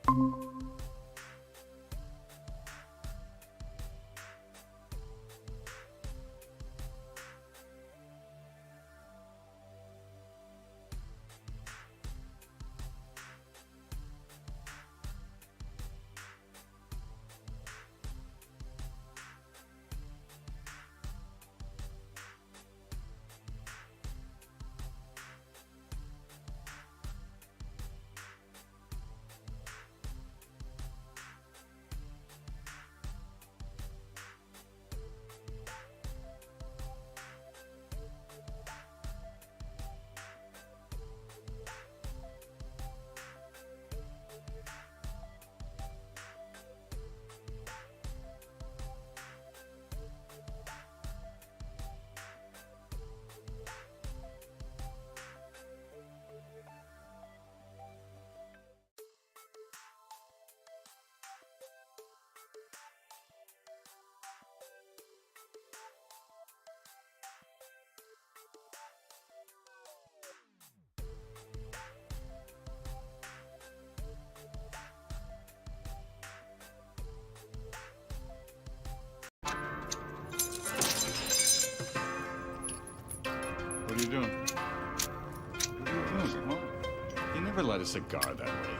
What are you doing? What are you doing? What? You never light a cigar that way.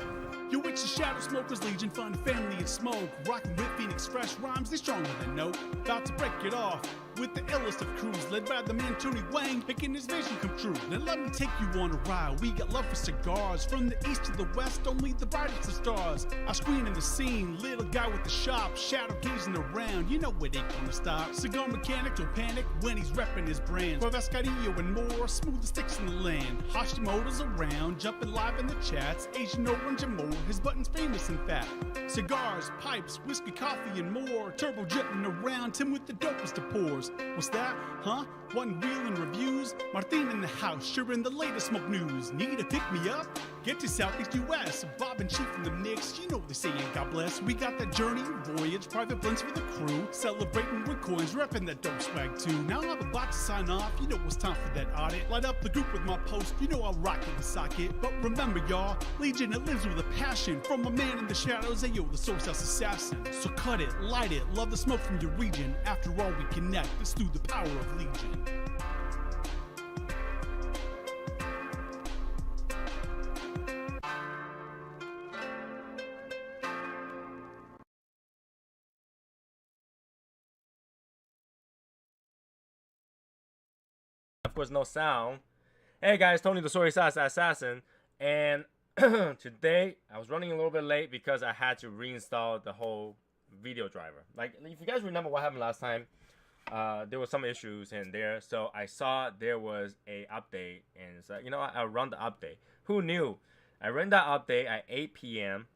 Yo, it's the Shadow Smokers Legion, fun family and smoke. Rockin' with Phoenix fresh rhymes, they stronger than no. About to break it off with the illest of crews, led by the man Tony Wang, making his vision come true. Now let me take you on a ride. We got love for cigars, from the east to the west, only the brightest of stars. I screen in the scene, little guy with the shop, shadow gazing around. You know it ain't gonna stop. Cigar mechanic don't panic when he's repping his brand. Escadillo and more, smooth as sticks in the land. Hashimoto's around, jumping live in the chats. Asian orange and more, his button's famous in fact. Cigars, pipes, whiskey, coffee, and more. Turbo jetting around, Tim with the dopest of pours. What's that? Huh? One wheel and reviews? Martin in the house, sharing the latest smoke news. Need to pick me up? Get to Southeast US. Bob and Chief in the mix, you know they saying God bless. We got that journey, voyage, private blends for the crew. Celebrating with coins, repping that dope swag too. Now I'm about to sign off, you know it's time for that audit. Light up the group with my post, you know I'll rock with the socket. But remember y'all, Legion it lives with a passion. From a man in the shadows, ayo, the SoySauceAssassin. So cut it, light it, love the smoke from your region. After all we connect, it's through the power of Legion. Of course, no sound. Hey guys, Tony the SoySauceAssassin, and today I was running a little bit late because I had to reinstall the whole video driver. Like, if you guys remember what happened last time, there were some issues in there, so I saw there was a update, and it's like, you know what, I'll run the update. Who knew? I ran that update at 8 p.m.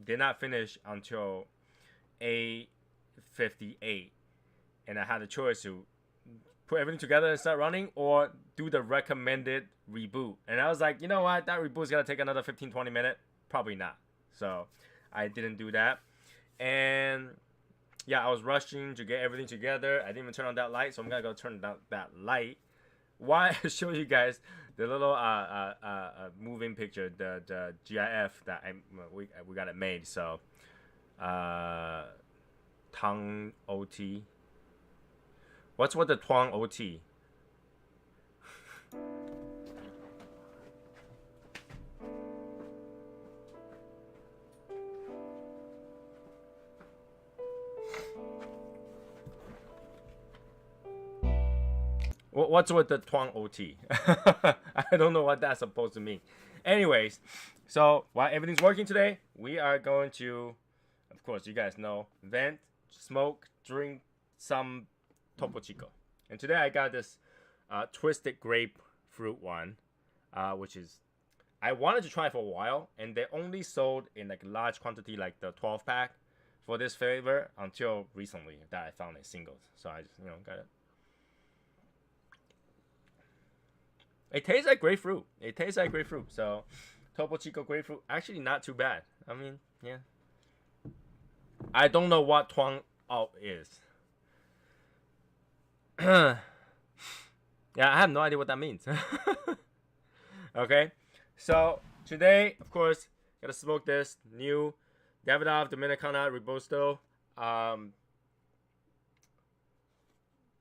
Did not finish until 8:58, and I had a choice to put everything together and start running, or do the recommended reboot. And I was like, you know what, that reboot is gonna take another 15-20 minutes. Probably not. So I didn't do that. And yeah, I was rushing to get everything together. I didn't even turn on that light, so I'm gonna go turn down that light. Why I show you guys the little moving picture, the GIF that we got it made. So Tang OT. What's with the Twang OT? What's with the Twang OT? I don't know what that's supposed to mean. Anyways, so while everything's working today, we are going to, of course, you guys know, vent, smoke, drink some Topo Chico. And today I got this twisted grapefruit one, which is, I wanted to try for a while, and they only sold in like large quantity, like the 12-pack for this flavor until recently that I found it singles. So I just, you know, got it. It tastes like grapefruit. It tastes like grapefruit. So Topo Chico grapefruit, actually not too bad. I mean, yeah. I don't know what Twang out is. Yeah, I have no idea what that means. Okay, so today, of course, Gotta smoke this new Davidoff Dominicana Robusto.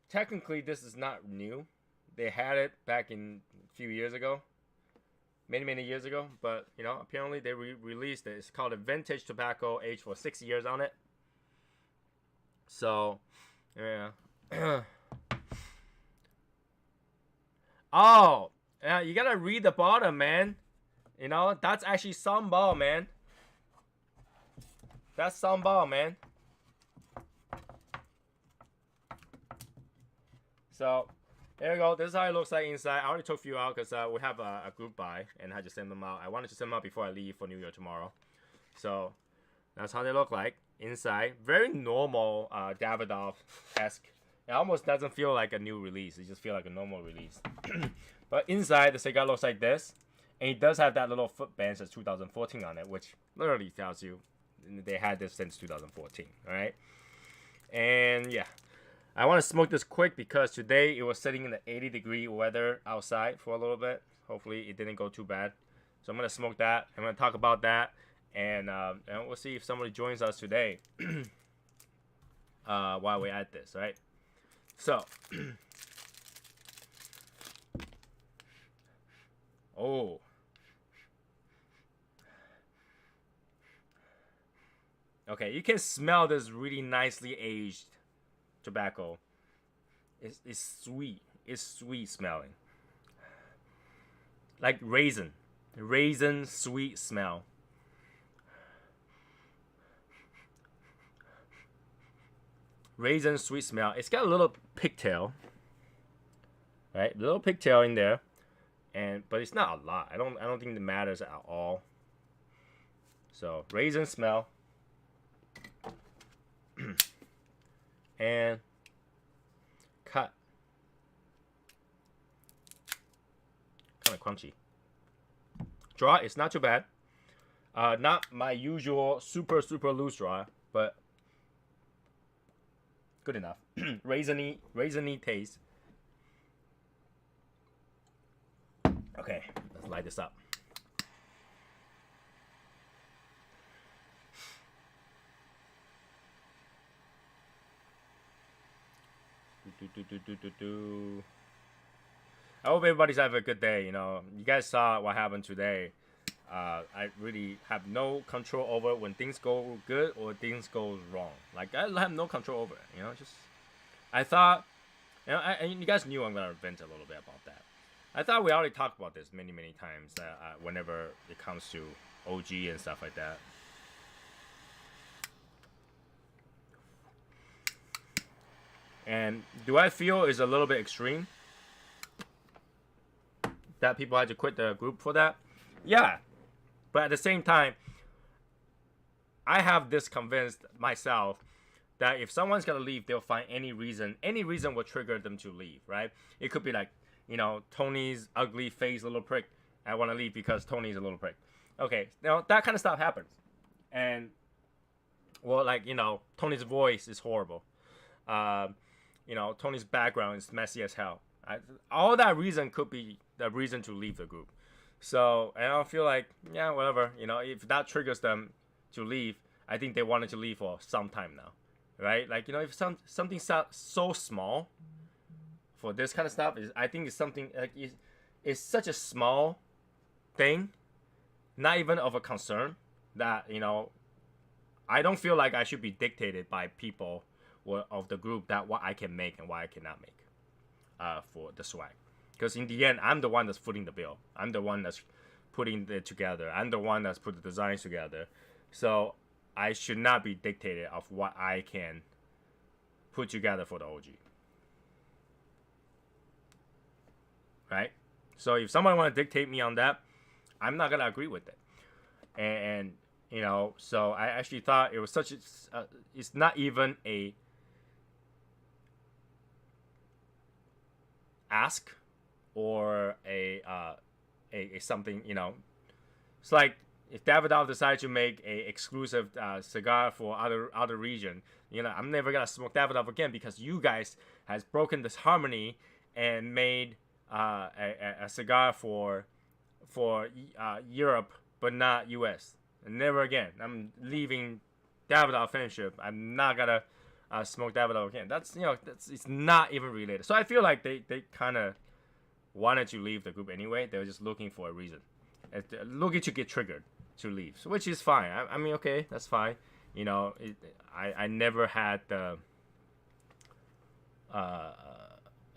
Technically, this is not new. They had it back in a few years ago, many years ago. But you know, apparently they released it. It's called a vintage tobacco, aged for 6 years on it. So, yeah. Oh, yeah, you gotta read the bottom, man. You know, that's actually sambal, man. That's sambal, man. So, there you go. This is how it looks like inside. I already took a few out because we have a group buy and I had to send them out. I wanted to send them out before I leave for New York tomorrow. So, that's how they look like inside. Very normal Davidoff-esque. It almost doesn't feel like a new release. It just feels like a normal release. But inside, the cigar looks like this. And it does have that little footband says 2014 on it, which literally tells you they had this since 2014. Alright? And yeah. I want to smoke this quick because today it was sitting in the 80-degree weather outside for a little bit. Hopefully it didn't go too bad. So I'm going to smoke that. I'm going to talk about that. And we'll see if somebody joins us today while we're at this, right? So, oh. Okay, you can smell this really nicely aged tobacco. It's sweet. It's sweet smelling. Like raisin. Raisin sweet smell. Raisin sweet smell. It's got a little pigtail. Right? A little pigtail in there. But it's not a lot. I don't think it matters at all. So raisin smell. And cut. Kind of crunchy. Draw, it's not too bad. Not my usual super loose draw, but good enough. raisiny taste. Okay, let's light this up. I hope everybody's having a good day. You know, you guys saw what happened today. I really have no control over when things go good or things go wrong. Like I have no control over it. You know, just I thought, you know, and you guys knew I'm gonna vent a little bit about that. I thought we already talked about this many times. Whenever it comes to OG and stuff like that. And do I feel is a little bit extreme that people had to quit the group for that? Yeah. But at the same time, I have this convinced myself that if someone's going to leave, they'll find any reason will trigger them to leave, right? It could be like, you know, Tony's ugly face little prick. I want to leave because Tony's a little prick. Okay, now that kind of stuff happens. And, well, like, you know, Tony's voice is horrible. You know, Tony's background is messy as hell. All that reason could be the reason to leave the group. So, and I feel like, yeah, whatever. You know, if that triggers them to leave, I think they wanted to leave for some time now, right? Like, you know, if something so small for this kind of stuff, I think it's something like it's such a small thing, not even of a concern that, you know, I don't feel like I should be dictated by people of the group that what I can make and what I cannot make for the swag. Because in the end, I'm the one that's footing the bill. I'm the one that's putting it together. I'm the one that's put the designs together. So I should not be dictated of what I can put together for the OG. Right? So if someone want to dictate me on that, I'm not going to agree with it. And you know, so I actually thought it was such a... it's not even a... ask or a something, you know. It's like if Davidoff decided to make a exclusive cigar for other region, you know, I'm never gonna smoke Davidoff again because you guys has broken this harmony and made a cigar for Europe but not US. Never again. I'm leaving Davidoff friendship. I'm not gonna smoke Davidoff again. That's it's not even related. So I feel like they kind of wanted to leave the group anyway. They were just looking for a reason, looking to get triggered to leave, so, which is fine. I mean, okay, that's fine. I never had the.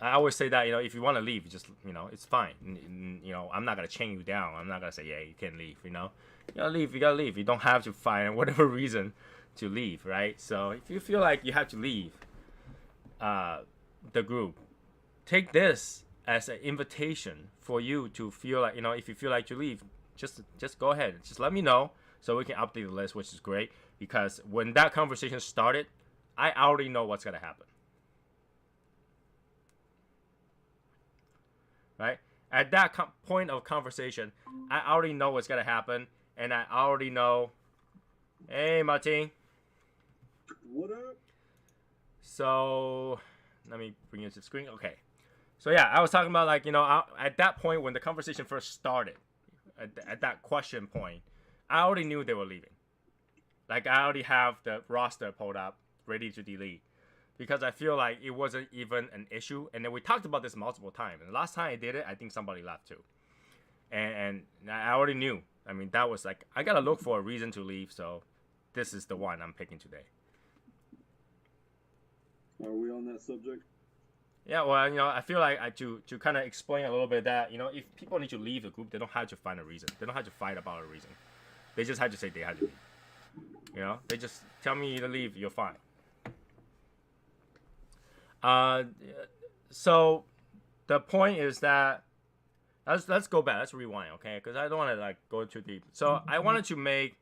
I always say that if you want to leave, just it's fine. I'm not gonna chain you down. I'm not gonna say you can't leave. You gotta leave. You gotta leave. You don't have to find whatever reason to leave, right? So if you feel like you have to leave the group, take this as an invitation for you to feel like if you feel like to leave, just go ahead. Just let me know so we can update the list, which is great because when that conversation started, I already know what's gonna happen. Right? At that point of conversation, I already know what's going to happen. And I already know... Hey, Martin. What up? So, let me bring you to the screen. Okay. So, yeah, I was talking about, at that point when the conversation first started, at that question point, I already knew they were leaving. I already have the roster pulled up, ready to delete. Because I feel like it wasn't even an issue. And then we talked about this multiple times. And the last time I did it, I think somebody left too. And I already knew. I mean, that was I got to look for a reason to leave. So this is the one I'm picking today. Are we on that subject? Yeah, well, I feel like to kind of explain a little bit that, if people need to leave the group, they don't have to find a reason. They don't have to fight about a reason. They just have to say they have to leave. They just tell me to leave, you're fine. So the point is that let's go back. Let's rewind, okay? Because I don't want to go too deep. So I wanted to make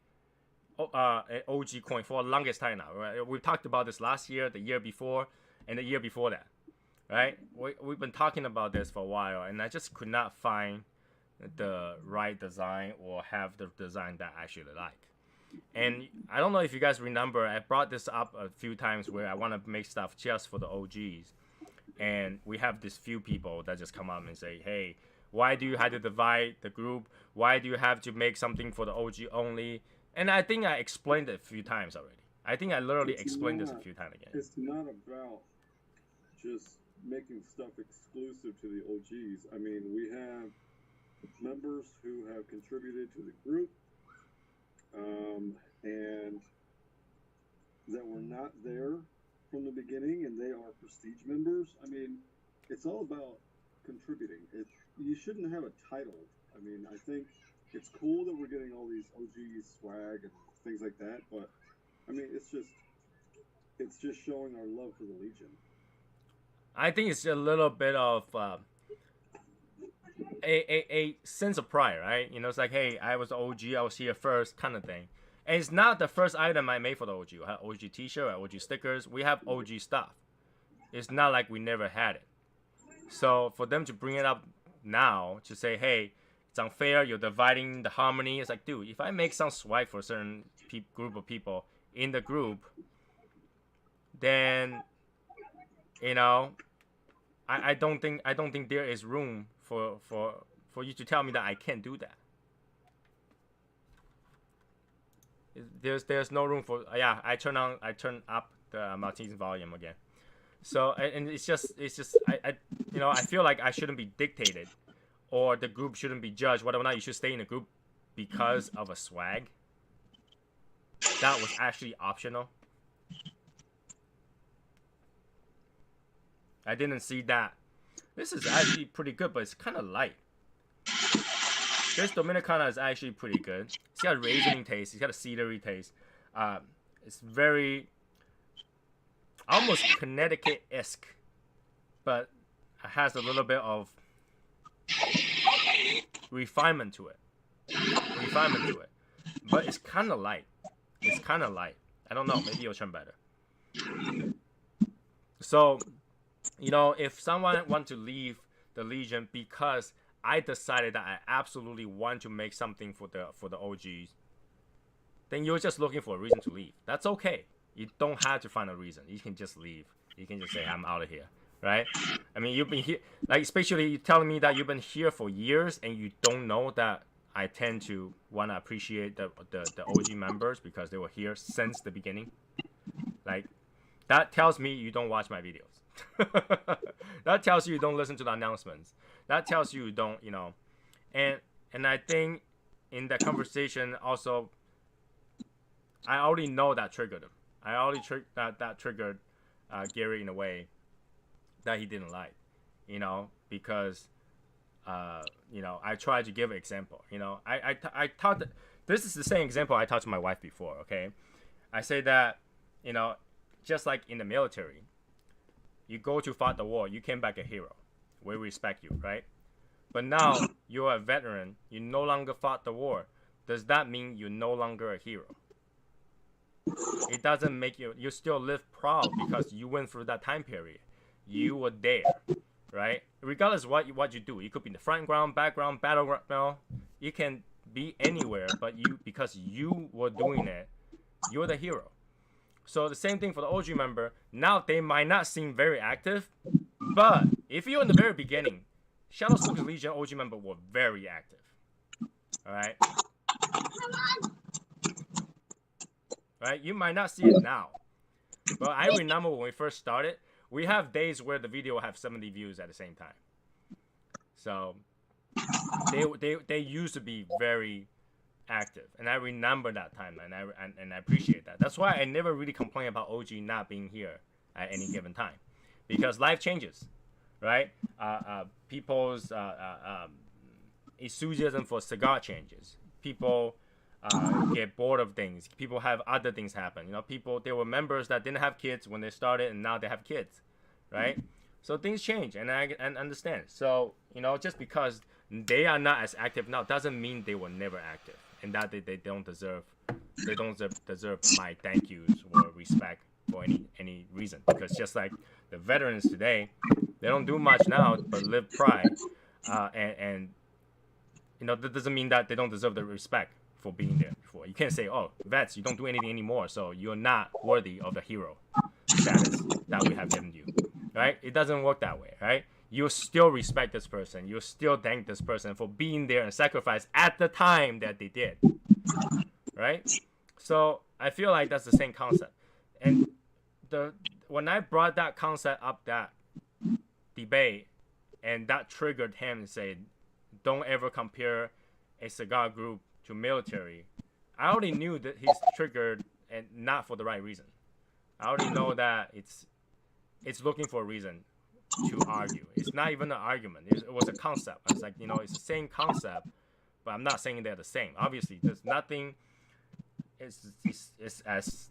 an OG coin for the longest time now. Right? We talked about this last year, the year before, and the year before that. Right? We've been talking about this for a while, and I just could not find the right design or have the design that I actually like. And I don't know if you guys remember, I brought this up a few times where I want to make stuff just for the OGs. And we have these few people that just come up and say, hey, why do you have to divide the group? Why do you have to make something for the OG only? And I think I explained it a few times already. I think I literally explained this a few times again. It's not about just making stuff exclusive to the OGs. I mean, we have members who have contributed to the group. And that were not there from the beginning, and they are prestige members. I mean, it's all about contributing. You shouldn't have a title. I mean, I think it's cool that we're getting all these OG swag and things like that, but I mean, it's just showing our love for the Legion. I think it's a little bit of a sense of pride, right? It's like, hey, I was the OG, I was here first, kind of thing. And it's not the first item I made for the OG. We have OG t-shirt, OG stickers. We have OG stuff. It's not like we never had it. So for them to bring it up now, to say, hey, it's unfair, you're dividing the harmony. It's like, dude, if I make some swag for a certain group of people in the group, then, I don't think there is room for you to tell me that I can't do that. There's no room for I turn up the Martin's volume again. So and it's just I feel like I shouldn't be dictated, or the group shouldn't be judged whether or not you should stay in the group because of a swag. That was actually optional. I didn't see that. This is actually pretty good, but it's kind of light. This Dominicana is actually pretty good. It's got a raisin taste. It's got a cedary taste. It's very almost Connecticut-esque, but it has a little bit of refinement to it. But it's kind of light. I don't know. Maybe it'll turn better. So, if someone wants to leave the Legion because I decided that I absolutely want to make something for the OGs, then you're just looking for a reason to leave. That's okay. You don't have to find a reason. You can just leave. You can just say, I'm out of here, right? I mean, you've been here, especially you telling me that you've been here for years and you don't know that I tend to want to appreciate the OG members because they were here since the beginning. Like, that tells me you don't watch my videos. That tells you don't listen to the announcements. That tells you don't, you know. And I think in that conversation also, I already know that triggered him. I already that triggered Gary in a way that he didn't like, you know, because you know, I tried to give an example. You know, I taught this is the same example I taught to my wife before. Okay, I say that, you know, just like in the military, you go to fight the war, you came back a hero. We respect you, right? But now you're a veteran, you no longer fought the war. Does that mean you're no longer a hero? It doesn't make you still live proud because you went through that time period. You were there, right? Regardless of what you do, you could be in the front ground, background, battleground. No, you can be anywhere, but because you were doing it, you're the hero. So the same thing for the OG member. Now they might not seem very active, but if you're in the very beginning, Shadow Smoker's Legion OG member were very active. All right. Right? You might not see it now, but I remember when we first started, we have days where the video will have 70 views at the same time. So they used to be very active, and I remember that time, and I appreciate that. That's why I never really complain about OG not being here at any given time, because life changes, right? People's enthusiasm for cigar changes. People get bored of things. People have other things happen. You know, there were members that didn't have kids when they started, and now they have kids, right? So things change, and I understand. So, you know, just because they are not as active now doesn't mean they were never active, and that they don't deserve my thank yous or respect for any reason. Because just like the veterans today, they don't do much now but live pride, and you know, that doesn't mean that they don't deserve the respect for being there before. You can't say, oh, vets, you don't do anything anymore, so you're not worthy of the hero status that we have given you, right? It doesn't work that way, right? You still respect this person. You still thank this person for being there and sacrifice at the time that they did, right? So I feel like that's the same concept. And when I brought that concept up, that debate, and that triggered him and said, don't ever compare a cigar group to military, I already knew that he's triggered, and not for the right reason. I already know that it's looking for a reason to argue. It's not even an argument. It was a concept. I was like, you know, it's the same concept, but I'm not saying they're the same. Obviously, there's nothing is as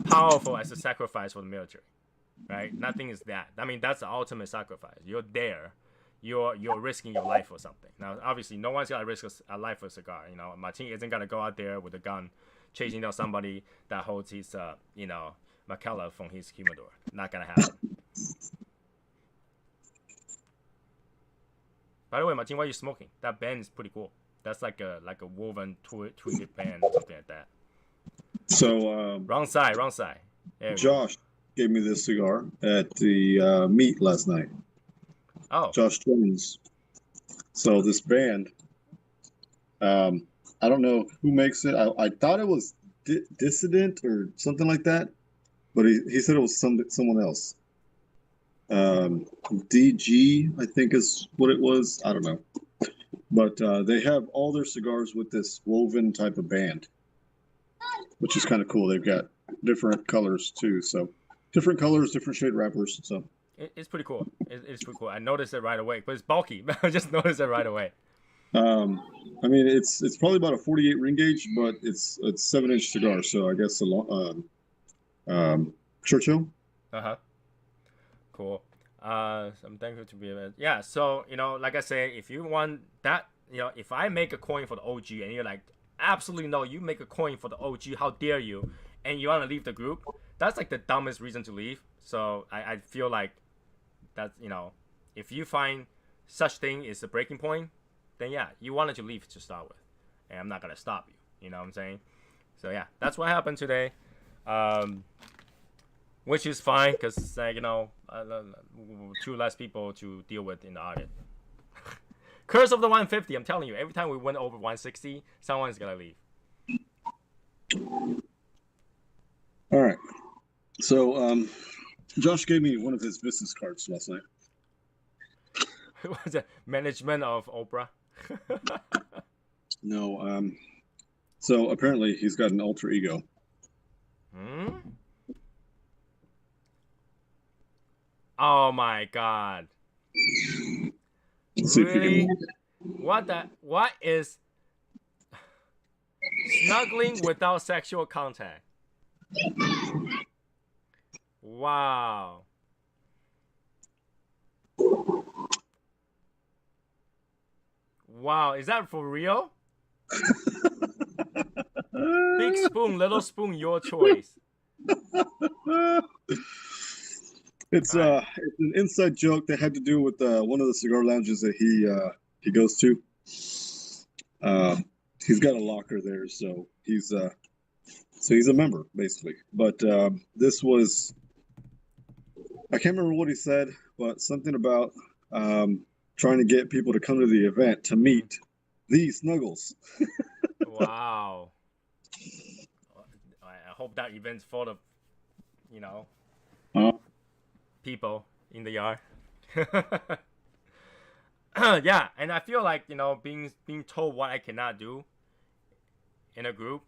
powerful as a sacrifice for the military, right? Nothing is that. I mean, that's the ultimate sacrifice. You're there. You're risking your life for something. Now, obviously, no one's gonna risk a life for a cigar. You know, Martin isn't gonna go out there with a gun, chasing down somebody that holds his, you know, Macella from his humidor. Not gonna happen. By the way, Martin, why are you smoking? That band is pretty cool. That's like a woven tweeted band or something like that. So wrong side. Josh gave me this cigar at the meet last night. Oh, Josh Jones. So this band, I don't know who makes it. I thought it was Dissident or something like that, but he said it was someone else. DG, I think is what it was. I don't know. But they have all their cigars with this woven type of band, which is kind of cool. They've got different colors too. So different colors, different shade wrappers. So it's pretty cool. It's pretty cool. I noticed it right away, but it's bulky. I just noticed it right away. I mean, it's probably about a 48 ring gauge, but it's 7-inch cigar. So I guess a long, Churchill. Cool. I'm thankful to be able. Yeah. So, you know, like I say, if you want that, you know, if I make a coin for the OG and you're like, absolutely no, you make a coin for the OG, how dare you? And you want to leave the group, that's like the dumbest reason to leave. So I feel like that's, you know, if you find such thing is a breaking point, then yeah, you wanted to leave to start with, and I'm not gonna stop you. You know what I'm saying? So yeah, that's what happened today, which is fine because you know, 2 less people to deal with in the audit. Curse of the 150. I'm telling you, every time we went over 160, someone's gonna leave. All right. So, Josh gave me one of his business cards last night. Was it management of Oprah? No. So apparently he's got an alter ego. Hmm? Oh my God. Let's see if you Really? can. What is snuggling without sexual contact? Wow. Wow, is that for real? Big spoon, little spoon, your choice. It's an inside joke that had to do with one of the cigar lounges that he goes to. He's got a locker there, so he's a member basically. But this was, I can't remember what he said, but something about trying to get people to come to the event to meet the Snuggles. Wow. I hope that event's full of, people in the yard. Yeah, and I feel like, being told what I cannot do in a group,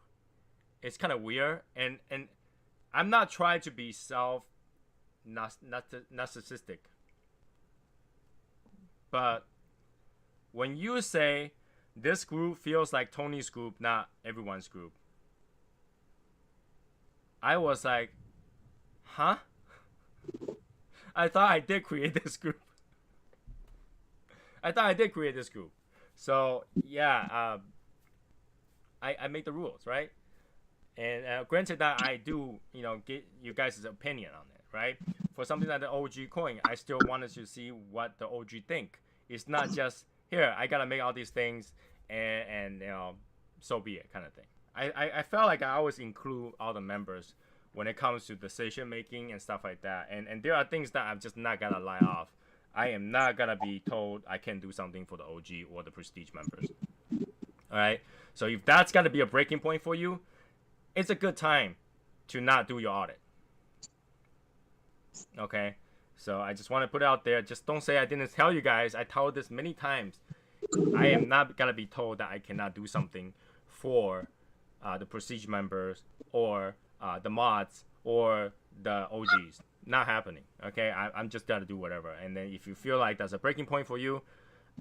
it's kind of weird. And I'm not trying to be narcissistic. But when you say this group feels like Tony's group, not everyone's group, I was like, huh? I thought I did create this group. So, yeah, I make the rules, right? And granted that I do, get you guys' opinion on it, right? For something like the OG coin, I still wanted to see what the OG think. It's not just, here, I gotta make all these things, and so be it, kind of thing. I felt like I always include all the members when it comes to decision making and stuff like that. And there are things that I'm just not gonna lie off. I am not gonna be told I can't do something for the OG or the prestige members. All right. So if that's gotta be a breaking point for you, it's a good time to not do your audit. Okay. So I just want to put it out there. Just don't say I didn't tell you guys. I told this many times. I am not gonna be told that I cannot do something for the prestige members or the mods or the OGs. Not happening. Okay, I'm just gonna do whatever. And then if you feel like that's a breaking point for you,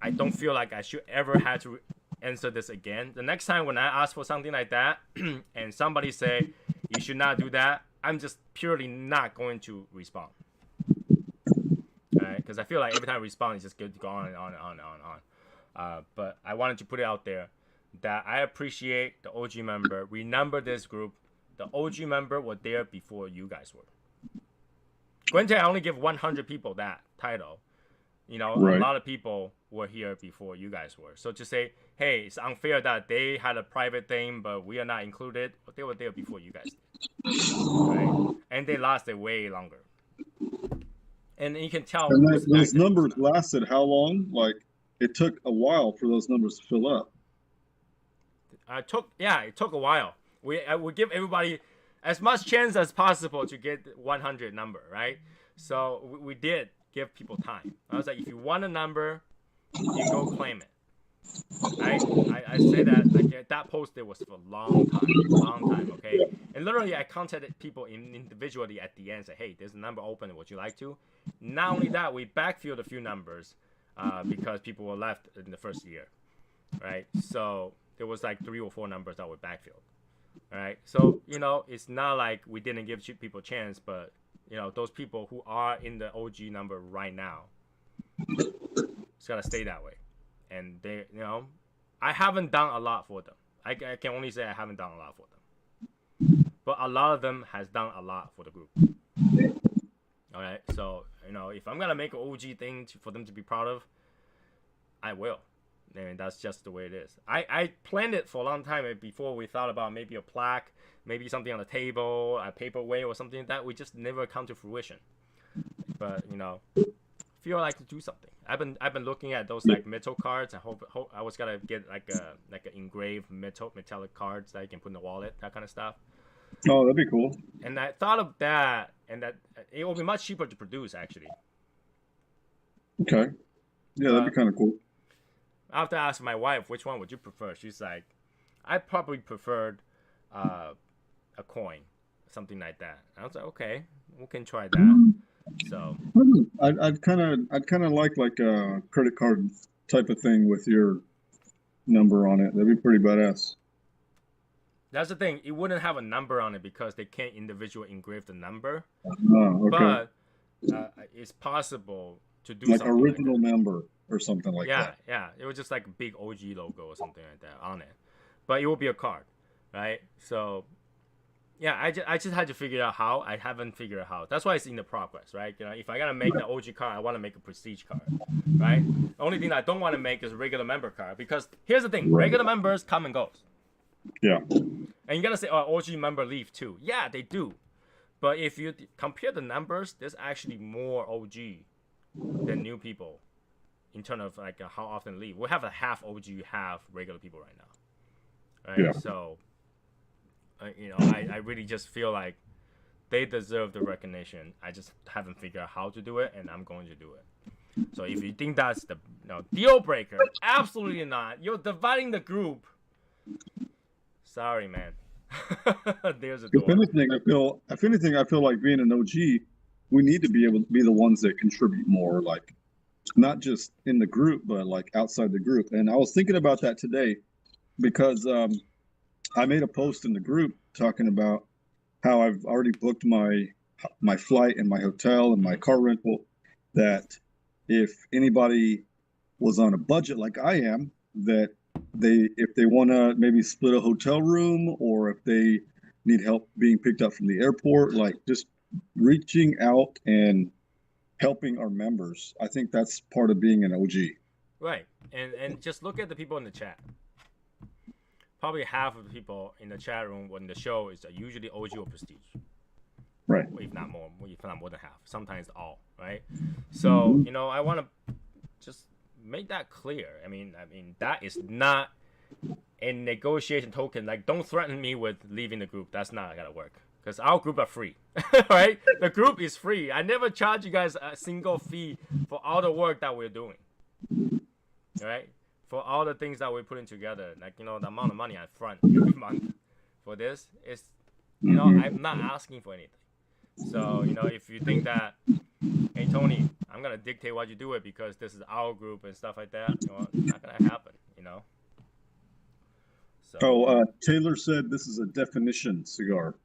I don't feel like I should ever have to answer this again. The next time when I ask for something like that and somebody say you should not do that, I'm just purely not going to respond. Alright, because I feel like every time I respond, it's just good to go on and on and on and on and on. But I wanted to put it out there that I appreciate the OG member. Remember this group. The OG member were there before you guys were. Granted, I only give 100 people that title. Right. A lot of people were here before you guys were. So to say, hey, it's unfair that they had a private thing, but we are not included. They were there before you guys did. Right? And they lasted way longer. And you can tell. And those numbers lasted how long? Like, it took a while for those numbers to fill up. It took a while. We give everybody as much chance as possible to get 100 number, right? So we did give people time. I was like, if you want a number, you go claim it. Right? I say that, like, that post there was for a long time, okay? And literally, I contacted people individually at the end and said, hey, there's a number open. Would you like to? Not only that, we backfilled a few numbers because people were left in the first year, right? So there was like 3 or 4 numbers that were backfilled. All right, so it's not like we didn't give people a chance, but those people who are in the OG number right now, it's gotta stay that way. And they, I haven't done a lot for them. I can only say I haven't done a lot for them, but a lot of them has done a lot for the group. All right, so if I'm gonna make an OG thing for them to be proud of, I will. And that's just the way it is. I planned it for a long time before we thought about maybe a plaque, maybe something on the table, a paperweight or something like that. We just never come to fruition. But, feel like to do something. I've been looking at those like metal cards. Hope I was gonna get like an engraved metallic cards that you can put in the wallet, that kind of stuff. Oh, that'd be cool. And I thought of that, and that it will be much cheaper to produce actually. Okay. Yeah, that'd be kind of cool. I have to ask my wife, which one would you prefer? She's like, I probably preferred a coin, something like that. I was like, okay, we can try that. So I'd kind of like a credit card type of thing with your number on it. That'd be pretty badass. that's the thing. It wouldn't have a number on it because they can't individually engrave the number. Oh, okay. But it's possible to do Like something original like that. member or something like that. Yeah. It was just like a big OG logo or something like that on it. But it will be a card, right? So, yeah, I just had to figure out how. I haven't figured out how. That's why it's in the progress, right? You know, if I gotta make the OG card, I want to make a prestige card, right? The only thing I don't want to make is a regular member card because here's the thing: regular members come and goes. Yeah. And you gotta say, oh, OG member leave too. Yeah, they do. But if you compare the numbers, there's actually more OG than new people in terms of like how often leave. We have a half OG, half regular people right now. Right? Yeah. So, you know, I really just feel like they deserve the recognition. I just haven't figured out how to do it, and I'm going to do it. So if you think that's the deal breaker, absolutely not. You're dividing the group. Sorry, man. There's a door. If anything, I feel like being an OG, we need to be able to be the ones that contribute more, like not just in the group, but like outside the group. And I was thinking about that today because I made a post in the group talking about how I've already booked my flight and my hotel and my car rental. That if anybody was on a budget like I am, that if they want to maybe split a hotel room or if they need help being picked up from the airport, like just reaching out and helping our members. I think that's part of being an OG. Right. And just look at the people in the chat. Probably half of the people in the chat room when the show is usually OG or prestige. Right. If not more than half. Sometimes all, right? So, you know, I want to just make that clear. I mean that is not a negotiation token. Like, don't threaten me with leaving the group. That's not gonna work. Because our group are free, right? The group is free. I never charge you guys a single fee for all the work that we're doing, right? For all the things that we're putting together, like, you know, the amount of money I front every month for this is, you know, I'm not asking for anything. So, you know, if you think that, hey, Tony, I'm going to dictate what you do it because this is our group and stuff like that, you know, it's not going to happen, you know? So, Taylor said this is a definition cigar.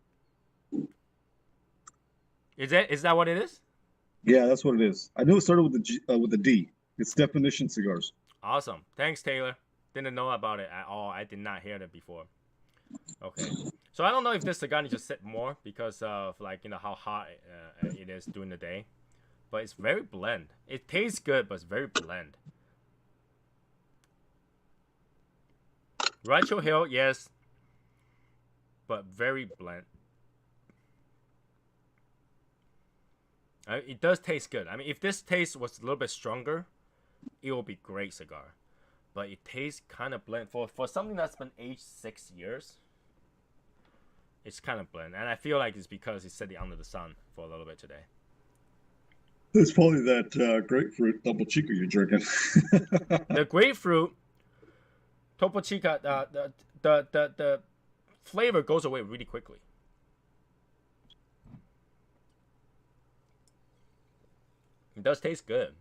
Is that what it is? Yeah, that's what it is. I knew it started with the D. It's definition cigars. Awesome. Thanks, Taylor. Didn't know about it at all. I did not hear that before. Okay. So I don't know if this cigar needs to sit more because of, like, you know, how hot it is during the day. But it's very bland. It tastes good, but it's very bland. Rancho Hill, yes. But very bland. It does taste good. I mean, if this taste was a little bit stronger, it will be great cigar. But it tastes kind of bland. For something that's been aged 6 years, it's kind of bland. And I feel like it's because it's sitting under the sun for a little bit today. It's probably that grapefruit Topo Chico you're drinking. The grapefruit Topo Chico, the flavor goes away really quickly. It does taste good,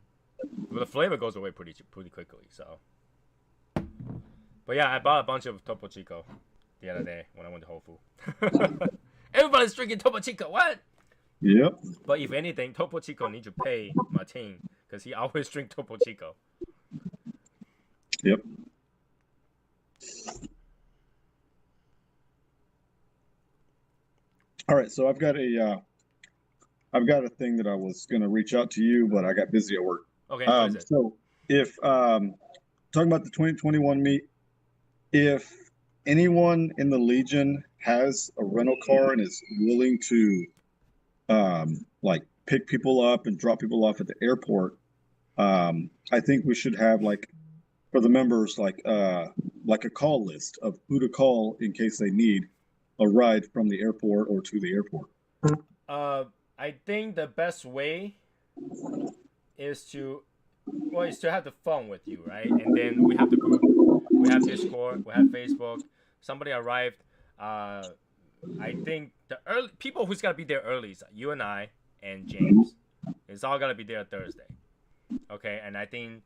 but the flavor goes away pretty quickly. So, but yeah, I bought a bunch of Topo Chico the other day when I went to Whole Foods. Everybody's drinking Topo Chico. What? Yep. But if anything, Topo Chico needs to pay Martin because he always drinks Topo Chico. Yep. All right, so I've got a thing that I was going to reach out to you, but I got busy at work. Okay, what is it? So if talking about the 2021 meet, if anyone in the Legion has a rental car and is willing to like pick people up and drop people off at the airport, I think we should have like for the members like a call list of who to call in case they need a ride from the airport or to the airport. I think the best way is to have the phone with you, right? And then we have the group, we have Discord, we have Facebook. Somebody arrived. I think the early people who's gotta be there early is you and I and James. It's all gotta be there Thursday. Okay, and I think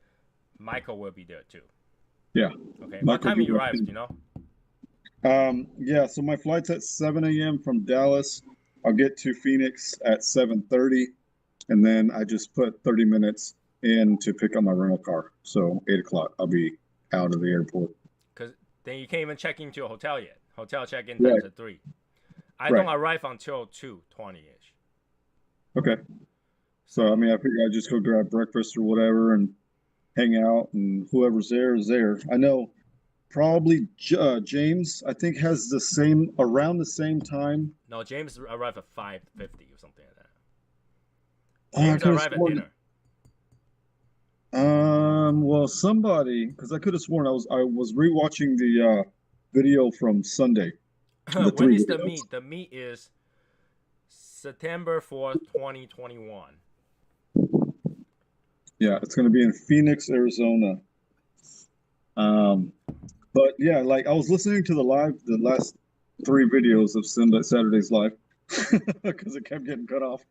Michael will be there too. Yeah. Okay. What time you arrived? You know? Yeah. So my flight's at 7 a.m. from Dallas. I'll get to Phoenix at 7:30, and then I just put 30 minutes in to pick up my rental car. So 8 o'clock, I'll be out of the airport. Because then you can't even check into a hotel yet. Hotel check-in time's at 3. I don't arrive until 2:20ish. Okay. So I mean, I figure I just go grab breakfast or whatever and hang out, and whoever's there is there. I know probably James, I think, has around the same time. No, James arrived at 5:50 or something like that. Oh, James arrived at dinner. Well, somebody, because I could have sworn I was rewatching the video from Sunday. When is the meet? The meet is September 4th, 2021. Yeah, it's going to be in Phoenix, Arizona. But yeah, like I was listening to the last 3 videos of Saturday's live because it kept getting cut off.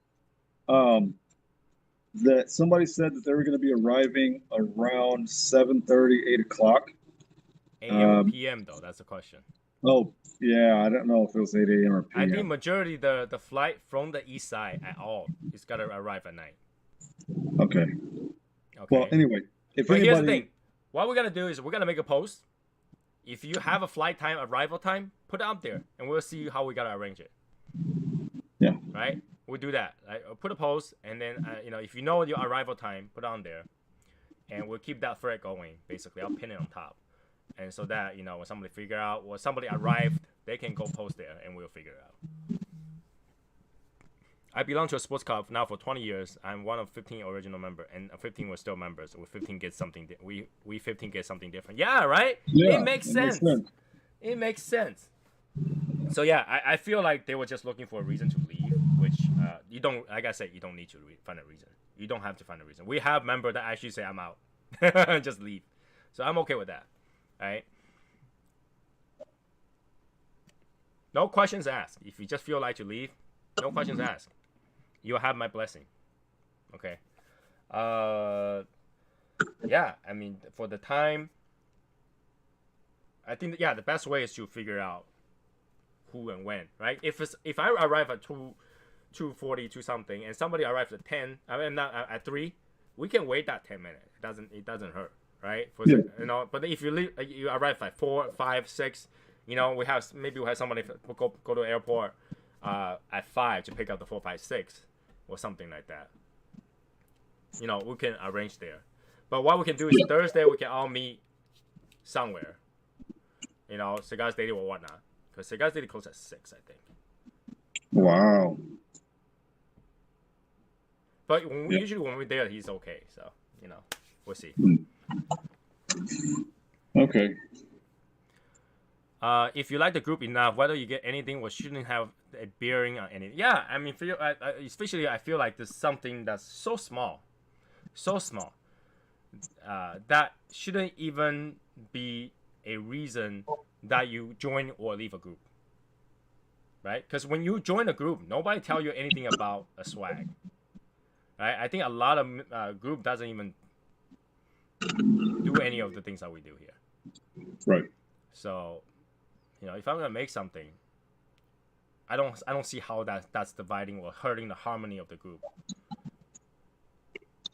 That somebody said that they were going to be arriving around 7:30, 8 o'clock. AM or PM though? That's the question. Oh yeah, I don't know if it was 8 a.m. or PM. I think majority the flight from the east side at all is gotta arrive at night. Okay. Well, anyway, but here's the thing. What we're gonna do is we're gonna make a post. If you have a flight time, arrival time, put it out there, and we'll see how we gotta arrange it. Yeah. Right. We'll do that. Right? Put a post, and then if you know your arrival time, put it on there, and we'll keep that thread going. Basically, I'll pin it on top, and so that when somebody figure out or somebody arrived, they can go post there, and we'll figure it out. I belong to a sports club now for 20 years. I'm one of 15 original members, and 15 were still members. We 15 get something. We 15 get something different. Yeah, right. Yeah, it makes sense. It makes sense. So yeah, I feel like they were just looking for a reason to leave, which you don't. Like I said, you don't need to find a reason. You don't have to find a reason. We have members that actually say I'm out, just leave. So I'm okay with that. All right. No questions asked. If you just feel like to leave, no questions asked. You'll have my blessing. Okay. Yeah, I mean, for the time, I think the best way is to figure out who and when, right? If I arrive at 2:40 to something, and somebody arrives at 10, I mean not at 3, we can wait that 10 minutes. It doesn't hurt, right? But if you arrive at 4, 5, 6, we'll have somebody go to the airport at 5 to pick up the 4, 5, 6 or something like that. We can arrange there. But what we can do is Thursday we can all meet somewhere. Cigars Daily or whatnot. Because Cigars Daily closes at 6, I think. Wow. But usually when we're there, he's okay. So, we'll see. Okay. If you like the group enough, whether you get anything or shouldn't have a bearing on anything. Yeah, I mean, especially I feel like there's something that's so small, that shouldn't even be a reason that you join or leave a group. Right? Because when you join a group, nobody tell you anything about a swag. Right? I think a lot of group doesn't even do any of the things that we do here. Right. So, if I'm gonna make something, I don't see how that's dividing or hurting the harmony of the group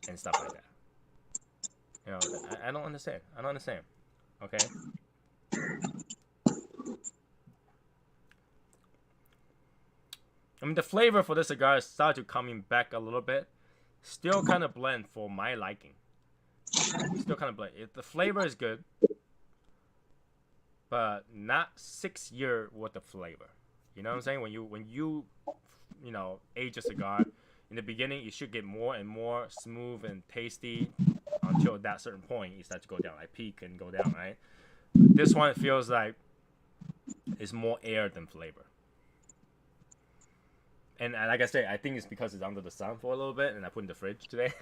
and stuff like that. I don't understand. Okay. I mean, the flavor for this cigar started coming back a little bit. Still kind of bland for my liking. Still kind of bland. The flavor is good, but not 6 year worth of flavor. You know what I'm saying? When you age a cigar, In the beginning, it should get more and more smooth and tasty until that certain point it starts to go down, like peak and go down, right? This one feels like it's more air than flavor. And like I said, I think it's because it's under the sun for a little bit, and I put it in the fridge today,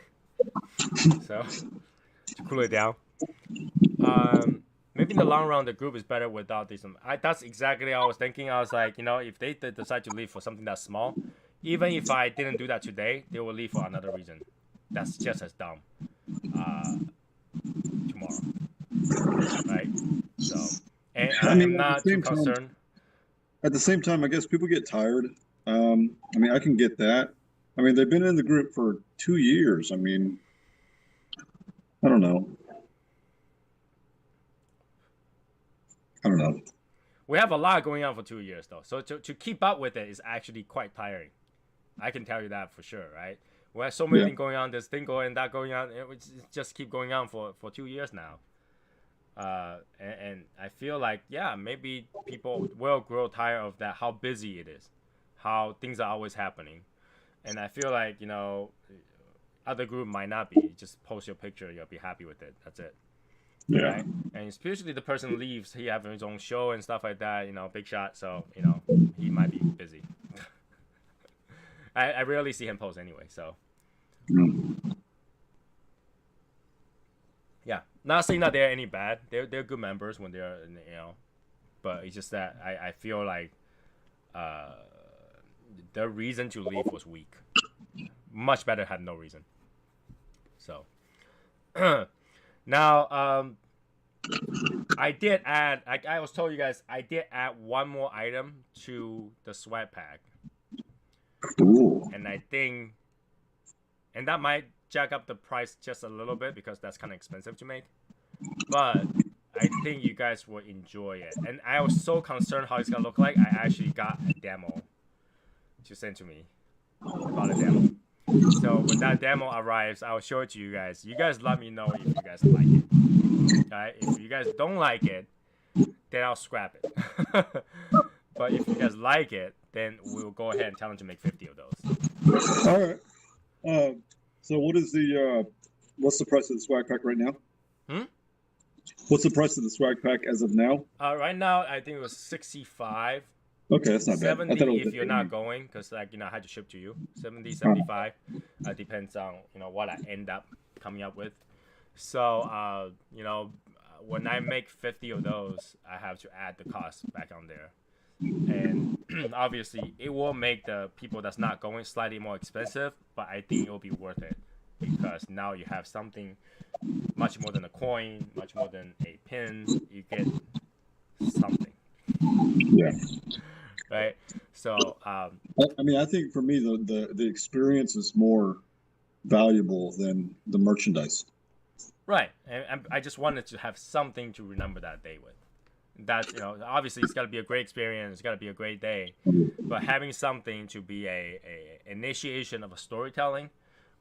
so to cool it down. Maybe in the long run, the group is better without this. That's exactly what I was thinking. I was like, if they decide to leave for something that's small, even if I didn't do that today, they will leave for another reason. That's just as dumb. Tomorrow, right? So, and I'm not too concerned. At the same time, I guess people get tired. I can get that. They've been in the group for 2 years. I don't know. We have a lot going on for 2 years, though. So to keep up with it is actually quite tiring. I can tell you that for sure, right? We have so many things going on, this thing going, that going on. It just keep going on for 2 years now. And I feel like, maybe people will grow tired of that, how busy it is, how things are always happening. And I feel like, other group might not be. Just post your picture, you'll be happy with it. That's it. Yeah. Right? And especially the person leaves, he have his own show and stuff like that, big shot. So, he might be busy. I rarely see him post anyway, so. Yeah. Not saying that they're any bad. They're good members when they're, but it's just that I feel like the reason to leave was weak. Much better had no reason. So. Now, I did add, I was told you guys, I did add one more item to the swag pack. Ooh. And I think, and that might jack up the price just a little bit because that's kind of expensive to make. But I think you guys will enjoy it. And I was so concerned how it's going to look like, I actually got a demo to send to me about a demo. So when that demo arrives, I'll show it to you guys. You guys let me know if you guys like it. Alright? If you guys don't like it, then I'll scrap it. But if you guys like it, then we'll go ahead and tell them to make 50 of those. All right. So what's the price of the swag pack right now? What's the price of the swag pack as of now? Right now, I think it was 65. Okay, that's not bad. 70 if you're not going, because I had to ship to you. 70, 75. Depends on what I end up coming up with. So when I make 50 of those, I have to add the cost back on there. And obviously, it will make the people that's not going slightly more expensive, but I think it will be worth it because now you have something much more than a coin, much more than a pin. You get something. Yeah. Right. So. I think for me the experience is more valuable than the merchandise. Right, and I just wanted to have something to remember that day with. That's obviously it's got to be a great experience. It's got to be a great day, but having something to be a initiation of a storytelling,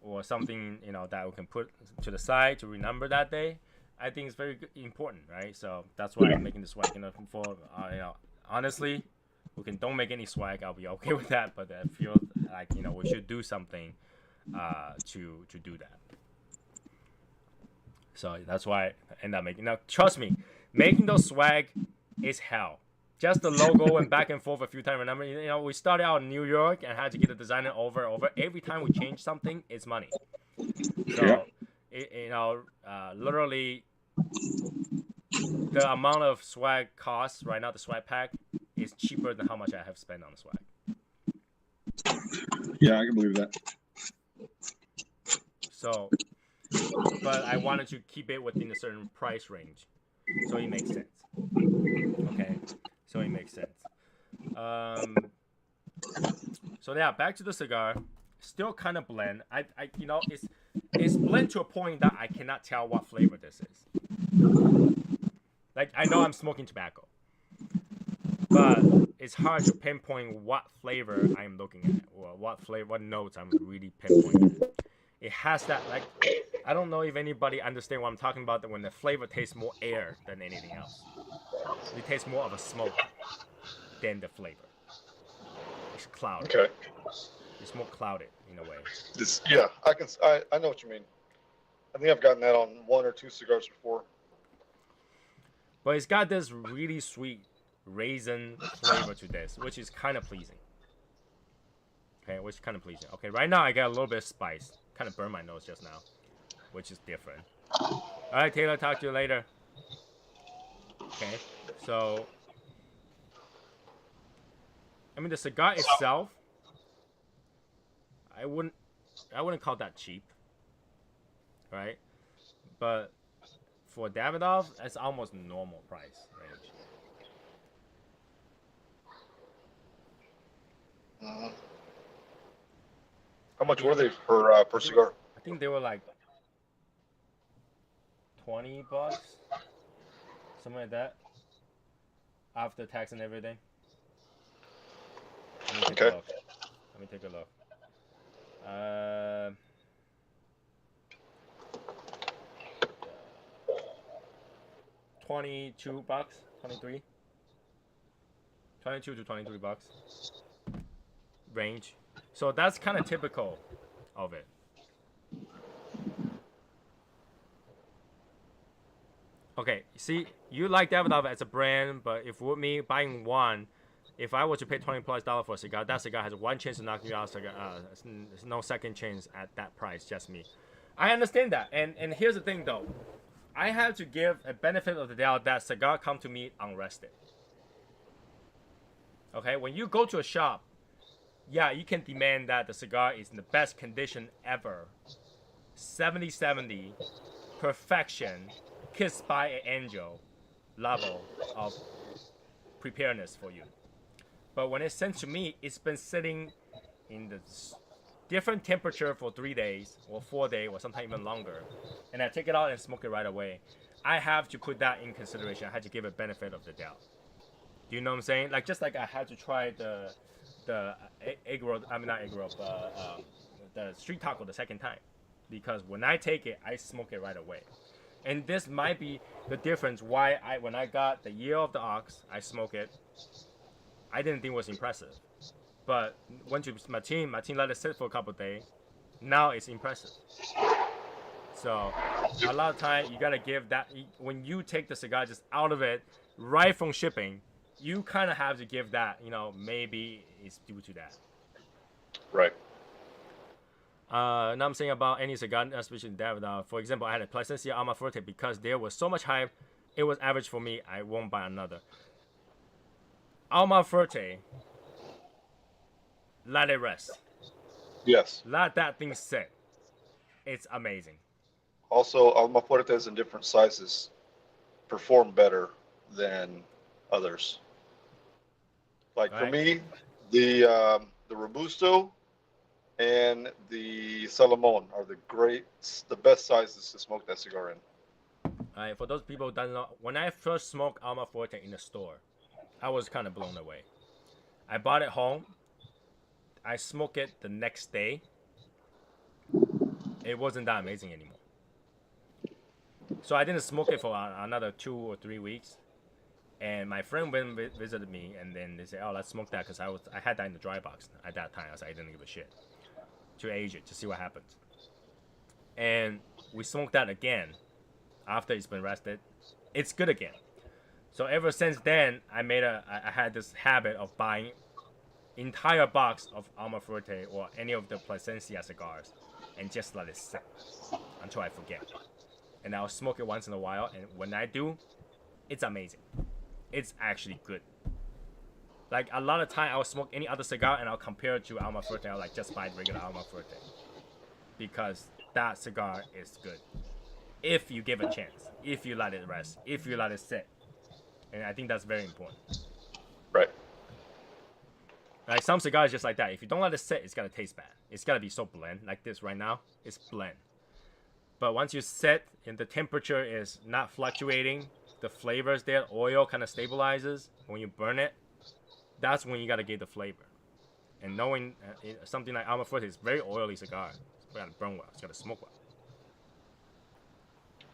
or something that we can put to the side to remember that day, I think is very important, right? So that's why I'm making the swag. For honestly, don't make any swag. I'll be okay with that. But I feel like we should do something to do that. So that's why I end up making. Now trust me, making those swag is hell. Just the logo and back and forth a few times. Remember, we started out in New York and had to get the designer over. Every time we change something, it's money. So, literally, the amount of swag costs right now, the swag pack, is cheaper than how much I have spent on the swag. Yeah, I can believe that. So, but I wanted to keep it within a certain price range, so it makes sense. Okay, so it makes sense. So yeah, back to the cigar. Still kind of bland. It's blend to a point that I cannot tell what flavor this is. Like I know I'm smoking tobacco, but it's hard to pinpoint what flavor I'm looking at or what notes I'm really pinpointing. It has that I don't know if anybody understand what I'm talking about. That when the flavor tastes more air than anything else, it tastes more of a smoke than the flavor. It's cloudy. Okay. It's more clouded in a way. Yeah, I know what you mean. I think I've gotten that on 1 or 2 cigars before. But it's got this really sweet raisin flavor to this, which is kind of pleasing. Okay, which is kind of pleasing. Okay, right now I got a little bit of spice. Kind of burned my nose just now, which is different. All right, Taylor, talk to you later. Okay, so I mean the cigar itself, I wouldn't call that cheap, right? But for Davidoff, that's almost normal price range. How much were they per cigar? I think they were like $20, something like that, after tax and everything. Let me take a look. Let me take a look. 22 bucks, 23, 22 to 23 bucks range. So that's kind of typical of it. Okay, see, you like Davidoff as a brand, but if with me buying one, if I were to pay $20+ for a cigar, that cigar has one chance to knock you out. There's no second chance at that price, just me. I understand that, and here's the thing though, I have to give a benefit of the doubt that cigar come to me unrested. Okay, when you go to a shop, yeah, you can demand that the cigar is in the best condition ever, 70/70, perfection, kissed by an angel level of preparedness for you. But when it's sent to me, it's been sitting in the different temperature for 3 days or 4 days or sometimes even longer, and I take it out and smoke it right away. I have to put that in consideration. I had to give it benefit of the doubt. Do you know what I'm saying? Like, just like I had to try the egg roll, I mean not egg roll, but the street taco the second time, because when I take it, I smoke it right away. And this might be the difference why when I got the Year of the Ox, I smoke it. I didn't think it was impressive, but went to Martin let it sit for a couple of days. Now it's impressive. So a lot of time you gotta give that, when you take the cigar just out of it right from shipping, you kind of have to give that, you know, maybe it's due to that. Right. Now I'm saying about any cigar, especially Davidoff. For example, I had a Plasencia Alma Fuerte because there was so much hype. It was average for me. I won't buy another. Alma Fuerte, let it rest. Yes. Let that thing sit. It's amazing. Also, Alma Fuertes in different sizes perform better than others. Like for me, the Robusto and the Salomon are the best sizes to smoke that cigar in. All right, for those people who don't know, when I first smoked Alma Fuerte in the store, I was kind of blown away. I bought it home. I smoked it the next day. It wasn't that amazing anymore. So I didn't smoke it for another 2 or 3 weeks. And my friend went and visited me, and then they said, "Oh, let's smoke that," because I had that in the dry box at that time. I didn't give a shit to age it to see what happens. And we smoked that again after it's been rested. It's good again. So ever since then, I had this habit of buying entire box of Alma Fuerte or any of the Plasencia cigars and just let it sit until I forget. And I'll smoke it once in a while, and when I do, it's amazing. It's actually good. Like a lot of time, I'll smoke any other cigar and I'll compare it to Alma Fuerte. I'll like just buy regular Alma Fuerte because that cigar is good. If you give a chance, if you let it rest, if you let it sit. And I think that's very important. Right. Like some cigars just like that. If you don't let it sit, it's gonna taste bad. It's gonna be so bland. Like this right now, it's bland. But once you sit and the temperature is not fluctuating, the flavors there, oil kind of stabilizes. When you burn it, that's when you gotta get the flavor. And knowing something like Alma Fuerte is very oily cigar, it's gotta burn well. It's gotta smoke well.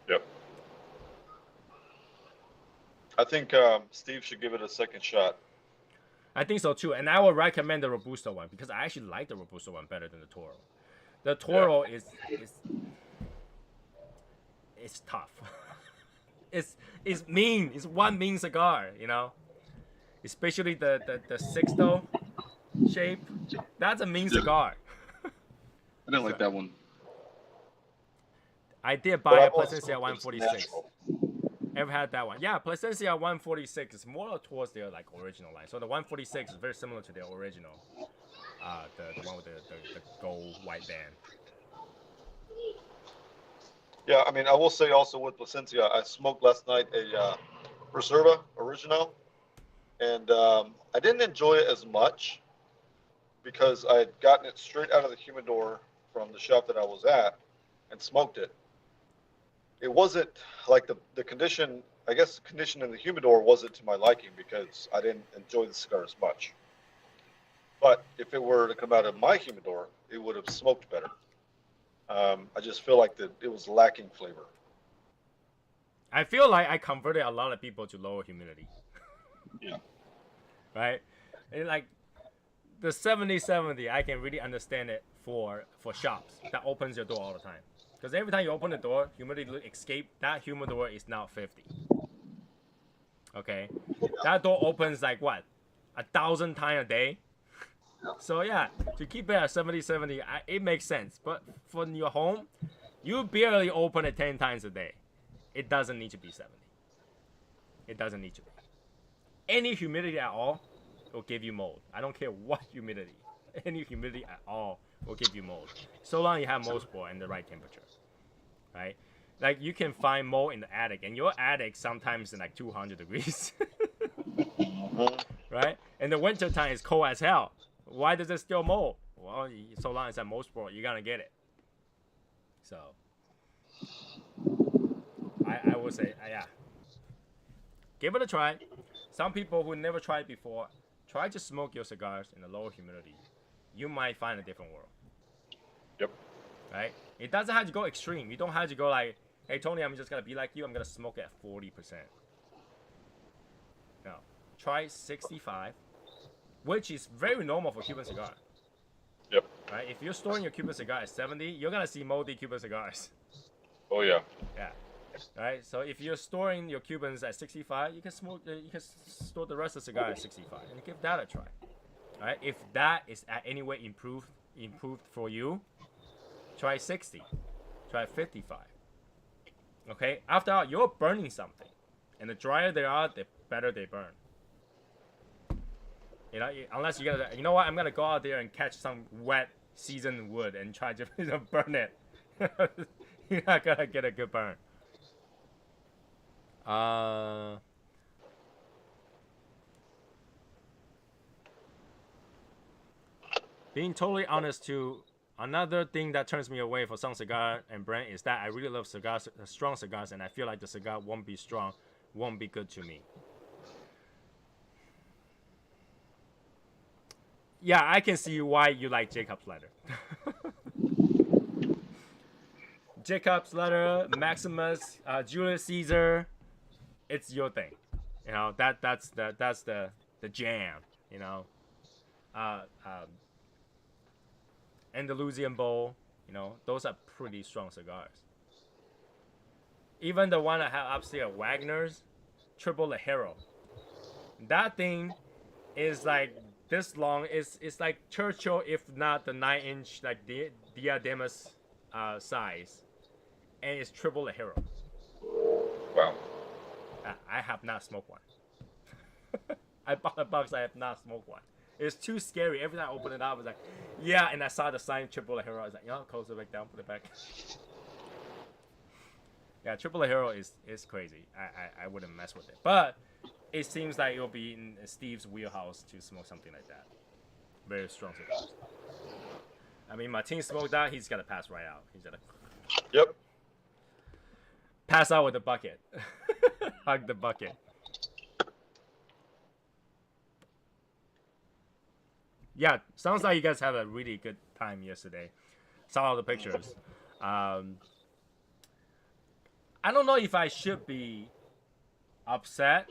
Yep. I think Steve should give it a second shot. I think so too, and I would recommend the Robusto one because I actually like the Robusto one better than the Toro. The Toro is it's tough. it's mean. It's one mean cigar, you know. Especially the Sixto shape. That's a mean cigar. I didn't like that one. I did But buy a I've also Plasencia smoked 146. natural. Ever had that one? Yeah, Plasencia 146 is more towards their like original line. So the 146 is very similar to their original. The one with the gold white band. Yeah, I mean, I will say also with Placencia, I smoked last night a Reserva Original, and I didn't enjoy it as much because I had gotten it straight out of the humidor from the shop that I was at and smoked it. It wasn't like the condition, I guess the condition in the humidor wasn't to my liking because I didn't enjoy the cigar as much. But if it were to come out of my humidor, it would have smoked better. I just feel like it was lacking flavor. I feel like I converted a lot of people to lower humidity. Yeah. Right? And like the 7070, I can really understand it for shops that opens your door all the time. Because every time you open the door, humidity escape. That humidor is now 50. Okay, that door opens like what, 1,000 times a day. So yeah, to keep it at 70, it makes sense. But for your home, you barely open it 10 times a day. It doesn't need to be 70. It doesn't need to be. Any humidity at all will give you mold. I don't care what humidity. Any humidity at all will give you mold. So long you have mold spore and the right temperature. Right? Like you can find mold in the attic, and your attic sometimes in like 200 degrees. Right? And the winter time is cold as hell. Why does it still mold? Well, so long as that mold spore, you're gonna get it. So I would say, yeah, give it a try. Some people who never tried before, try to smoke your cigars in a lower humidity. You might find a different world. Yep. Right? It doesn't have to go extreme. You don't have to go like, hey Tony, I'm just gonna be like you. I'm gonna smoke at 40%. No, try 65, which is very normal for Cuban cigar. Yep. Right? If you're storing your Cuban cigar at 70, you're gonna see moldy Cuban cigars. Oh yeah. Yeah. Right. So if you're storing your Cubans at 65, you can smoke. You can store the rest of the cigar at 65, and give that a try. All right. If that is at any way improved for you, try 60. Try 55. Okay. After all, you're burning something, and the drier they are, the better they burn. You know, unless you're gonna, you know what? I'm gonna go out there and catch some wet seasoned wood and try to burn it. You're not gonna get a good burn. Being totally honest too, another thing that turns me away for some cigar and brand is that I really love cigars, strong cigars, and I feel like the cigar won't be strong, won't be good to me. Yeah, I can see why you like Jacob's Letter. Jacob's Letter, Maximus, Julius Caesar. It's your thing, you know. That's the jam, you know. Andalusian Bowl, you know, those are pretty strong cigars. Even the one I have upstairs, Wagner's Triple Ligero. That thing is like this long. It's like Churchill, if not the 9-inch like Diademus size, and it's Triple Ligero. Wow. I have not smoked one. I bought a box. I have not smoked one. It's too scary. Every time I open it up, I was like, yeah. And I saw the sign Triple Ligero. I was like, you know, close it back down, put it back. Yeah, Triple Ligero is crazy. I wouldn't mess with it. But it seems like it'll be in Steve's wheelhouse to smoke something like that. Very strong cigars. I mean, Martin smoked that. He's gonna pass right out. He's gonna. Yep. Pass out with the bucket. Hug the bucket. Yeah, sounds like you guys had a really good time yesterday. Saw all the pictures. I don't know if I should be upset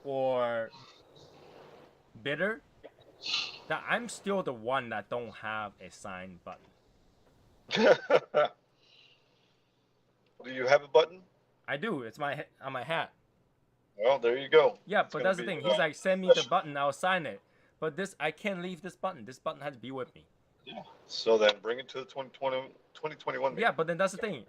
or bitter that I'm still the one that don't have a sign button. Do you have a button? I do. It's on my hat. Well, there you go. Yeah, It's but gonna that's the be, thing. He's like, send me the button, I'll sign it. But this, I can't leave this button. This button has to be with me. Yeah. So then bring it to the 2021 meeting. Yeah, but then that's the thing.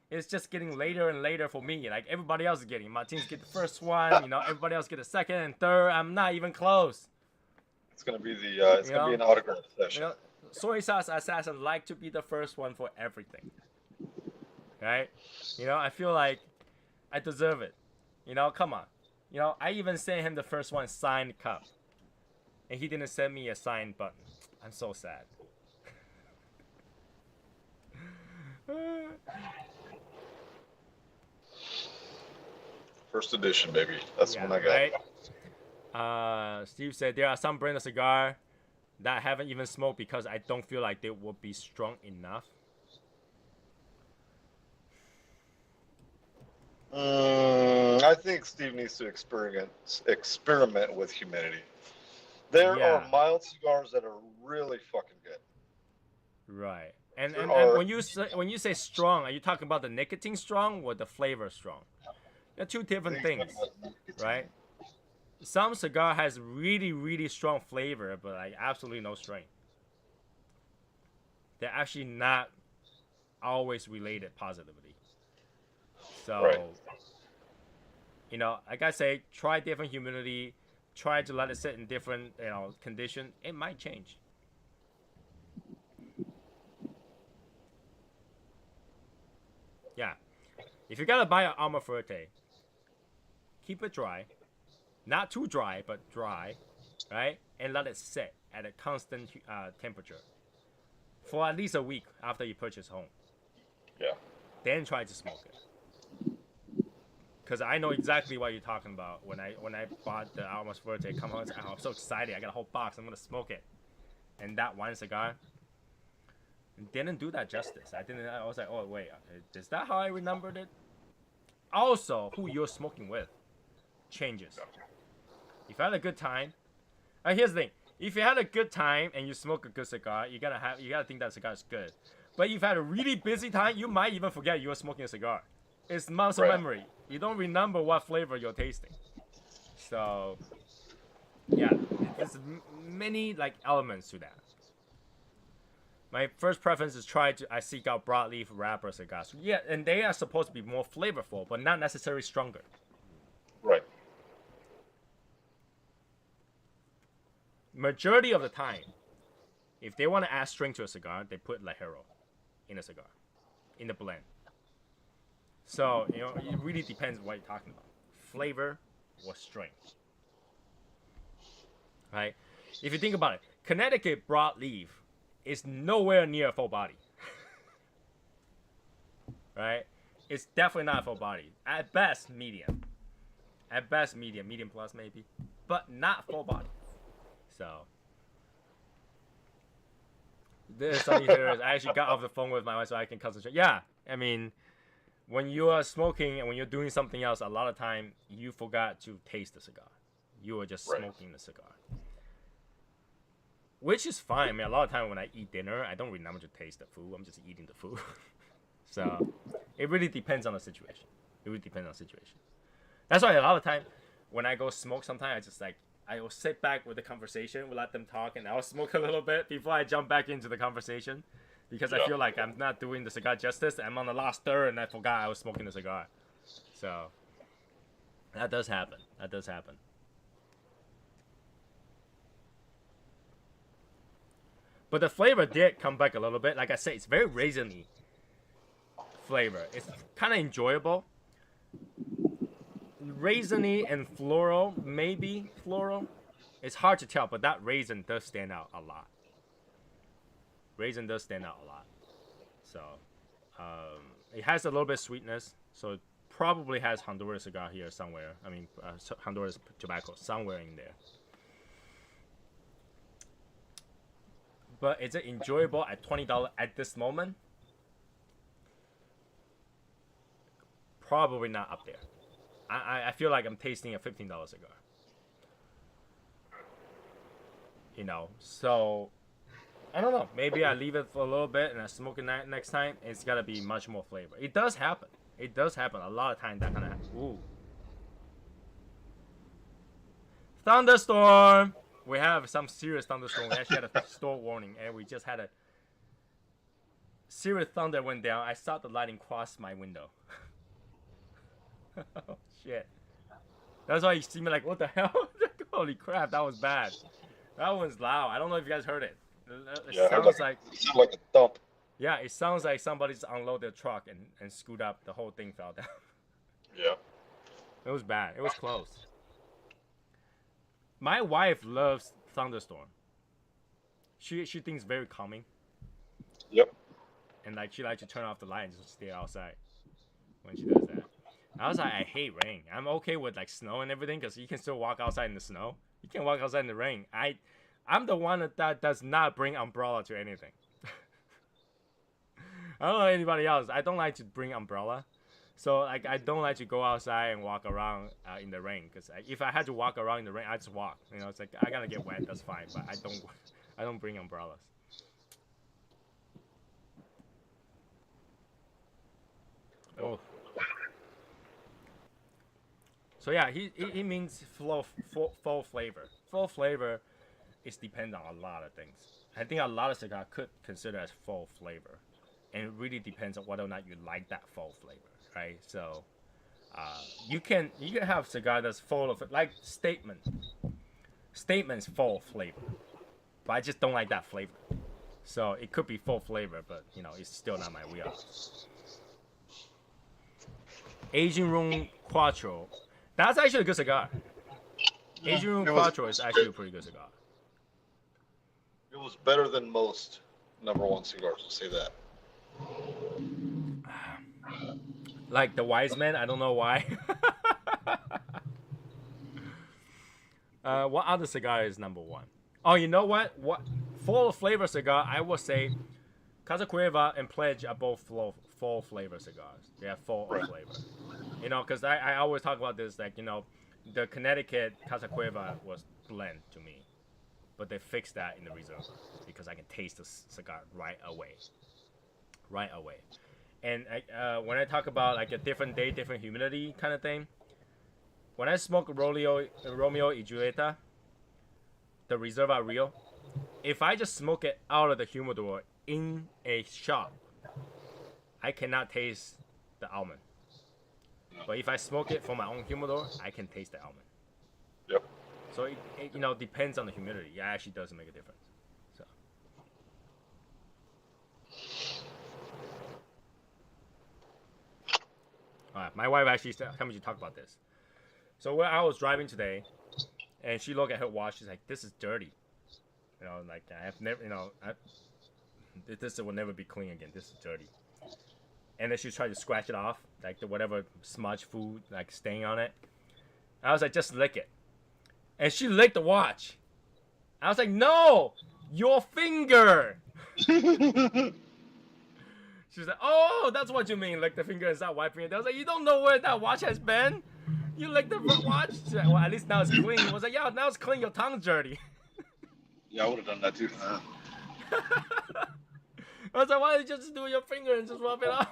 It's just getting later and later for me. Like everybody else is getting. Martin's get the first one. Everybody else get the second and third. I'm not even close. It's gonna be the it's gonna be an autograph session. Soy Sauce Assassin like to be the first one for everything. Right? I feel like I deserve it. Come on. I even sent him the first one signed cup. And he didn't send me a signed button. I'm so sad. First edition, baby. That's Yeah, when I got. right? Steve said there are some brand of cigar that I haven't even smoked because I don't feel like they will be strong enough. I think Steve needs to experiment with humidity. There Yeah. are mild cigars that are really fucking good. Right. And There and are- when you say strong, are you talking about the nicotine strong or the flavor strong? They're two different things, right? Some cigar has really, really strong flavor, but like absolutely no strength. They're actually not always related positively. So, Right. like I say, try different humidity, try to let it sit in different, condition. It might change. Yeah. If you gotta buy an Alma Fuerte, keep it dry. Not too dry, but dry, right? And let it sit at a constant temperature for at least a week after you purchase home. Yeah. Then try to smoke it. Because I know exactly what you're talking about. When I bought the Alma Fuerte, come home, I'm so excited. I got a whole box. I'm gonna smoke it. And that one cigar didn't do that justice. I was like, oh wait, is that how I remembered it? Also, who you're smoking with changes. If you had a good time, here's the thing: if you had a good time and you smoke a good cigar, you gotta think that cigar is good. But if you had a really busy time, you might even forget you were smoking a cigar. It's muscle Right. memory. You don't remember what flavor you're tasting. So, yeah, there's many elements to that. My first preference is I seek out broadleaf wrapper cigars. Yeah, and they are supposed to be more flavorful, but not necessarily stronger. Right. Majority of the time, if they want to add strength to a cigar, they put Ligero in a cigar, in the blend. So, it really depends what you're talking about. Flavor or strength. Right? If you think about it, Connecticut broadleaf is nowhere near a full body. Right? It's definitely not a full body. At best, medium. At best, medium plus maybe. But not full body. So, there's something here. I actually got off the phone with my wife so I can concentrate. Yeah, I mean, when you are smoking and when you're doing something else, a lot of time you forgot to taste the cigar. You were just smoking the cigar. Which is fine. I mean, a lot of time when I eat dinner, I don't remember to taste the food. I'm just eating the food. So, it really depends on the situation. That's why a lot of time when I go smoke, sometimes I will sit back with the conversation, we'll let them talk, and I'll smoke a little bit before I jump back into the conversation. Because I feel like I'm not doing the cigar justice. I'm on the last third and I forgot I was smoking the cigar. So, that does happen. But the flavor did come back a little bit. Like I said, it's very raisiny flavor. It's kind of enjoyable. Raisiny and floral, maybe floral. It's hard to tell, but that raisin does stand out a lot. So, it has a little bit of sweetness. So, it probably has Honduras cigar here somewhere. I mean, Honduras tobacco somewhere in there. But is it enjoyable at $20 at this moment? Probably not up there. I feel like I'm tasting a $15 cigar. you know. So I don't know. Maybe I leave it for a little bit and I smoke it next time. It's gotta be much more flavor. It does happen. It does happen a lot of times. That kind of happens. Ooh. Thunderstorm. We have some serious thunderstorm. We actually had a storm warning, and we just had a serious thunder went down. I saw the lightning cross my window. Oh shit. That's why you see me like, what the hell? Holy crap, that was bad. That one's loud. I don't know if you guys heard it. It sounds like it sounded like a thump. yeah, it sounds like somebody's unloaded their truck and screwed up. The whole thing fell down. Yeah. It was bad. It was close. My wife loves thunderstorm. She thinks very calming. Yep. And like she likes to turn off the light and just stay outside when she does that. I was like, I hate rain. I'm okay with like snow and everything because you can still walk outside in the snow. You can walk outside in the rain. I'm the one that does not bring umbrella to anything. I don't know anybody else. I don't like to bring umbrella. So like I don't like to go outside and walk around in the rain because if I had to walk around in the rain, I just walk. You know, it's like I gotta get wet. That's fine, but I don't bring umbrellas. Oh. So yeah, he means full flavor. Full flavor is depend on a lot of things. I think a lot of cigar could consider as full flavor, and it really depends on whether or not you like that full flavor. Right, so you can have cigar that's full of like statements full flavor, but I just don't like that flavor. So it could be full flavor, but you know it's still not my wheelhouse. Asian Room Quattro, that's actually a good cigar. Asian Room Quattro is actually a pretty good cigar. It was better than most #1 cigars. I'll say that. Like the Wise Man, I don't know why. What other cigar is #1? Oh, you know what? What full flavor cigar? I would say Casa Cueva and Pledge are both full flavor cigars. They have full of flavor. You know, because I always talk about this, like, you know, the Connecticut Casa Cueva was blend to me. But they fixed that in the Reserva because I can taste the cigar right away. Right away. And when I talk about like a different day, different humidity kind of thing, when I smoke Romeo y Julieta, the Reserva Real, if I just smoke it out of the humidor in a shop, I cannot taste the almond. But if I smoke it from my own humidor, I can taste the almond. Yep. So it you know depends on the humidity. It actually does make a difference. So. My wife actually told me to talk about this. So when I was driving today, and she looked at her watch, she's like, "This is dirty." You know, like I have never, you know, this will never be clean again. This is dirty. And then she tried to scratch it off, like the whatever smudge food, like stain on it. I was like, "Just lick it," and she licked the watch. I was like, "No, your finger." She's like, "Oh, that's what you mean, like the finger is not wiping it." I was like, "You don't know where that watch has been? You licked the watch?" She's like, "Well, at least now it's clean." I was like, "Yeah, now it's clean. Your tongue's dirty." Yeah, I would have done that too. I was like, "Why don't you just do your finger and just rub it off?"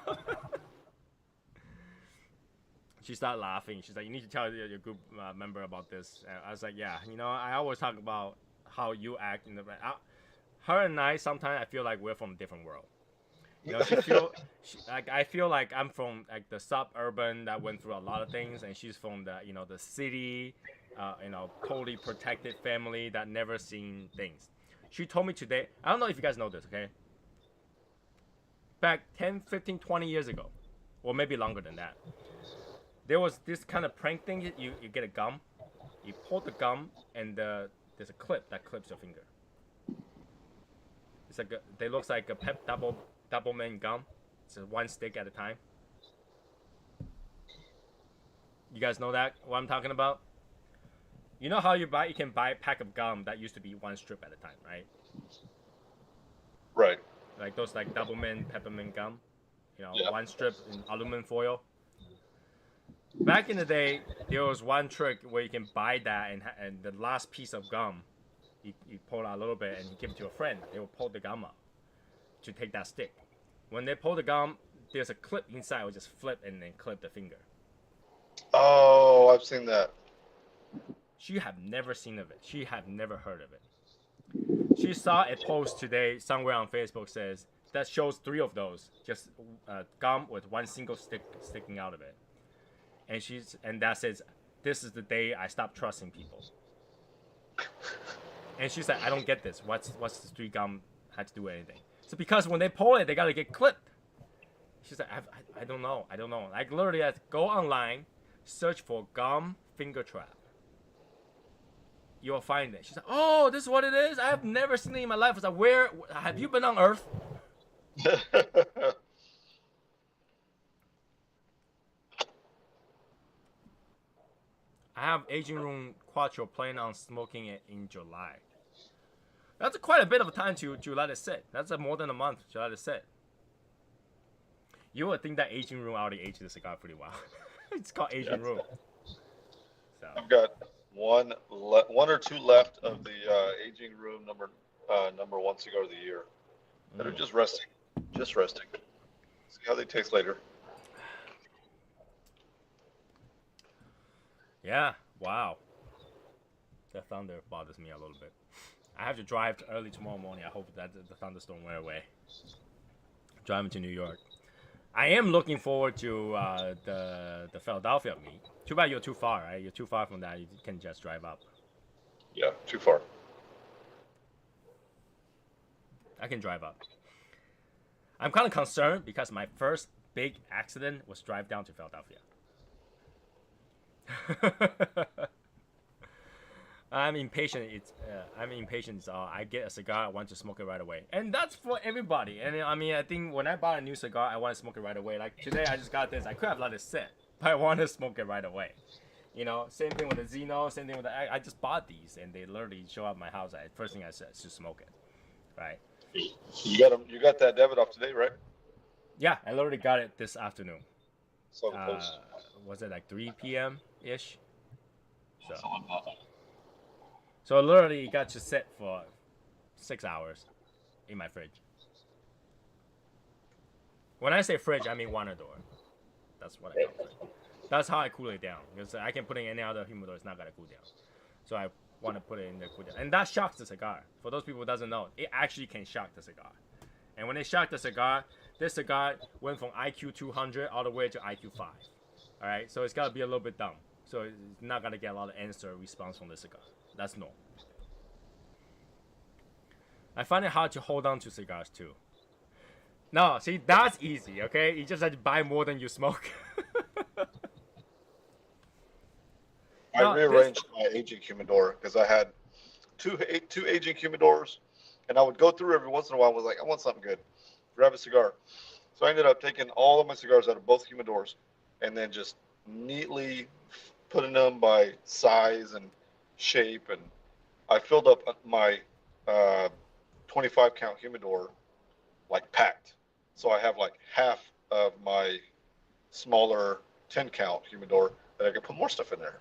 She started laughing. She's like, "You need to tell your group member about this." And I was like, "Yeah, you know, I always talk about how you act in the her and I sometimes I feel like we're from a different world. You know, like I feel like I'm from like the suburban that went through a lot of things, and she's from the the city, you know, totally protected family that never seen things. She told me today. I don't know if you guys know this, okay? Back 10, 15, 20 years ago, or maybe longer than that, there was this kind of prank thing. You get a gum, you pull the gum, and there's a clip that clips your finger. It's like they looks like a pep double man gum. It's one stick at a time. You guys know that what I'm talking about? You know how you can buy a pack of gum that used to be one strip at a time, right? Right. Like those like double man peppermint gum, you know, Yeah. one strip in aluminum foil. Back in the day, there was one trick where you can buy that and the last piece of gum, you pull out a little bit and you give it to a friend. They will pull the gum out to take that stick. When they pull the gum, there's a clip inside. It will just flip and then clip the finger. Oh, I've seen that. She have never seen of it. She have never heard of it. She saw a post today somewhere on Facebook says that shows 3 of those, just gum with one single stick sticking out of it. And that says, "This is the day I stopped trusting people." And she's like, "I don't get this. What's the 3 gum had to do with anything?" So because when they pull it, they gotta get clipped. She's like, I don't know. Like literally, I go online, search for gum finger trap. You'll find it. She's like, "Oh, this is what it is. I have never seen it in my life." I was like, "Where have you been on Earth?" I have Aging Room Quattro planning on smoking it in July. That's quite a bit of time to let it sit. That's more than a month to let it sit. You would think that Aging Room already aged the cigar pretty well. It's called Aging Room. So. I've got one or 2 left of the Aging Room number 1 cigar of the year that are just resting. See how they taste later. Yeah, wow. The thunder bothers me a little bit. I have to drive early tomorrow morning. I hope that the thunderstorm went away. Driving to New York. I am looking forward to the Philadelphia meet. Too bad you're too far, right? You're too far from that. You can just drive up. Yeah, too far. I can drive up. I'm kind of concerned because my first big accident was drive down to Philadelphia. I'm impatient. I get a cigar. I want to smoke it right away, and that's for everybody. And I mean, I think when I bought a new cigar, I want to smoke it right away. Like today, I just got this. I could have let it sit, but I want to smoke it right away. You know, same thing with the Zeno. Same thing with I just bought these, and they literally show up at my house. First thing I said is to smoke it, right? You got them. You got that Davidoff today, right? Yeah, I literally got it this afternoon. So close. Was it like 3 p.m. ish? So literally, it got to sit for 6 hours in my fridge. When I say fridge, I mean water door. That's what I call it. That's how I cool it down. Because I can put it in any other humidor, it's not gonna cool down. So I want to put it in the cool down, and that shocks the cigar. For those people who doesn't know, it actually can shock the cigar. And when it shocked the cigar, this cigar went from IQ 200 all the way to IQ 5. All right, so it's gotta be a little bit dumb. So it's not gonna get a lot of answer response from the cigar. That's normal. I find it hard to hold on to cigars too. No, see, that's easy, okay? You just have to buy more than you smoke. I rearranged my aging humidor because I had two aging humidors, and I would go through every once in a while and was like, I want something good. Grab a cigar. So I ended up taking all of my cigars out of both humidors and then just neatly putting them by size and shape, and I filled up my 25 count humidor like packed. So I have like half of my smaller 10 count humidor that I can put more stuff in there.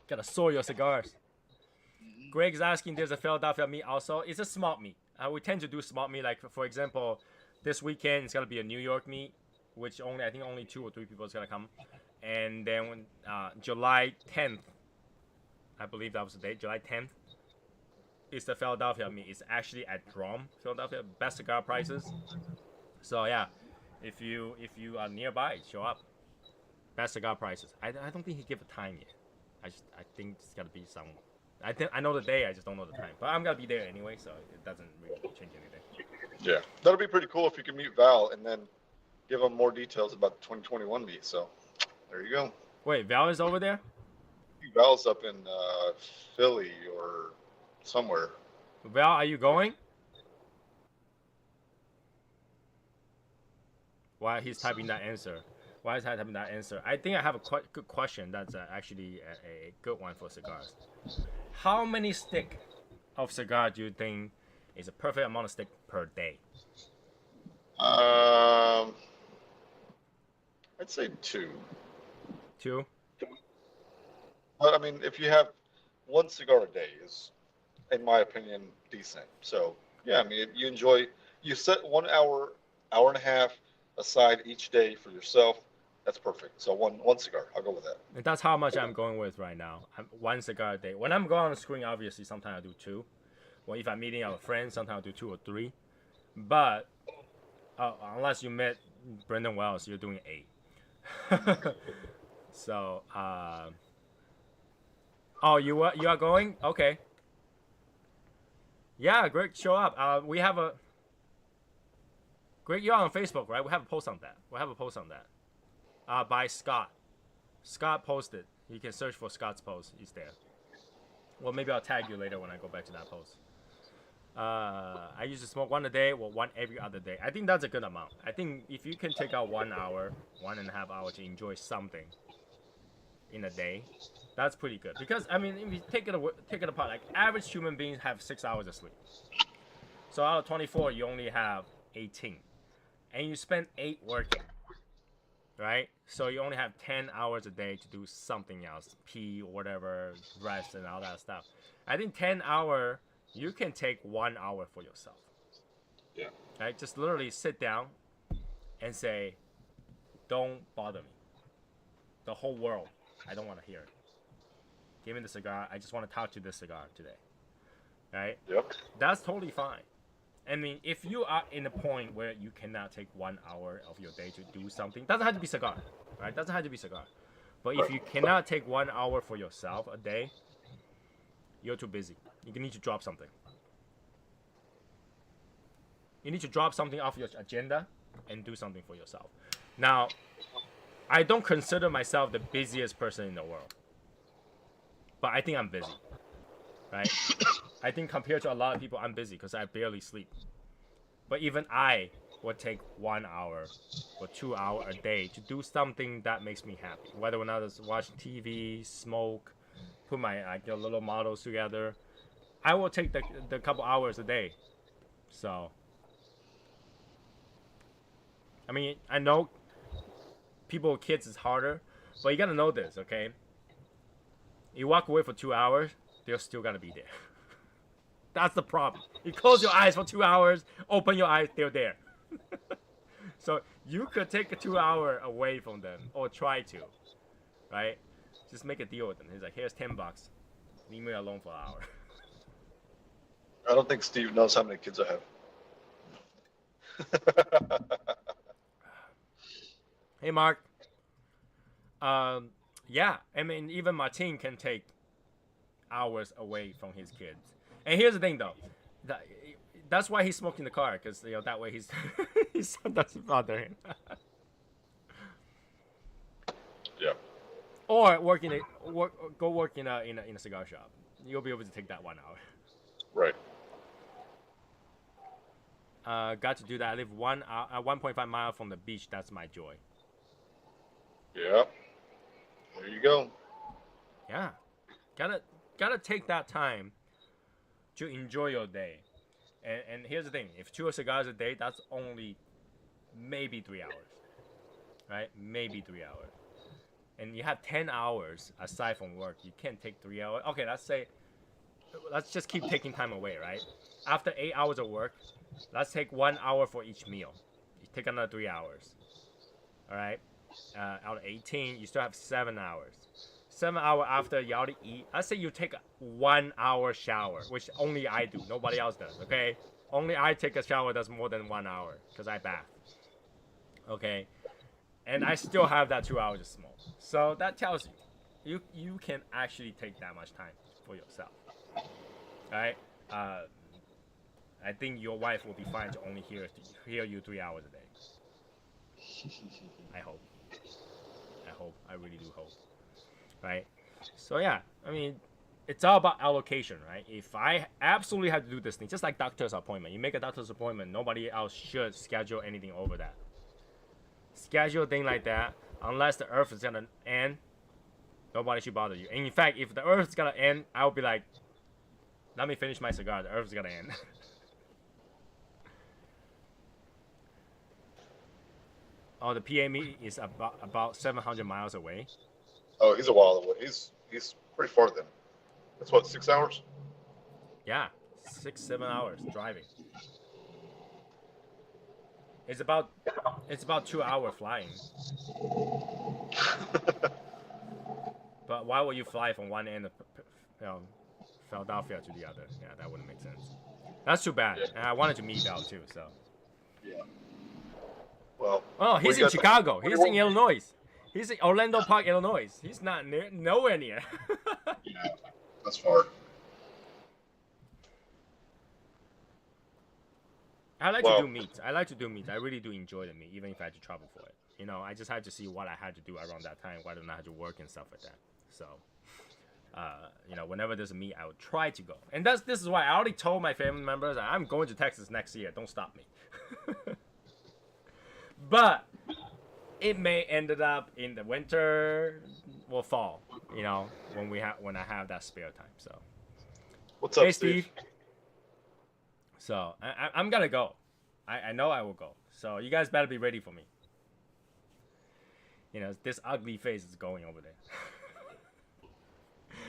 Gotta soil your cigars. Greg's asking, there's a Philadelphia meat also. It's a smart meat. We tend to do smart meat. Like for example, this weekend it's gonna be a New York meet, which I think only 2 or 3 people is gonna come. And then when, July 10th, I believe that was the date, July 10th, is the Philadelphia meet. It's actually at Drum, Philadelphia, best cigar prices. So yeah, if you are nearby, show up. Best cigar prices. I don't think he gave a time yet. I think it's gotta be some. I know the day, I just don't know the time. But I'm gonna be there anyway, so it doesn't really change anything. Yeah, that'll be pretty cool if you can meet Val and then give him more details about the 2021 meet. So there you go. Wait, Val is over there? Val's up in Philly or somewhere. Val, are you going? Why he's typing that answer? Why is he typing that answer? I think I have a good question. That's actually a good one for cigars. How many stick of cigar do you think is a perfect amount of stick per day? I'd say 2. 2? But I mean, if you have one cigar a day is, in my opinion, decent. So yeah, I mean, if you enjoy, you set 1 hour, hour and a half aside each day for yourself. That's perfect. So one cigar, I'll go with that. And that's how much I'm going with right now. One cigar a day. When I'm going on the screen, obviously, sometimes I do two. Well, if I'm meeting out with friends, sometimes I do 2 or 3. But unless you met Brendan Wells, you're doing 8. So, oh, you are going? Okay. Yeah, Greg, show up. We have a Greg. You're on Facebook, right? We have a post on that. By Scott. Scott posted. You can search for Scott's post. He's there. Well, maybe I'll tag you later when I go back to that post. I used to smoke 1 a day or 1 every other day. I think that's a good amount. I think if you can take out 1 hour, 1.5 hours to enjoy something in a day, that's pretty good. Because I mean, if you take it apart, like average human beings have 6 hours of sleep. So out of 24, you only have 18, and you spend 8 working, right? So you only have 10 hours a day to do something else, pee or whatever, rest and all that stuff. I think 10 hour, you can take 1 hour for yourself. Yeah. Right? Just literally sit down and say, don't bother me. The whole world, I don't want to hear it. Give me the cigar. I just want to talk to this cigar today. Right? Yep. That's totally fine. I mean, if you are in a point where you cannot take 1 hour of your day to do something, doesn't have to be cigar, right? Doesn't have to be cigar. But if you cannot take 1 hour for yourself a day, you're too busy. You need to drop something. You need to drop something off your agenda and do something for yourself. Now, I don't consider myself the busiest person in the world, but I think I'm busy, right? I think compared to a lot of people, I'm busy because I barely sleep. But even I would take 1 hour or 2 hours a day to do something that makes me happy. Whether or not it's watch TV, smoke, put my little models together, I will take the couple hours a day. So, I mean, I know people with kids is harder, but you gotta know this, okay? You walk away for 2 hours, they're still gonna be there. That's the problem. You close your eyes for 2 hours, open your eyes, they're there. So you could take a 2 hour away from them, or try to, right? Just make a deal with them. He's like, here's $10. Leave me alone for an hour. I don't think Steve knows how many kids I have. Hey, Mark. Yeah, I mean, even Martin can take hours away from his kids. And here's the thing, though. That's why he's smoking the car, because that way his son doesn't bother him. Yeah. Or go work in a cigar shop. You'll be able to take that 1 hour. Right. Got to do that. I live 1.5 miles from the beach. That's my joy. Yeah. There you go. Yeah, gotta take that time to enjoy your day. And here's the thing: if 2 cigars a day, that's only maybe 3 hours, right? Maybe 3 hours. And you have 10 hours aside from work. You can't take 3 hours. Okay, let's just keep taking time away, right? After 8 hours of work, let's take 1 hour for each meal. You take another 3 hours. All right. Out of 18, you still have 7 hours. 7 hours after you already eat. Let's say you take a 1 hour shower, which only I do. Nobody else does, okay? Only I take a shower that's more than 1 hour because I bath. Okay? And I still have that 2 hours to smoke. So that tells you can actually take that much time for yourself. Alright? I think your wife will be fine to only hear you 3 hours a day. I hope. I really do hope. Right? So yeah, I mean, it's all about allocation, right? If I absolutely have to do this thing, just like doctor's appointment, you make a doctor's appointment, nobody else should schedule anything over that. Schedule a thing like that, unless the earth is gonna end, nobody should bother you. And in fact, if the earth is gonna end, I'll be like, let me finish my cigar, the earth is gonna end. Oh, the PME is about 700 miles away. Oh, he's a while away. He's pretty far then. That's what, 6 hours? Yeah, 6-7 hours driving. It's about 2 hour flying. But why would you fly from one end of Philadelphia to the other? Yeah, that wouldn't make sense. That's too bad. Yeah. And I wanted to meet out too. So. Yeah. Well. Oh, he's in Chicago. He's in Illinois. He's in Orlando Park, Illinois. He's not nowhere near. Yeah, that's far. I like to do meat. I like to do meat. I really do enjoy the meat, even if I had to travel for it. You know, I just had to see what I had to do around that time, whether or not I had to work and stuff like that. So, you know, whenever there's a meet, I would try to go. And this is why I already told my family members I'm going to Texas next year. Don't stop me. But it may ended up in the winter or fall. You know, when I have that spare time. So, What's up, hey, Steve? So I'm gonna go. I know I will go. So you guys better be ready for me. You know, this ugly face is going over there.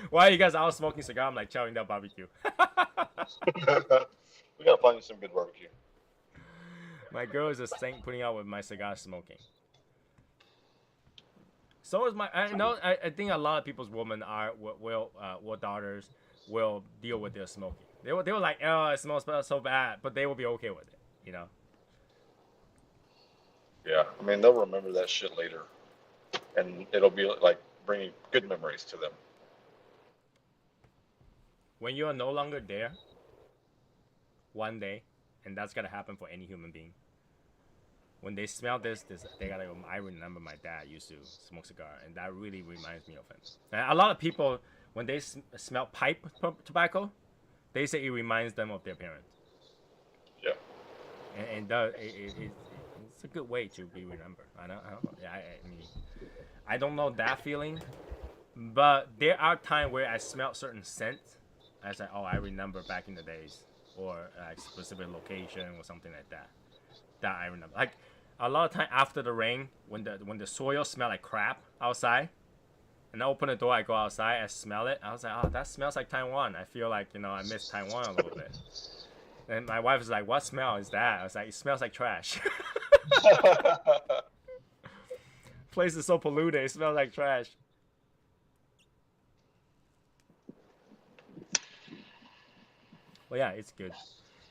Why are you guys out smoking cigar? I'm like chowing down barbecue. We gotta find you some good barbecue. My girl is a saint putting out with my cigar smoking. So is my. I know. I think a lot of people's women will daughters will deal with their smoking. They were like, oh, it smells so bad, but they will be okay with it. You know. Yeah, I mean they'll remember that shit later, and it'll be like bringing good memories to them. When you are no longer there, one day, and that's gonna happen for any human being. When they smell this they gotta go. I remember my dad used to smoke cigar, and that really reminds me of him. And a lot of people, when they smell pipe tobacco, they say it reminds them of their parents. Yeah. And it's a good way to be remembered. I don't know. I mean, I don't know that feeling, but there are times where I smell certain scents. I say, oh, I remember back in the days, or a specific location or something like that. That I remember. Like a lot of time after the rain, when the soil smell like crap outside, and I open the door, I go outside, I smell it. I was like, oh, that smells like Taiwan. I feel like, you know, I miss Taiwan a little bit. And my wife was like, what smell is that? I was like, it smells like trash. Place is so polluted, it smells like trash. Well, yeah, it's good.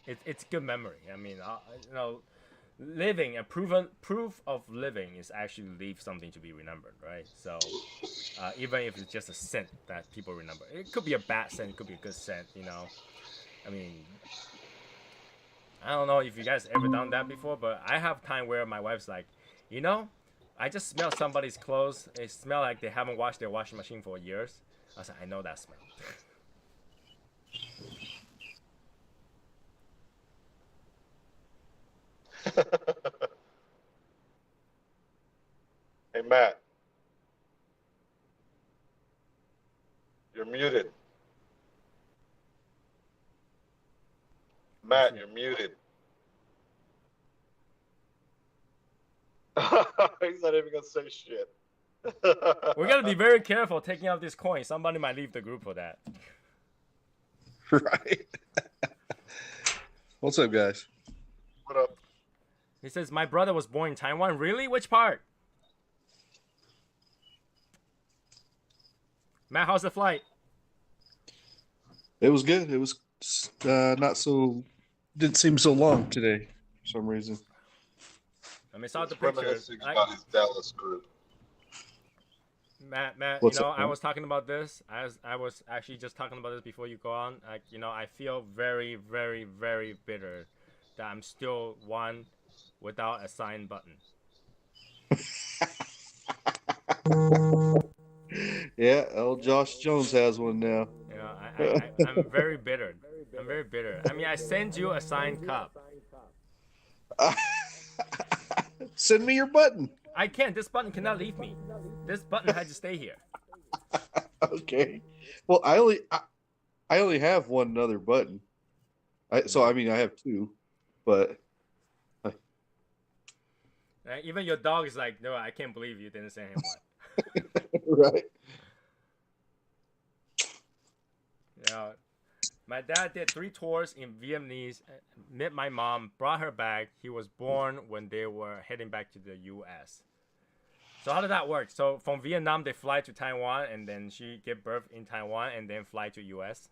It's good memory. I mean, you know, living and proof of living is actually leave something to be remembered, right? So even if it's just a scent that people remember, it could be a bad scent, it could be a good scent, you know. I mean, I don't know if you guys ever done that before, but I have time where my wife's like, you know, I just smell somebody's clothes. It smell like they haven't washed their washing machine for years. I was like, I know that smell. Hey, Matt. You're muted. Matt, you're muted. He's not even gonna say shit. We're gonna be very careful taking out this coin. Somebody might leave the group for that. Right. What's up, guys? What up? He says, my brother was born in Taiwan. Really? Which part? Matt, how's the flight? It was good. It was not so. Didn't seem so long today for some reason. I mean, saw the He's pictures. reminiscing about his Dallas group. Matt, What's you know, up, I man? was talking about this. I was actually just talking about this before you go on. Like, you know, I feel very, very, very bitter that I'm still one without a sign button. Yeah, old Josh Jones has one now. You know, I'm very bitter. I'm very bitter. I mean, I sent you a signed cup. Send me your button. I can't. This button cannot leave me. This button had to stay here. Okay. Well, I only have one other button. So I mean, I have two, but Even your dog is like, no, I can't believe you didn't send him one. right. Yeah. My dad did 3 tours in Vietnamese, met my mom, brought her back. He was born when they were heading back to the U.S. So how did that work? So from Vietnam, they fly to Taiwan, and then she gave birth in Taiwan, and then fly to U.S.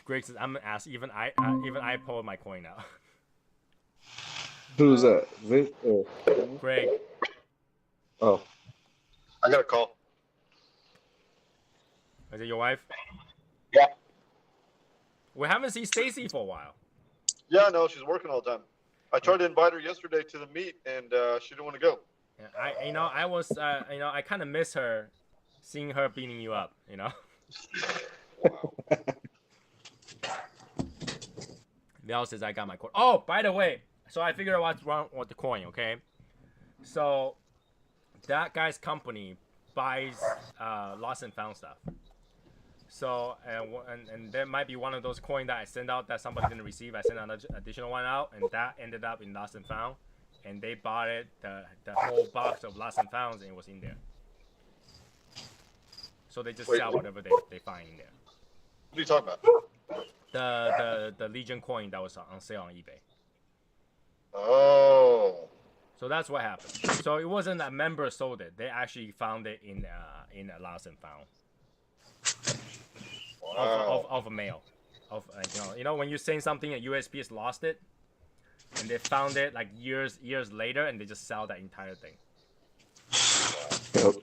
Greg says, "I'm gonna ask. Even I pulled my coin out." Who's that? Vic or... Greg. Oh. I got a call. Is it your wife? Yeah. We haven't seen Stacy for a while. Yeah, no, she's working all the time. I tried to invite her yesterday to the meet, and she didn't want to go. Yeah, I kind of miss her, seeing her beating you up. Wow. Val says I got my coin. Oh, by the way, so I figured out what's wrong with the coin. Okay, so that guy's company buys lost and found stuff. So and there might be one of those coins that I sent out that somebody didn't receive. I sent an additional one out, and that ended up in lost and found. And they bought it, the whole box of lost and founds, and it was in there. So they just sell whatever they find in there. What are you talking about? The Legion coin that was on sale on eBay. Oh. So that's what happened. So it wasn't a member sold it. They actually found it in a lost and found. Wow. Of a mail. You know when you're saying something and USPS lost it, and they found it like years later, and they just sell that entire thing. Yep.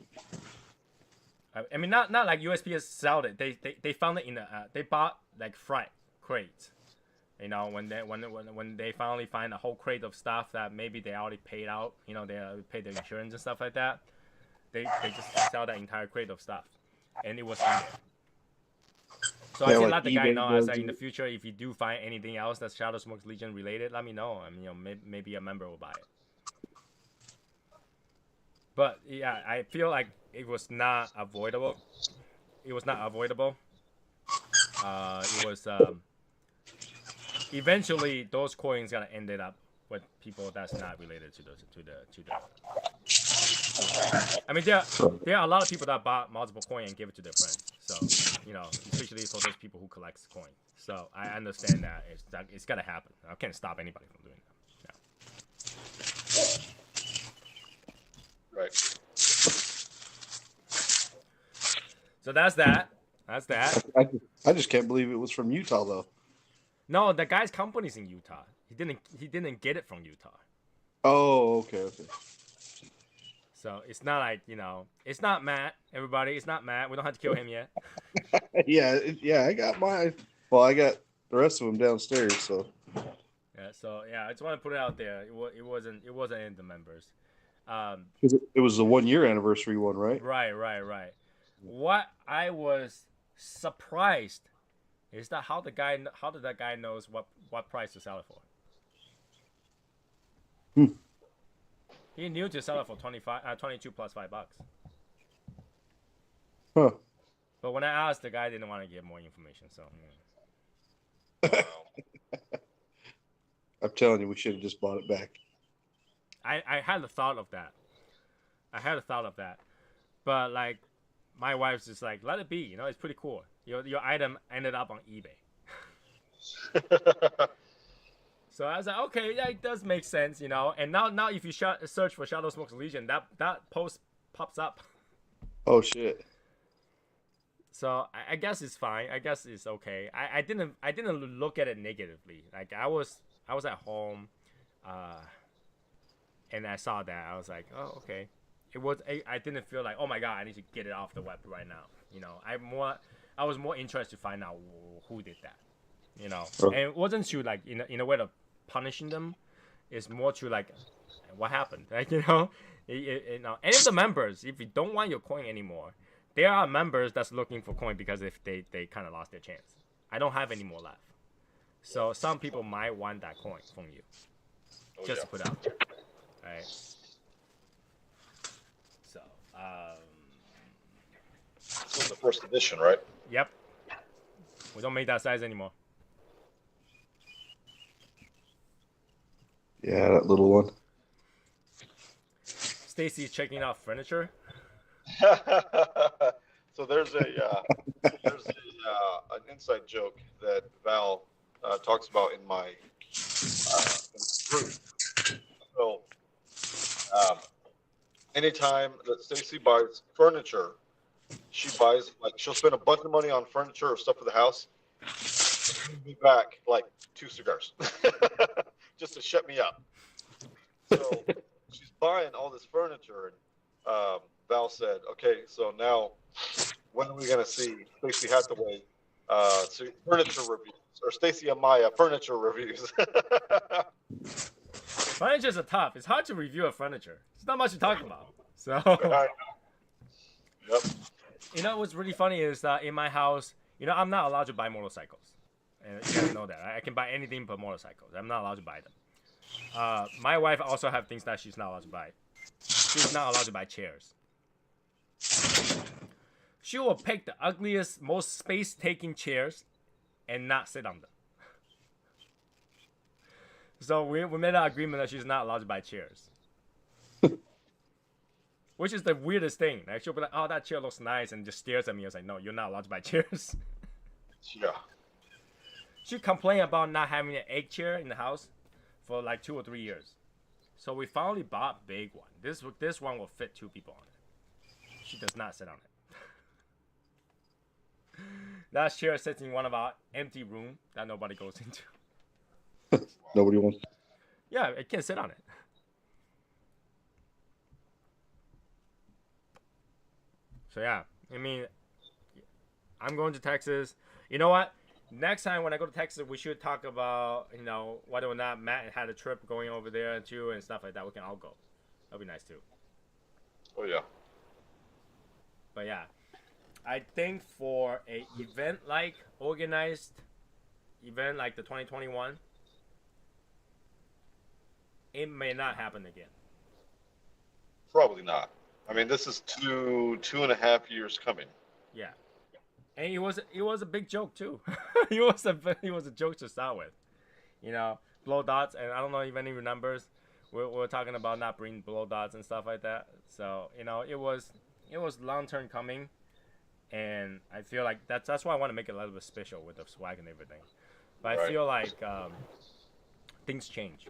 I mean, not like USPS sold it. They found it in they bought like freight crates. You know, when they finally find a whole crate of stuff that maybe they already paid out. You know, they paid their insurance and stuff like that. They just sell that entire crate of stuff, and it was in there. So I can let the guy know. I said, in the future, if you do find anything else that's Shadow Smoke's Legion related, let me know. I mean, maybe a member will buy it. But yeah, I feel like it was not avoidable. It was not avoidable. It was eventually those coins gonna ended up with people that's not related to the. I mean, there are a lot of people that bought multiple coins and give it to their friends. So, especially for those people who collect coins. So I understand that it's gotta happen. I can't stop anybody from doing that. No. Right. So that's that. That's that. I just can't believe it was from Utah though. No, the guy's company's in Utah. He didn't get it from Utah. Oh, okay. So it's not like, it's not Matt, everybody. It's not Matt. We don't have to kill him yet. yeah, I got mine. Well, I got the rest of them downstairs, so. Yeah, so yeah, I just want to put it out there. It wasn't in the members. It was the 1 year anniversary one, right? Right. What I was surprised is that how did that guy knows what price to sell it for? He knew to sell it for 22 plus $5. Huh. But when I asked, the guy didn't want to give more information. So. I'm telling you, we should have just bought it back. I had a thought of that. But like, my wife's just like, let it be. It's pretty cool. Your item ended up on eBay. So I was like, okay, yeah, it does make sense, And now if you search for Shadow Smoke's Legion, that post pops up. Oh shit. So I guess it's fine. I guess it's okay. I didn't look at it negatively. Like I was at home, and I saw that. I was like, oh, okay. I didn't feel like, oh my god, I need to get it off the web right now. I was more interested to find out who did that. And it wasn't to like in a way of punishing them. It's more to like, what happened? Like any of the members, if you don't want your coin anymore, there are members that's looking for coin because if they kind of lost their chance. I don't have any more left. So some people might want that coin from you. To put out there. Right. So This was the first edition, right? Yep. We don't make that size anymore. Yeah, that little one. Stacy's checking out furniture. So there's an inside joke that Val talks about in my group. So um, anytime that Stacy buys furniture, she buys like she'll spend a bunch of money on furniture or stuff for the house. Bring me back like 2 cigars, just to shut me up. So she's buying all this furniture, and Val said, "Okay, so now when are we gonna see Stacey Hathaway furniture reviews or Stacey Amaya furniture reviews?" Furniture's a tough. It's hard to review a furniture. It's not much to talk about. So, Yep. you know what's really funny is that in my house, you know, I'm not allowed to buy motorcycles. And you guys know that. I can buy anything but motorcycles. I'm not allowed to buy them. My wife also have things that she's not allowed to buy. She's not allowed to buy chairs. She will pick the ugliest, most space-taking chairs and not sit on them. So we made an agreement that she's not allowed to buy chairs. Which is the weirdest thing. Like, she'll be like, "Oh, that chair looks nice," and just stares at me. I was like, "No, you're not allowed to buy chairs." Yeah. She complained about not having an egg chair in the house for like 2 or 3 years. So we finally bought a big one. This one will fit 2 people on it. She does not sit on it. That chair sits in one of our empty room that nobody goes into. Nobody wants. Yeah, it can't sit on it. So yeah, I mean, I'm going to Texas. You know what? Next time when I go to Texas, we should talk about, you know, whether or not Matt had a trip going over there too and stuff like that. We can all go. That'll be nice too. Oh yeah. But yeah, I think for a organized event like the 2021, it may not happen again. Probably not. I mean, this is 2.5 years coming. Yeah, and it was a big joke too. It was a joke to start with, you know, blow dots, and I don't know if any remembers. We're talking about not bringing blow dots and stuff like that. So you know, it was long term coming, and I feel like that's why I want to make it a little bit special with the swag and everything. But I feel like things change.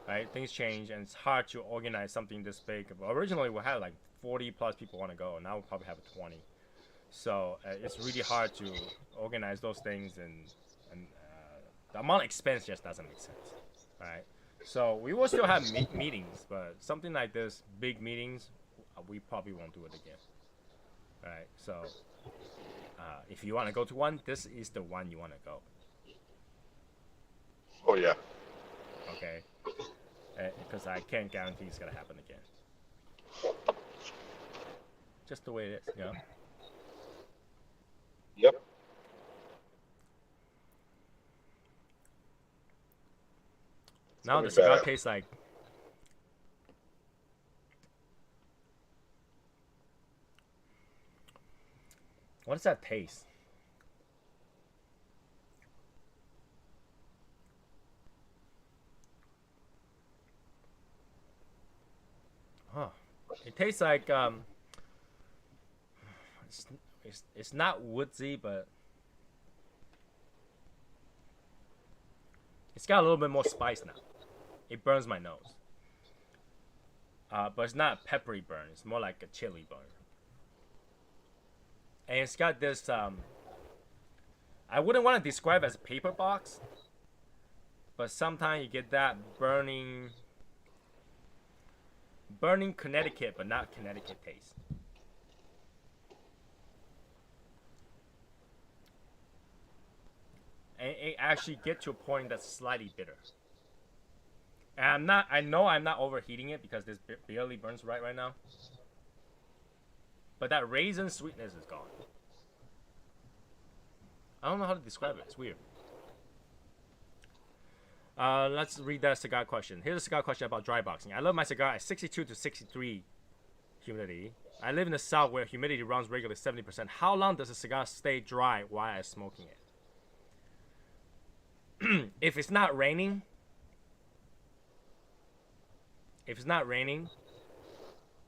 Right? Things change, and it's hard to organize something this big. Originally, we had like 40 plus people want to go, and now we probably have 20. So it's really hard to organize those things, and the amount of expense just doesn't make sense, right? So we will still have meetings, but something like this, big meetings, we probably won't do it again, right? So if you want to go to one, this is the one you want to go. Oh yeah. Okay. Because I can't guarantee it's gonna happen again. Just the way it is, you know. Yep. Now the cigar tastes like. What does that taste? Huh. It tastes like it's not woodsy, but it's got a little bit more spice now. It burns my nose. But it's not a peppery burn. It's more like a chili burn. And it's got this I wouldn't want to describe it as a paper box, but sometimes you get that burning Connecticut, but not Connecticut taste. And it actually gets to a point that's slightly bitter. And I know I'm not overheating it because this barely burns right now. But that raisin sweetness is gone. I don't know how to describe it. It's weird. Let's read that cigar question. Here's a cigar question about dry boxing. I love my cigar at 62 to 63 humidity. I live in the south where humidity runs regularly 70%. How long does a cigar stay dry while I'm smoking it? If it's not raining,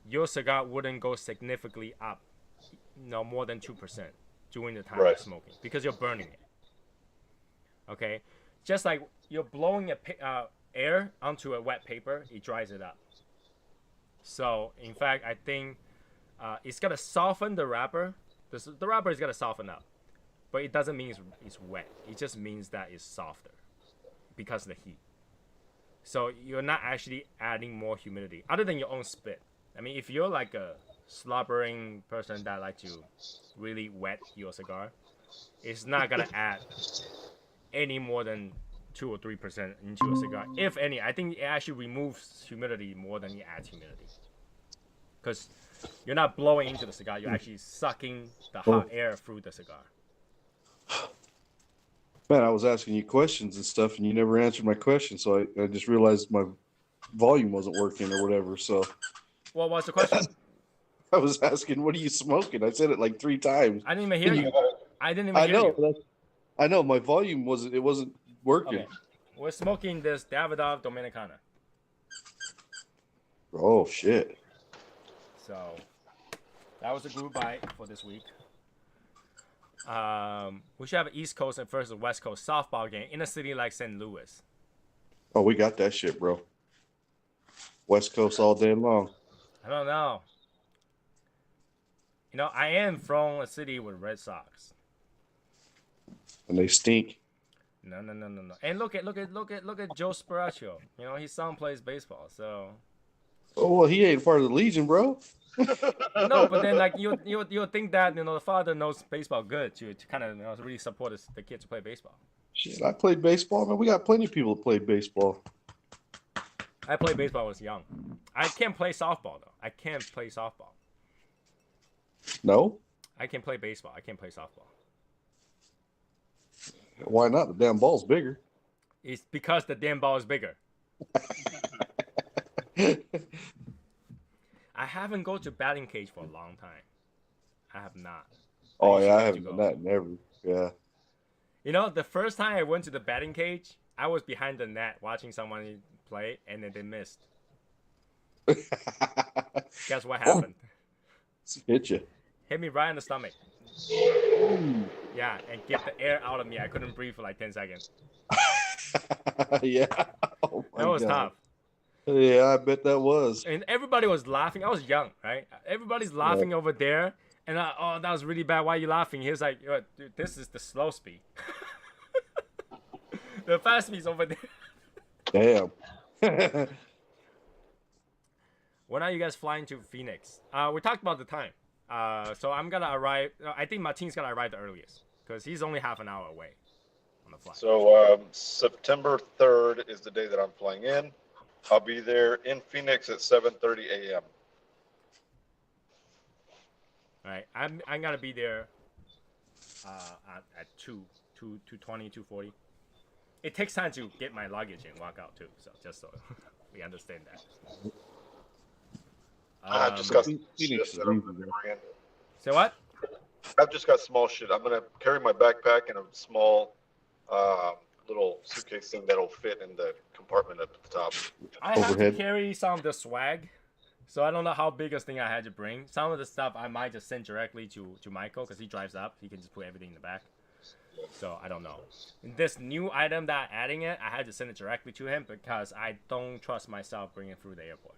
your cigar wouldn't go significantly up, no more than 2% during the time Right. you're smoking because you're burning it. Okay, just like you're blowing air onto a wet paper, it dries it up. So in fact, I think it's gonna soften the wrapper. The wrapper is gonna soften up, but it doesn't mean it's wet. It just means that it's softer because of the heat. So you're not actually adding more humidity other than your own spit. I mean, if you're like a slobbering person that like to really wet your cigar, it's not gonna add any more than 2 or 3% into your cigar. If any, I think it actually removes humidity more than it adds humidity. Because you're not blowing into the cigar, you're actually sucking the hot air through the cigar. Man, I was asking you questions and stuff, and you never answered my question, so I just realized my volume wasn't working or whatever. So Well, what's the question? I was asking, "What are you smoking?" I said it like 3 times. I didn't even hear you. I didn't even I hear know. you. I know. My volume wasn't working. Okay. We're smoking this Davidoff Dominicana. Oh shit! So that was a group buy for this week. We should have an East Coast and versus West Coast softball game in a city like St. Louis. Oh, we got that shit, bro. West Coast all day long. I don't know. You know, I am from a city with Red Sox. And they stink. No. And look at Joe Sparaccio. You know, his son plays baseball, so. Oh well, he ain't part of the Legion, bro. No, but then like you think that the father knows baseball good to kind of really support the kids to play baseball. Shit, I played baseball, man. We got plenty of people that play baseball. I played baseball when I was young. I can't play softball though. I can't play softball. No? I can play baseball. I can't play softball. Why not? The damn ball's bigger. It's because the damn ball is bigger. I haven't gone to batting cage for a long time. I have not. Oh used yeah, to I like to haven't go. done that never. Yeah. You know, the first time I went to the batting cage, I was behind the net watching someone play, and then they missed. Guess what happened? Hit you. Hit me right in the stomach. Yeah, and get the air out of me. I couldn't breathe for like 10 seconds. Yeah. Oh my That was God. tough. Yeah, I bet that was. And everybody was laughing. I was young, right? Everybody's laughing over there. And oh, that was really bad. Why are you laughing? He was like, dude, this is the slow speed. The fast speed's over there. Damn. When are you guys flying to Phoenix? We talked about the time. So I'm gonna arrive. I think Martin's gonna arrive the earliest because he's only half an hour away on the flight. So September 3rd is the day that I'm flying in. I'll be there in Phoenix at 7:30 a.m. All right, I'm gonna be there at 2:20, 2:40. It takes time to get my luggage and walk out too. So just so we understand that. I just got Phoenix shit is that I'm easy, gonna bro. bring in. Say what? I've just got small shit. I'm gonna carry my backpack and a small little suitcase thing that'll fit in the compartment at the top. I have to Overhead. carry some of the swag, so I don't know how big a thing I had to bring. Some of the stuff I might just send directly to Michael because he drives up. He can just put everything in the back. So I don't know. And this new item that I'm adding it, I had to send it directly to him because I don't trust myself bringing it through the airport.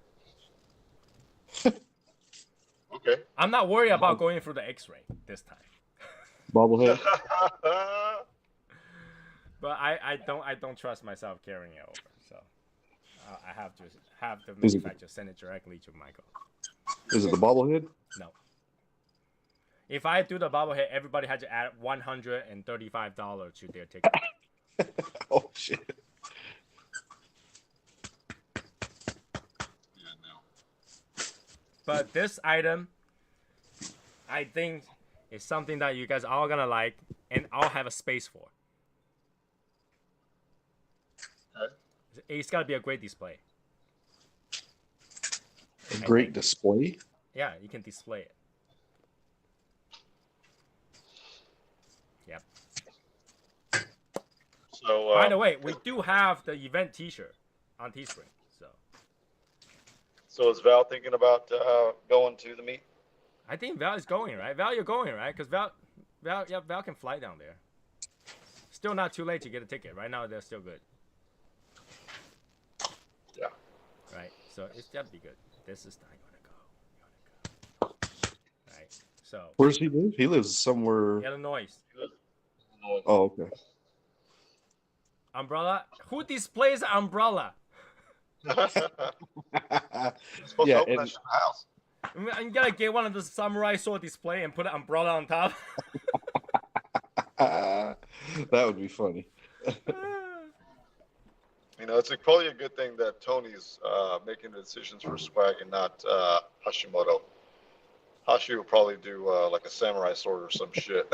Okay. I'm not worried about going through the X-ray this time. Bobblehead. But I don't trust myself carrying it over, so I have to have the Is it- manufacturer send it directly to Michael. Is it the bobblehead? No. If I do the bobblehead, everybody had to add $135 to their ticket. Oh shit. Yeah, no. But this item, I think, is something that you guys are all gonna like, and I'll have a space for. It's gotta be a great display. A great display. Yeah, you can display it. Yep. So By the way, we do have the event T-shirt on Teespring. So is Val thinking about going to the meet? I think Val is going, right? Val, you're going, right? Because Val can fly down there. Still not too late to get a ticket. Right now, they're still good. Yeah. Right? So it's gotta be good. This is not gonna go. Right? So. Where does he live? He lives somewhere. Illinois. Oh, okay. Umbrella? Who displays an umbrella? You're supposed Yeah, to open and- that shit in the house. I'm gonna get one of the samurai sword display and put an umbrella on top. That would be funny. You know, it's probably a good thing that Tony's making the decisions for swag and not Hashimoto. Hashi will probably do like a samurai sword or some shit.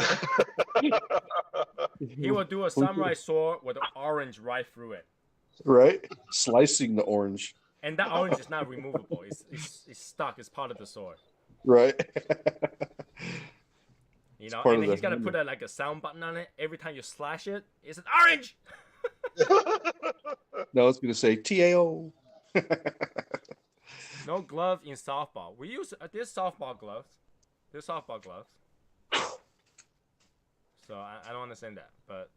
He will do a samurai sword with an orange right through it. Right? Slicing the orange. And that orange is not removable. It's stuck. It's part of the sword. Right? You know, part and of then he's the gonna put like a sound button on it. Every time you slash it, it's an orange. No, it's going to say TAO. No glove in softball. We use there's softball gloves. There's softball gloves. So I don't understand that, but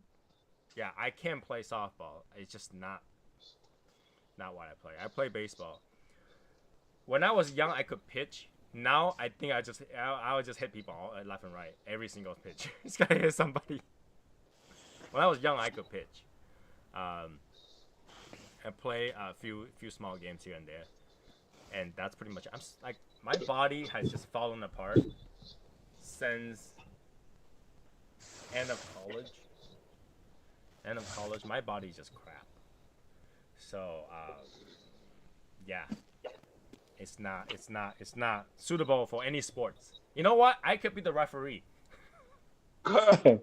yeah, I can play softball. It's just not what I play. I play baseball. When I was young, I could pitch. Now I think I would just hit people left and right every single pitch. It's gonna hit somebody. When I was young, I could pitch. I play a few small games here and there, and that's pretty much. Like my body has just fallen apart since end of college. My body's just crap. So yeah, it's not suitable for any sports. You know what? I could be the referee. That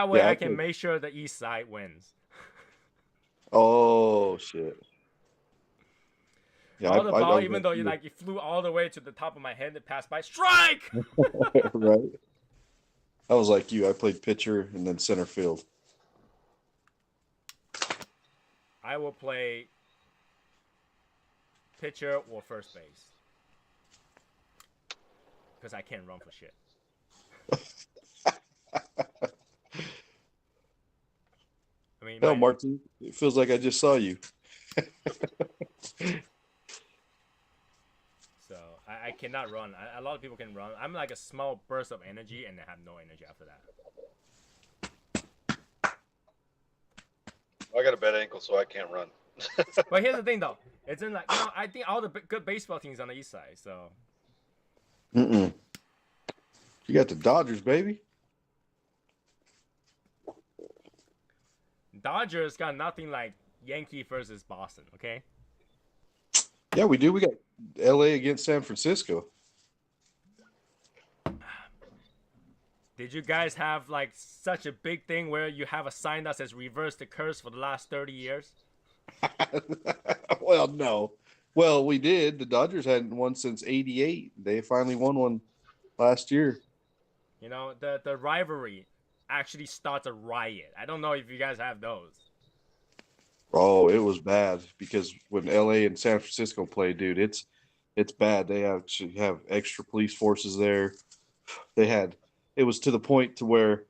way, Yeah, I can make sure the East Side wins. Oh, shit. Yeah, All the ball, even though it flew all the way to the top of my head, it passed by. Strike! Right? I was like you. I played pitcher and then center field. I will play pitcher or first base. Because I can't run for shit. I mean, No, Martin, it feels like I just saw you. So I cannot run. A lot of people can run. I'm like a small burst of energy and I have no energy after that. I got a bad ankle, so I can't run. But here's the thing, though. It's in like, I think all the good baseball teams on the East Side. So. You got the Dodgers, baby. Dodgers got nothing like Yankee versus Boston, okay? Yeah, we do. We got LA against San Francisco. Did you guys have like such a big thing where you have a sign that says reverse the curse for the last 30 years? Well, no. Well, we did. The Dodgers hadn't won since '88. They finally won one last year. You know, the rivalry actually starts a riot. I don't know if you guys have those. Oh, it was bad because when LA and San Francisco play, dude, it's bad. They actually have extra police forces there. It was to the point to where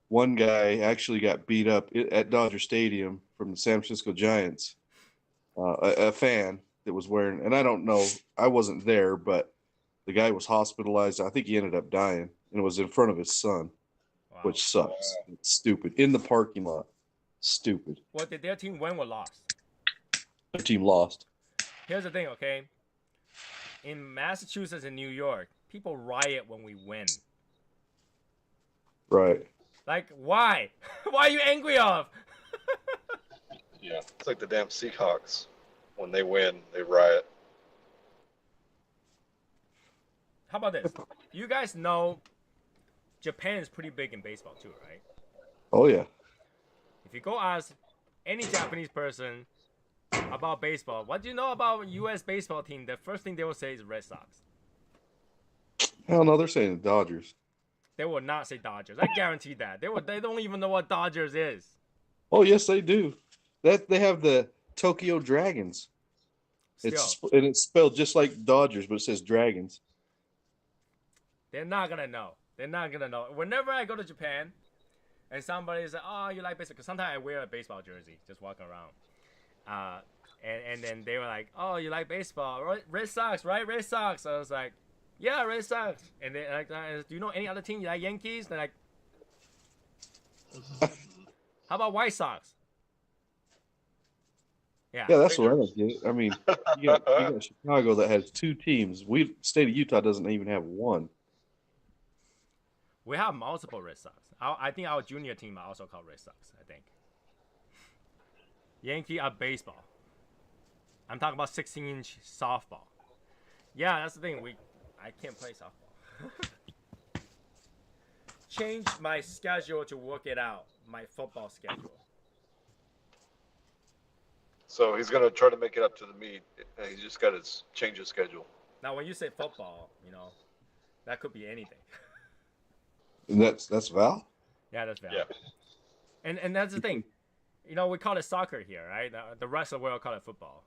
one guy actually got beat up at Dodger Stadium from the San Francisco Giants. A fan that was wearing, and I don't know, I wasn't there, but the guy was hospitalized. I think he ended up dying, and it was in front of his son. Wow. Which sucks. It's stupid. In the parking lot. Stupid. What, did their team win or lost? Their team lost. Here's the thing, okay? In Massachusetts and New York, people riot when we win. Right. Like, why? Why are you angry of? Yeah. It's like the damn Seahawks. When they win, they riot. How about this? You guys know Japan is pretty big in baseball too, right? Oh, yeah. If you go ask any Japanese person about baseball, what do you know about U.S. baseball team? The first thing they will say is Red Sox. Hell no, they're saying the Dodgers. They will not say Dodgers. I guarantee that. They don't even know what Dodgers is. Oh, yes, they do. They have the Tokyo Dragons. And it's spelled just like Dodgers, but it says Dragons. They're not gonna know. They're not gonna know. Whenever I go to Japan, and somebody's like, "Oh, you like baseball?" Because sometimes I wear a baseball jersey, just walking around. And then they were like, "Oh, you like baseball? Red Sox, right? Red Sox." I was like, "Yeah, Red Sox." And then like, "Do you know any other team? You like Yankees?" They're like, "How about White Sox?" Yeah, that's what I get. I mean, you got Chicago that has 2 teams. State of Utah doesn't even have 1. we have multiple Red Sox. I think our junior team are also called Red Sox. I think. Yankee are baseball. I'm talking about 16-inch softball. Yeah, that's the thing. I can't play softball. Change my schedule to work it out. My football schedule. So he's gonna try to make it up to the meet. He's just got to change his schedule. Now, when you say football, that could be anything. And that's Val? Yeah, that's valid. Yeah. And that's the thing. We call it soccer here, right? The rest of the world call it football.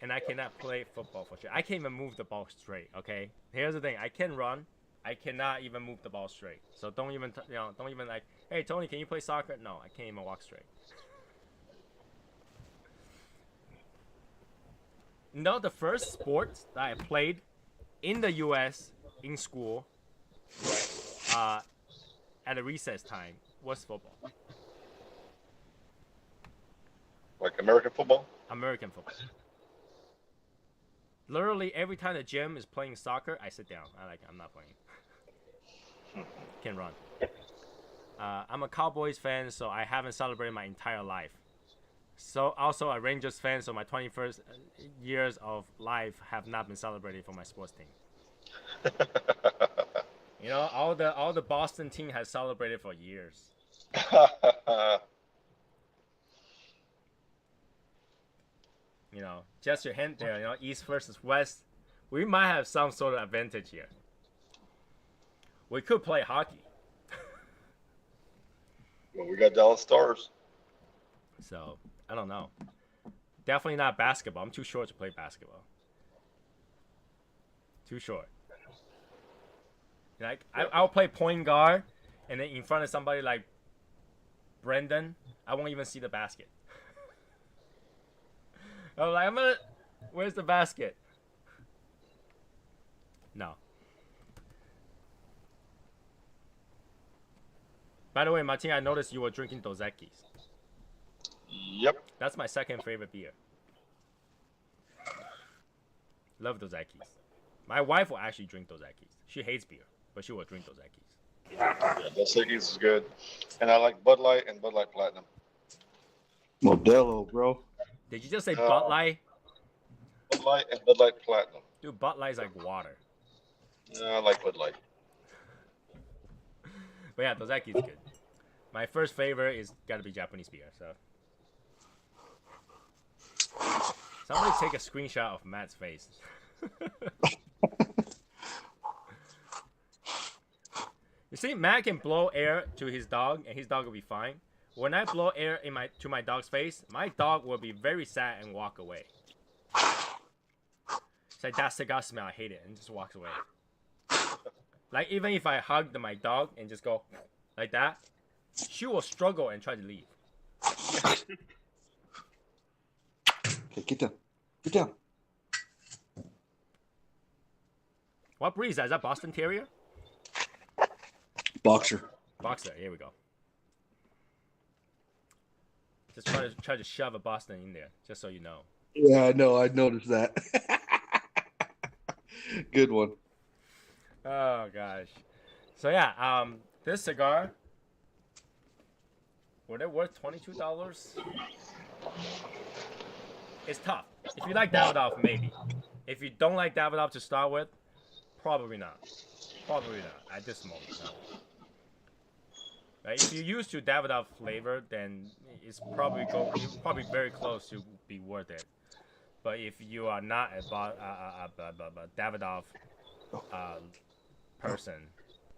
And I cannot play football for sure. I can't even move the ball straight, okay? Here's the thing. I can run. I cannot even move the ball straight. So don't even like, "Hey, Tony, can you play soccer?" No, I can't even walk straight. The first sport that I played in the U.S. in school at a recess time was football. Like American football? American football. Literally every time the gym is playing soccer, I sit down. I'm not playing. Can't run. I'm a Cowboys fan, so I haven't celebrated my entire life. So also a Rangers fan, so my 21st years of life have not been celebrated for my sports team. All the Boston team has celebrated for years. Just your hint there. East versus West. We might have some sort of advantage here. We could play hockey. Well, we got Dallas Stars. So I don't know. Definitely not basketball. I'm too short to play basketball. Too short. I'll play point guard, and then in front of somebody like Brendan, I won't even see the basket. I'm like, where's the basket? No. By the way, Martin, I noticed you were drinking Dos Equis. Yep. That's my second favorite beer. Love Dos Equis. My wife will actually drink Dos Equis. She hates beer, but she will drink Dos Equis. Yeah, Dos Equis is good. And I like Bud Light and Bud Light Platinum. Modelo, bro. Did you just say Bud Light? Bud Light and Bud Light Platinum. Dude, Bud Light's like water. I like Bud Light. But yeah, Dos Equis is good. My first favorite is gotta be Japanese beer. So somebody take a screenshot of Matt's face. You see, Matt can blow air to his dog, and his dog will be fine. When I blow air to my dog's face, my dog will be very sad and walk away. It's like, "That cigar smell, I hate it," and just walks away. Like, even if I hug my dog and just go like that, she will struggle and try to leave. Okay, get down. Get down. What breed is that? Is that Boston Terrier? Boxer. Boxer, here we go. Just try to shove a Boston in there, just so you know. Yeah, I know. I noticed that. Good one. Oh gosh. So yeah, this cigar, were they worth $22? It's tough. If you like Davidoff, maybe. If you don't like Davidoff to start with, probably not. Probably not at this moment. No. Right? If you're used to Davidoff flavor, then it's probably very close to be worth it. But if you are not a Davidoff person,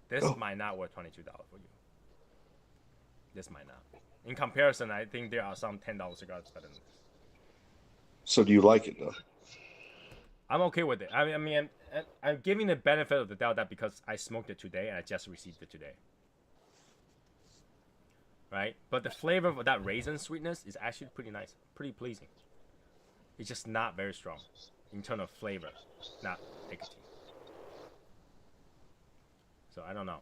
this might not worth $22 for you. This might not. In comparison, I think there are some $10 cigars better than this. So do you like it though? I'm okay with it. I'm giving the benefit of the doubt that because I smoked it today and I just received it today. Right? But the flavor of that raisin sweetness is actually pretty nice, pretty pleasing. It's just not very strong in terms of flavor, not nicotine. So I don't know.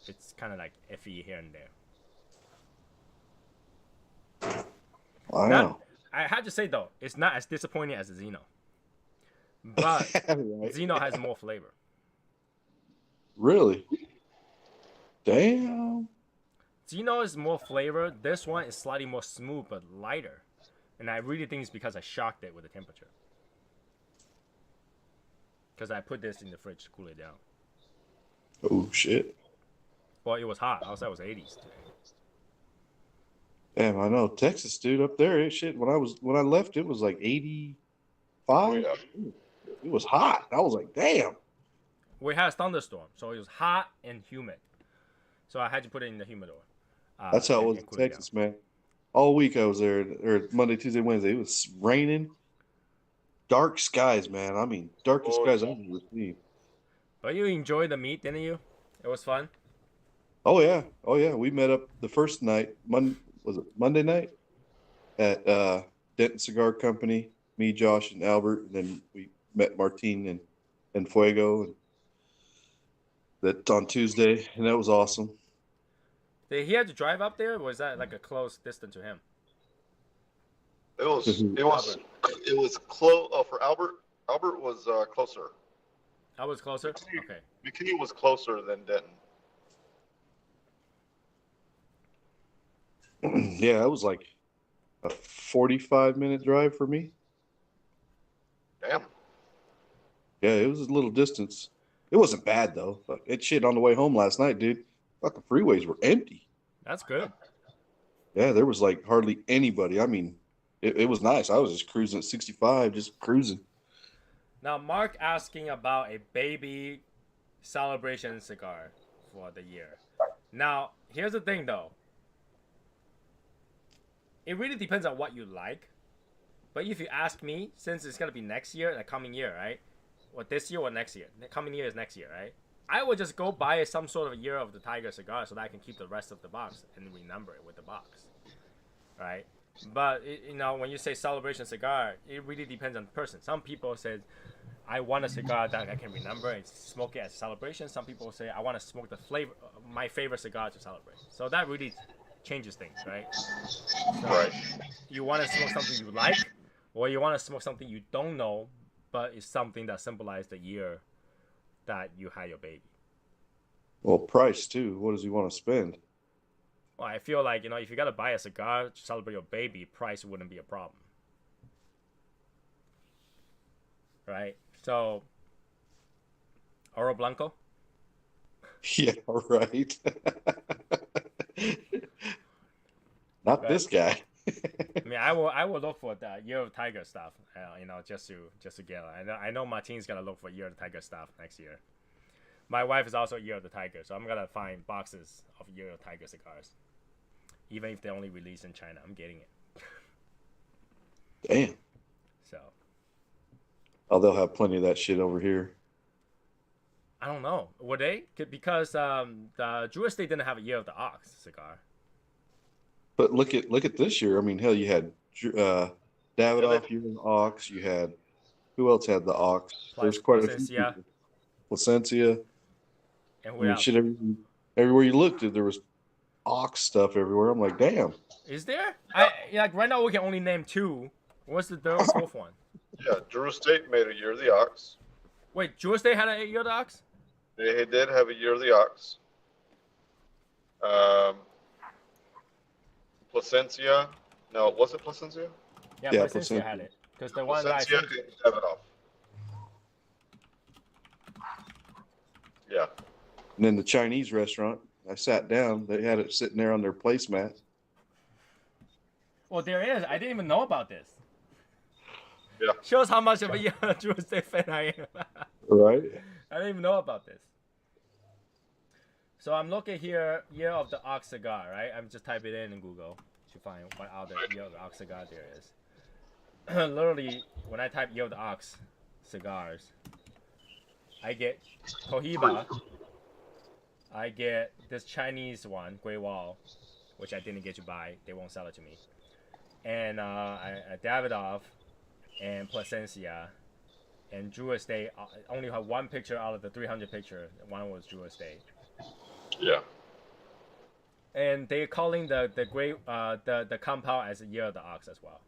It's kind of like iffy here and there. Wow. I had to say though, it's not as disappointing as the Zeno. But Right. Zeno has more flavor. Really? Damn. Zeno is more flavor. This one is slightly more smooth but lighter. And I really think it's because I shocked it with the temperature. Because I put this in the fridge to cool it down. Oh shit. Well, it was hot. Outside was 80s today. Damn, I know Texas, dude, up there. Shit, when I left, it was like 85. Oh, yeah. It was hot. I was like, damn. We had a thunderstorm, so it was hot and humid. So I had to put it in the humidor. That's how it and- was and in cool it Texas, down. man. All week I was there, or Monday, Tuesday, Wednesday. It was raining. Dark skies, man. I mean, darkest skies I've ever seen. But you enjoyed the meet, didn't you? It was fun. Oh yeah, oh yeah. We met up the first night. Was it Monday night at Denton Cigar Company? Me, Josh, and Albert. And then we met Martin and Fuego. And that on Tuesday, and that was awesome. Did he have to drive up there, or was that like a close distance to him? It was close for Albert. Albert was closer. I was closer? Okay. McKinney was closer than Denton. Yeah, it was like a 45-minute drive for me. Damn. Yeah, it was a little distance. It wasn't bad though. It shit on the way home last night, dude. Thought the freeways were empty. That's good. Yeah, there was like hardly anybody. I mean, it was nice. I was just cruising at 65, just cruising. Now, Mark asking about a baby celebration cigar for the year. Now, here's the thing though. It really depends on what you like. But if you ask me, since it's going to be next year, the coming year, right? Or this year or next year. The coming year is next year, right? I would just go buy some sort of Year of the Tiger cigar so that I can keep the rest of the box and renumber it with the box. Right? But, when you say celebration cigar, it really depends on the person. Some people say, I want a cigar that I can remember and smoke it as a celebration. Some people say, I want to smoke my favorite cigar to celebrate. So that really changes things, right? So Right. You want to smoke something you like, or you want to smoke something you don't know, but it's something that symbolizes the year that you had your baby. Well, price too. What does he want to spend? Well, I feel like, if you got to buy a cigar to celebrate your baby, price wouldn't be a problem. Right? So, Oro Blanco? Yeah, right. Not Right. this guy. I mean, I will look for the Year of Tiger stuff, just to get it. I know Martin's gonna look for Year of the Tiger stuff next year. My wife is also Year of the Tiger, so I'm gonna find boxes of Year of Tiger cigars, even if they only release in China. I'm getting it. Damn. So Oh, they'll have plenty of that shit over here. I don't know. Would they? Because the Drew Estate didn't have a Year of the Ox cigar. But look at this year. I mean, hell, you had Davidoff, you had Ox. You had who else had the Ox? There's quite a few Placencia. people. Placencia. And I who mean, else? shit, everywhere you looked, there was Ox stuff everywhere. I'm like, damn. Is there? Like right now we can only name two. What's the fourth one? Yeah, Drew State made a Year of the Ox. Wait, Drew Estate had a Year of the Ox? They did have a Year of the Ox. Placencia. No, was it Placencia? Yeah, Yeah, Placencia Placencia. had it. Because the one that I Placencia think, and Davidoff. Yeah. And then the Chinese restaurant, I sat down. They had it sitting there on their placemat. well, there is. I didn't even know about this. Yeah. Shows how much of a Drew Estate fan I am. Right. I didn't even know about this. So I'm looking here, Year of the Ox cigar, right? I'm just typing it in Google to find what other Year of the Ox cigar there is. Literally, when I type Year of the Ox, cigars. I get Cohiba. I get this Chinese one, Great Wall, which I didn't get to buy. They won't sell it to me. And a Davidoff and Plasencia and Drew Estate. I only have one picture out of the 300 picture. One was Drew Estate. Yeah. And they're calling the compound as a Year of the Ox as well.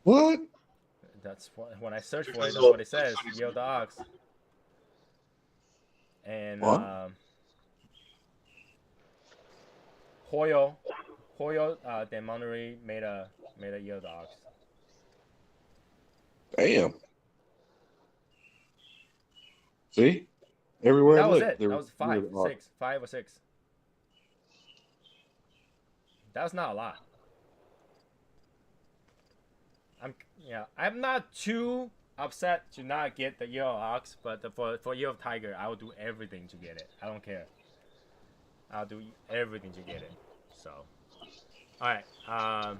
What? That's what, when I search for it, that's what it says, Year of the Ox. And Hoyo de Monterey made a Year of the Ox. Damn. See? Everywhere That I was look, it. That was five or six. That's not a lot. I'm not too upset to not get the Year of Ox, but for Year of Tiger, I will do everything to get it. I don't care. I'll do everything to get it. So, all right.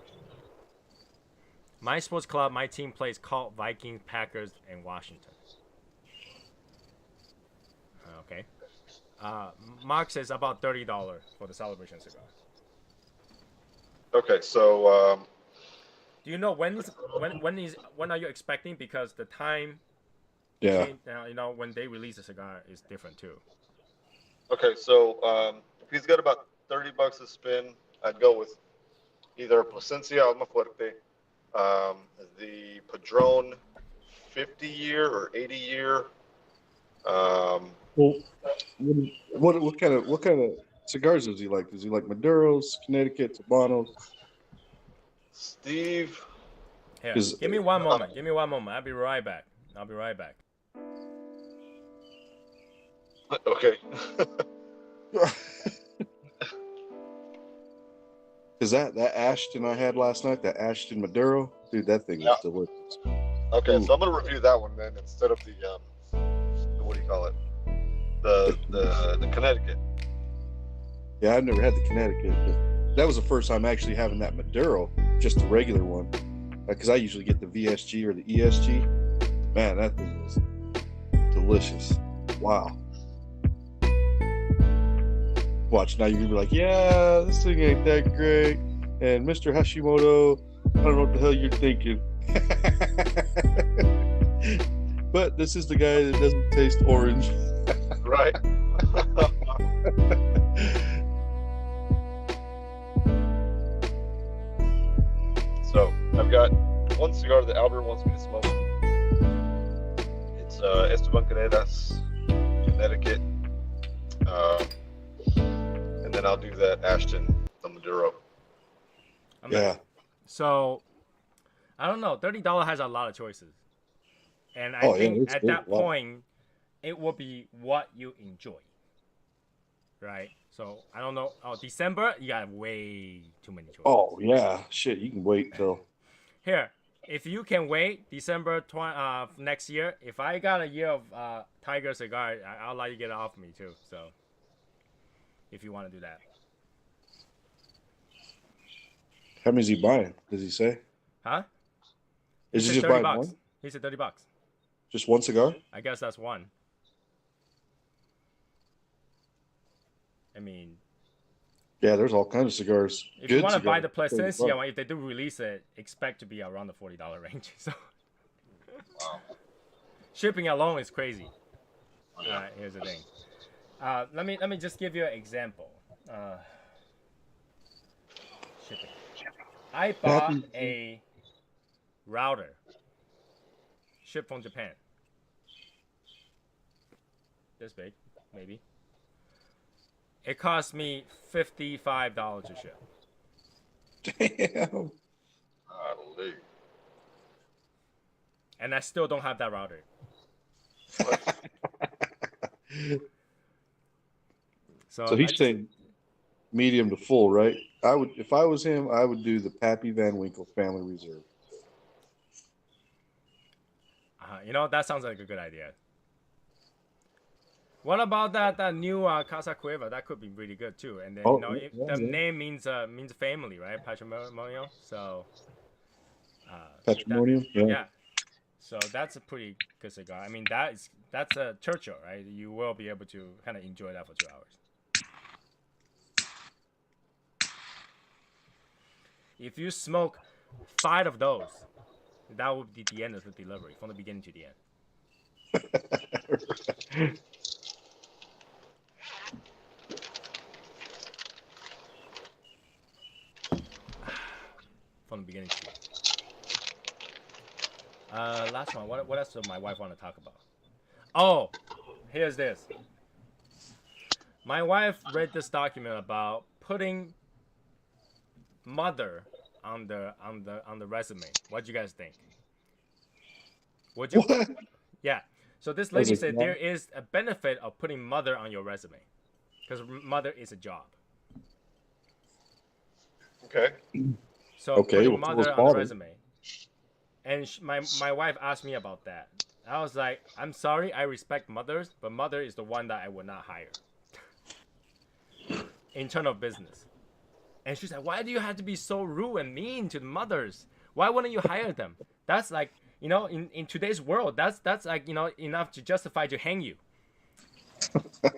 My sports club, my team plays Colt, Vikings, Packers, and Washington. Okay. Mark says about $30 for the celebration cigar. Okay, so do you know when are you expecting? Because the time, Yeah. when they release a cigar is different too. okay, so if he's got about $30 to spend, I'd go with either Plasencia Alma Fuerte, the Padron 50-year or 80-year. Well, what kind of cigars does he like? Does he like Maduros, Connecticut, Habanos? Steve. Here, Is- give me one moment. I'll be right back. Okay. Because that Ashton I had last night, that Ashton Maduro, dude, that thing was delicious. Okay, Ooh. so I'm gonna review that one then instead of the what do you call it? The Connecticut. Yeah, I've never had the Connecticut, but that was the first time actually having that Maduro, just the regular one. Because I usually get the VSG or the ESG. Man, that thing was delicious. Wow. Watch, now you're gonna be like, yeah, this thing ain't that great. And Mr. Hashimoto, I don't know what the hell you're thinking. But this is the guy that doesn't taste orange. Right. So I've got one cigar that Albert wants me to smoke. It's Esteban Carreras, Connecticut. And then I'll do that Ashton, the Maduro. Yeah. So, I don't know. $30 has a lot of choices, and I Oh, yeah, think it's at good. that Wow. point, it will be what you enjoy, right? So I don't know. Oh, December, you got way too many choices. Oh, yeah. Shit, you can wait till. Here, if you can wait December next year, if I got a Year of Tiger cigar, I'll let you get it off me too. So, if you want to do that. How many is he buying? Does he say? Huh? Is He he said just buying $30. one? He said $30. Just one cigar? I guess that's one. I mean, Yeah, there's all kinds of cigars. if Good you want to buy cigars, the $30. Plasencia one, if they do release it, expect to be around the $40 range. So shipping alone is crazy. All right, here's the thing. Let me just give you an example. Shipping. I bought a router shipped from Japan. This big, maybe. It cost me $55 to ship. Damn. Golly. And I still don't have that router. So he's saying medium to full, right? If I was him, I would do the Pappy Van Winkle Family Reserve. That sounds like a good idea. What about that new Casa Cueva? That could be really good too. And then the name means family, right? Patrimonio. So Patrimonium. yeah. So that's a pretty good cigar. I mean, that's a Churchill, right? You will be able to kind of enjoy that for 2 hours. If you smoke 5 of those, that would be the end of the delivery from the beginning to the end. From the beginning to the end. Last one. What else does my wife want to talk about? Oh, here's this. My wife read this document about putting mother on the resume. What do you guys think? Would you? What? Yeah. So this lady As a said mom? there is a benefit of putting mother on your resume because mother is a job. Okay. So Okay, putting well, mother what's on the father? resume. And my wife asked me about that. I was like, I'm sorry, I respect mothers, but mother is the one that I would not hire. Internal business. And she's like, why do you have to be so rude and mean to the mothers? Why wouldn't you hire them? That's like, you know, in today's world, that's like, you know, enough to justify to hang you.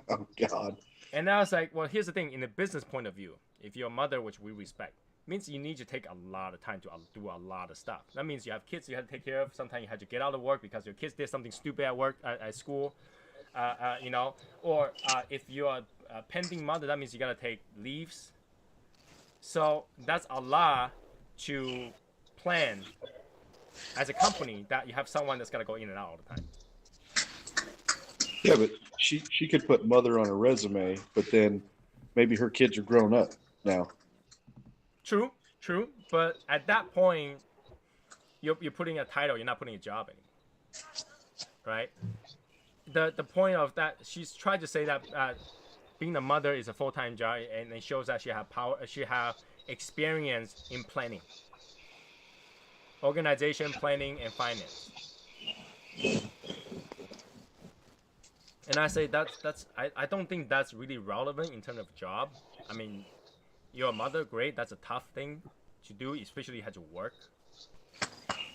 Oh God. And I was like, well, here's the thing. In a business point of view, if you're a mother, which we respect, means you need to take a lot of time to do a lot of stuff. That means you have kids you have to take care of. Sometimes you have to get out of work because your kids did something stupid at work, at school, you know. Or if you're a pending mother, that means you got to take leaves. So that's a lot to plan as a company that you have someone that's got to go in and out all the time. Yeah, but she could put mother on her resume, but then maybe her kids are grown up now. True. But at that point, you're putting a title. You're not putting a job anymore, right? The point of that, she's tried to say that being a mother is a full-time job, and it shows that she have power. She have experience in planning, organization, planning, and finance. And I say I don't think that's really relevant in terms of job. I mean, you're a mother, great. That's a tough thing to do, especially you have to work.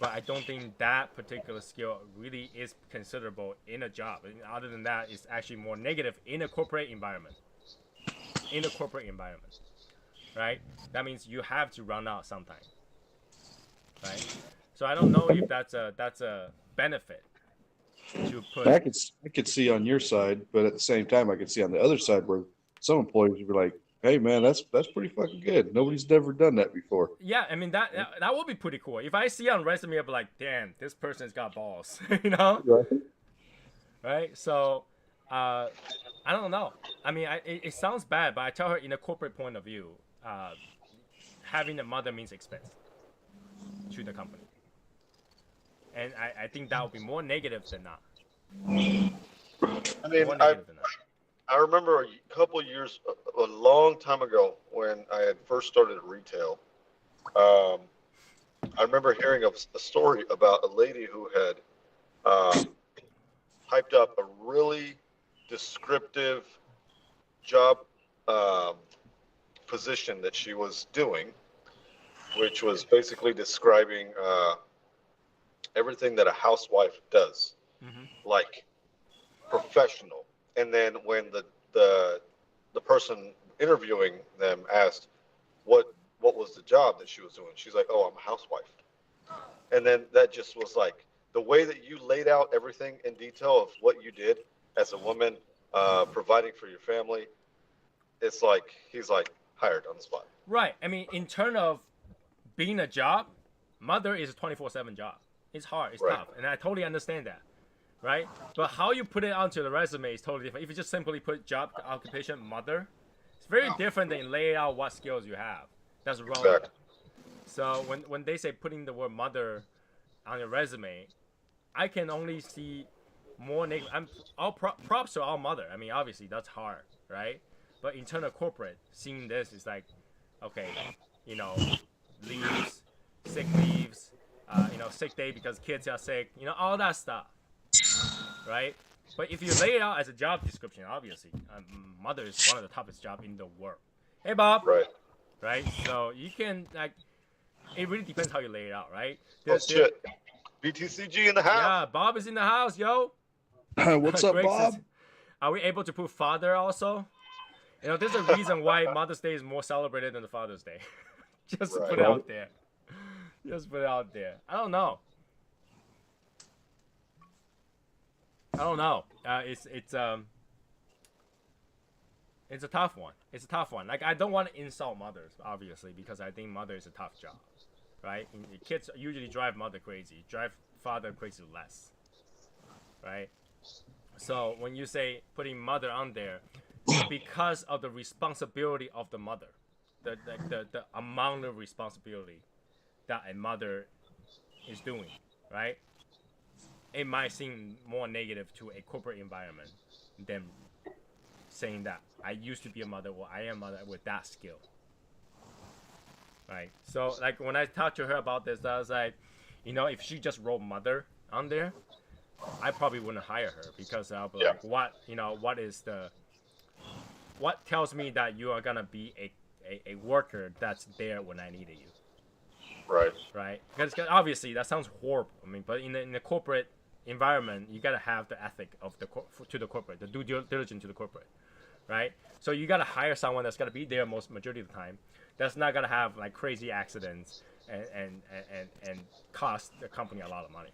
But I don't think that particular skill really is considerable in a job. And other than that, it's actually more negative in a corporate environment. Right? That means you have to run out sometime. Right? So I don't know if that's a benefit to put. I could see on your side, but at the same time, I could see on the other side where some employees would be like, "Hey, man, that's pretty fucking good. Nobody's never done that before." Yeah, I mean that would be pretty cool. If I see on resume, I'll be like, "Damn, this person's got balls," you know? Right? So, I don't know. I mean, it sounds bad, but I tell her in a corporate point of view, having a mother means expense to the company. And I think that would be more negative than not. I mean, More negative than not. I remember a couple years, a long time ago, when I had first started retail. I remember hearing a story about a lady who had typed up a really descriptive job position that she was doing, which was basically describing everything that a housewife does, like professional. And then when the person interviewing them asked what was the job that she was doing, she's like, "Oh, I'm a housewife." And then that just was like the way that you laid out everything in detail of what you did as a woman, providing for your family. It's like he's like hired on the spot. Right. I mean, in terms of being a job, mother is a 24/7 job. It's hard. It's tough, and I totally understand that. Right? But how you put it onto the resume is totally different. If you just simply put job, occupation, mother, it's very different than laying out what skills you have. That's relevant. Exactly. So when they say putting the word mother on your resume, I can only see more negative. Props to our mother. I mean, obviously that's hard, right? But in terms of corporate, seeing this is like, okay, you know, leaves, sick leaves, you know, sick day because kids are sick, you know, all that stuff. Right? But if you lay it out as a job description, obviously, mother is one of the toughest jobs in the world. Hey, Bob. Right. So you can, like, it really depends how you lay it out, right? Oh, shit. BTCG in the house. Yeah, Bob is in the house, yo. What's up, Greg Bob? says, are we able to put father also? You know, there's a reason why Mother's Day is more celebrated than the Father's Day. Just to put it out there. Just put it out there. I don't know. It's a tough one. It's a tough one. Like, I don't want to insult mothers, obviously, because I think mother is a tough job, right? And kids usually drive mother crazy, drive father crazy less, right? So when you say putting mother on there, because of the responsibility of the mother, the amount of responsibility that a mother is doing, right? It might seem more negative to a corporate environment than saying that I used to be a mother or I am a mother with that skill, right? So like when I talked to her about this, I was like, you know, if she just wrote mother on there, I probably wouldn't hire her, because I'll be like, what tells me that you are gonna be a worker that's there when I needed you, right? Because obviously that sounds horrible. I mean, but in the corporate environment, you gotta have the ethic of the corporate, the due diligence to the corporate, right? So you gotta hire someone that's gonna be there majority of the time, that's not gonna have like crazy accidents and cost the company a lot of money.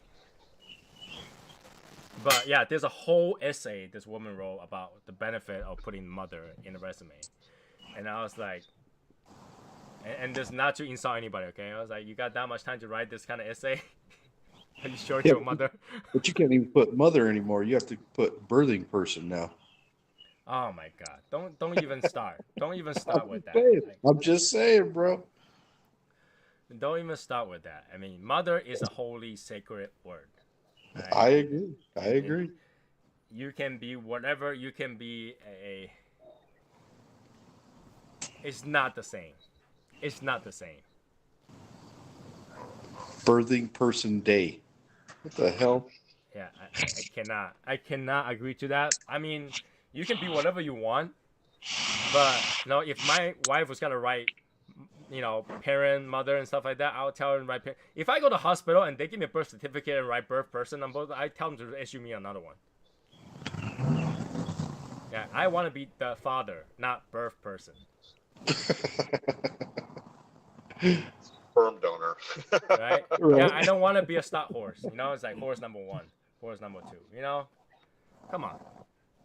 But yeah, there's a whole essay this woman wrote about the benefit of putting mother in a resume, and I was like, and this not to insult anybody, okay? I was like, you got that much time to write this kind of essay? Are you sure it's your mother? But you can't even put mother anymore. You have to put birthing person now. Oh my God! Don't even start. Don't even start with that. I'm just saying, bro. Don't even start with that. I mean, mother is a holy, sacred word. Right? I agree. You can be whatever. You can be a. It's not the same. It's not the same. Birthing person day. What the hell? Yeah, I cannot agree to that. I mean, you can be whatever you want, but no, if my wife was gonna write, you know, parent, mother, and stuff like that, I'll tell her to write parent. If I go to hospital and they give me a birth certificate and write birth person on both, I tell them to issue me another one. Yeah, I want to be the father, not birth person. Sperm donor. Right? Yeah, I don't want to be a stock horse. You know, it's like horse number 1, horse number 2. You know, come on.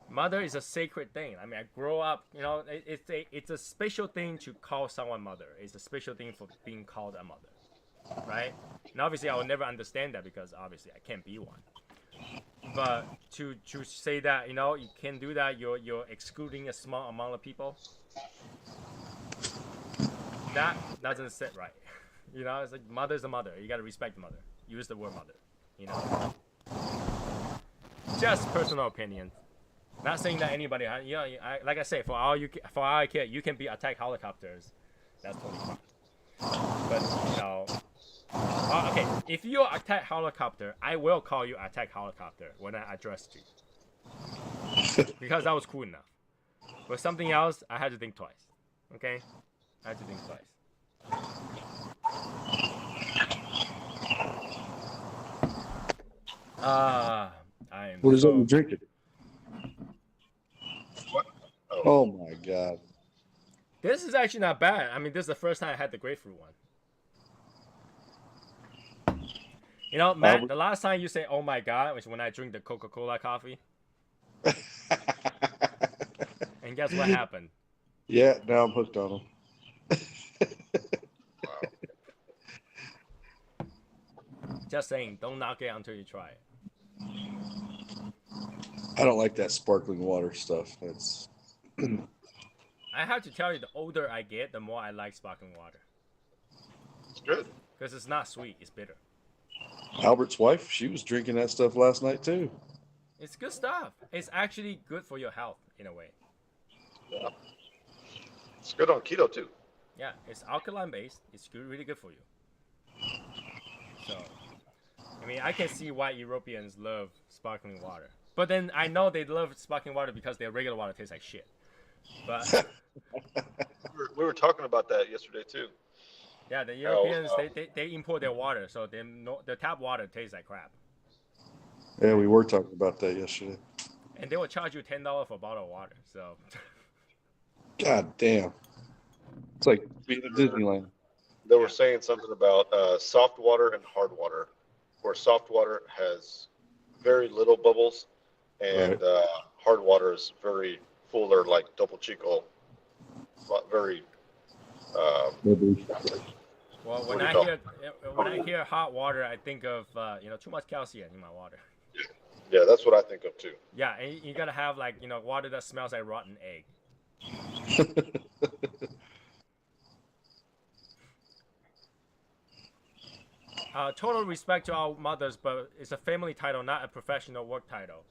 Mother is a sacred thing. I mean, I grow up. You know, it's a special thing to call someone mother. It's a special thing for being called a mother, right? And obviously, I will never understand that, because obviously I can't be one. But to say that, you know, you can do that, you're excluding a small amount of people. That doesn't sit right. You know, it's like mother's a mother. You gotta respect the mother. Use the word mother. You know, just personal opinion. Not saying that anybody, you know, like I say, for all I care, you can be attack helicopters. That's totally fine. But you know, okay, if you're attack helicopter, I will call you attack helicopter when I address you, because that was cool enough. But something else, I had to think twice. Okay, I had to think twice. I am. What is that you're drinking? What? Oh my God. This is actually not bad. I mean, this is the first time I had the grapefruit one. You know, Matt, the last time you say "oh my God" was when I drink the Coca-Cola coffee. And guess what happened? Yeah, now I'm hooked on them. Just saying, don't knock it until you try it. I don't like that sparkling water stuff. That's. I have to tell you, the older I get, the more I like sparkling water. It's good. Because it's not sweet, it's bitter. Albert's wife, she was drinking that stuff last night too. It's good stuff. It's actually good for your health in a way. Yeah. It's good on keto too. Yeah, it's alkaline based. It's good, really good for you. So, I mean, I can see why Europeans love sparkling water. But then I know they love sparkling water because their regular water tastes like shit. But we were talking about that yesterday too. Yeah, the Europeans they import their water, so the tap water tastes like crap. Yeah, we were talking about that yesterday. And they will charge you $10 for a bottle of water. So. God damn. It's like being at Disneyland. They were saying something about soft water and hard water, where soft water has very little bubbles, and hard water is very full. They're like Topo Chico, very. Well, when I hear hot water, I think of too much calcium in my water. Yeah, that's what I think of too. Yeah, and you gotta have water that smells like rotten egg. Total respect to our mothers, but it's a family title, not a professional work title.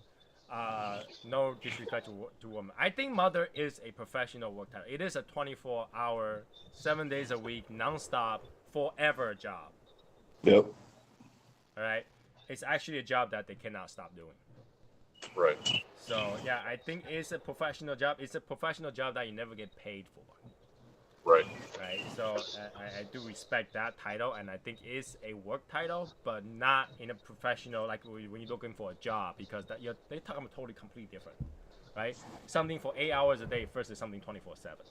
No disrespect to women. I think mother is a professional work title. It is a 24-hour, 7 days a week, non-stop, forever job. Yep. All right. It's actually a job that they cannot stop doing. Right. So yeah, I think it's a professional job. It's a professional job that you never get paid for. Right. Right. So I do respect that title, and I think it's a work title, but not in a professional like when you're looking for a job, because they talk about totally completely different. Right. Something for 8 hours a day versus something 24/7.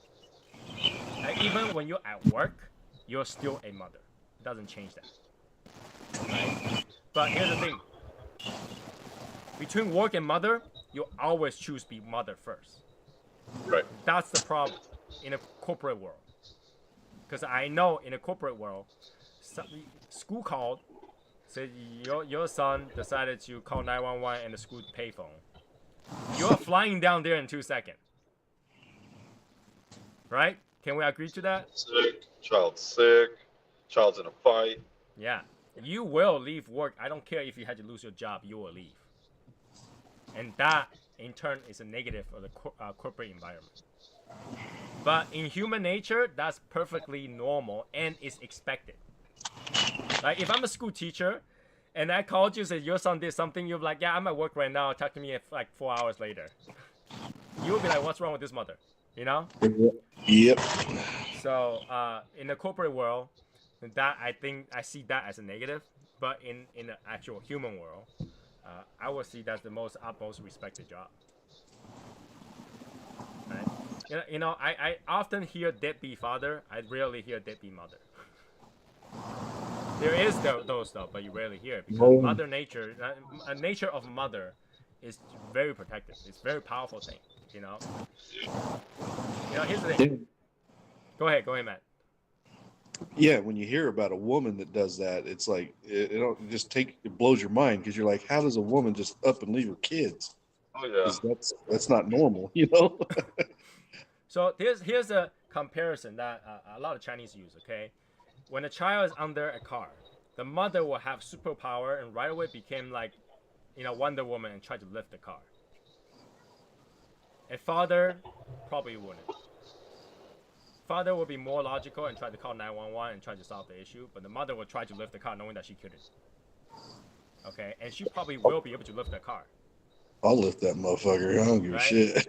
Even when you're at work, you're still a mother. It doesn't change that. Right. But here's the thing. Between work and mother, you always choose be mother first. Right. That's the problem in a corporate world. Because I know in a corporate world, school called, said your son decided to call 911 and the school payphone. You're flying down there in 2 seconds. Right? Can we agree to that? Child's in a fight. Yeah. You will leave work. I don't care if you had to lose your job, you will leave. And that, in turn, is a negative for the corporate environment. But in human nature, that's perfectly normal and is expected. Like if I'm a school teacher and I called you and said your son did something, you're like, yeah, I'm at work right now. Talk to me like 4 hours later. You'll be like, what's wrong with this mother? You know? Yep. So in the corporate world, that I think I see that as a negative. But in the actual human world, I would see that's the utmost respected job. Right? I often hear deadbeat father. I rarely hear deadbeat mother. There is those though, but you rarely hear it because mother nature, nature of mother, is very protective. It's a very powerful thing. Here's the thing. Go ahead, Matt. Yeah, when you hear about a woman that does that, it's like it blows your mind because you're like, how does a woman just up and leave her kids? Oh yeah. That's not normal, So here's a comparison that a lot of Chinese use. Okay, when a child is under a car, the mother will have superpower and right away became like, Wonder Woman and try to lift the car. A father probably wouldn't. Father will be more logical and try to call 911 and try to solve the issue, but the mother will try to lift the car knowing that she couldn't. Okay, and she probably will be able to lift the car. I'll lift that motherfucker. I don't give a shit.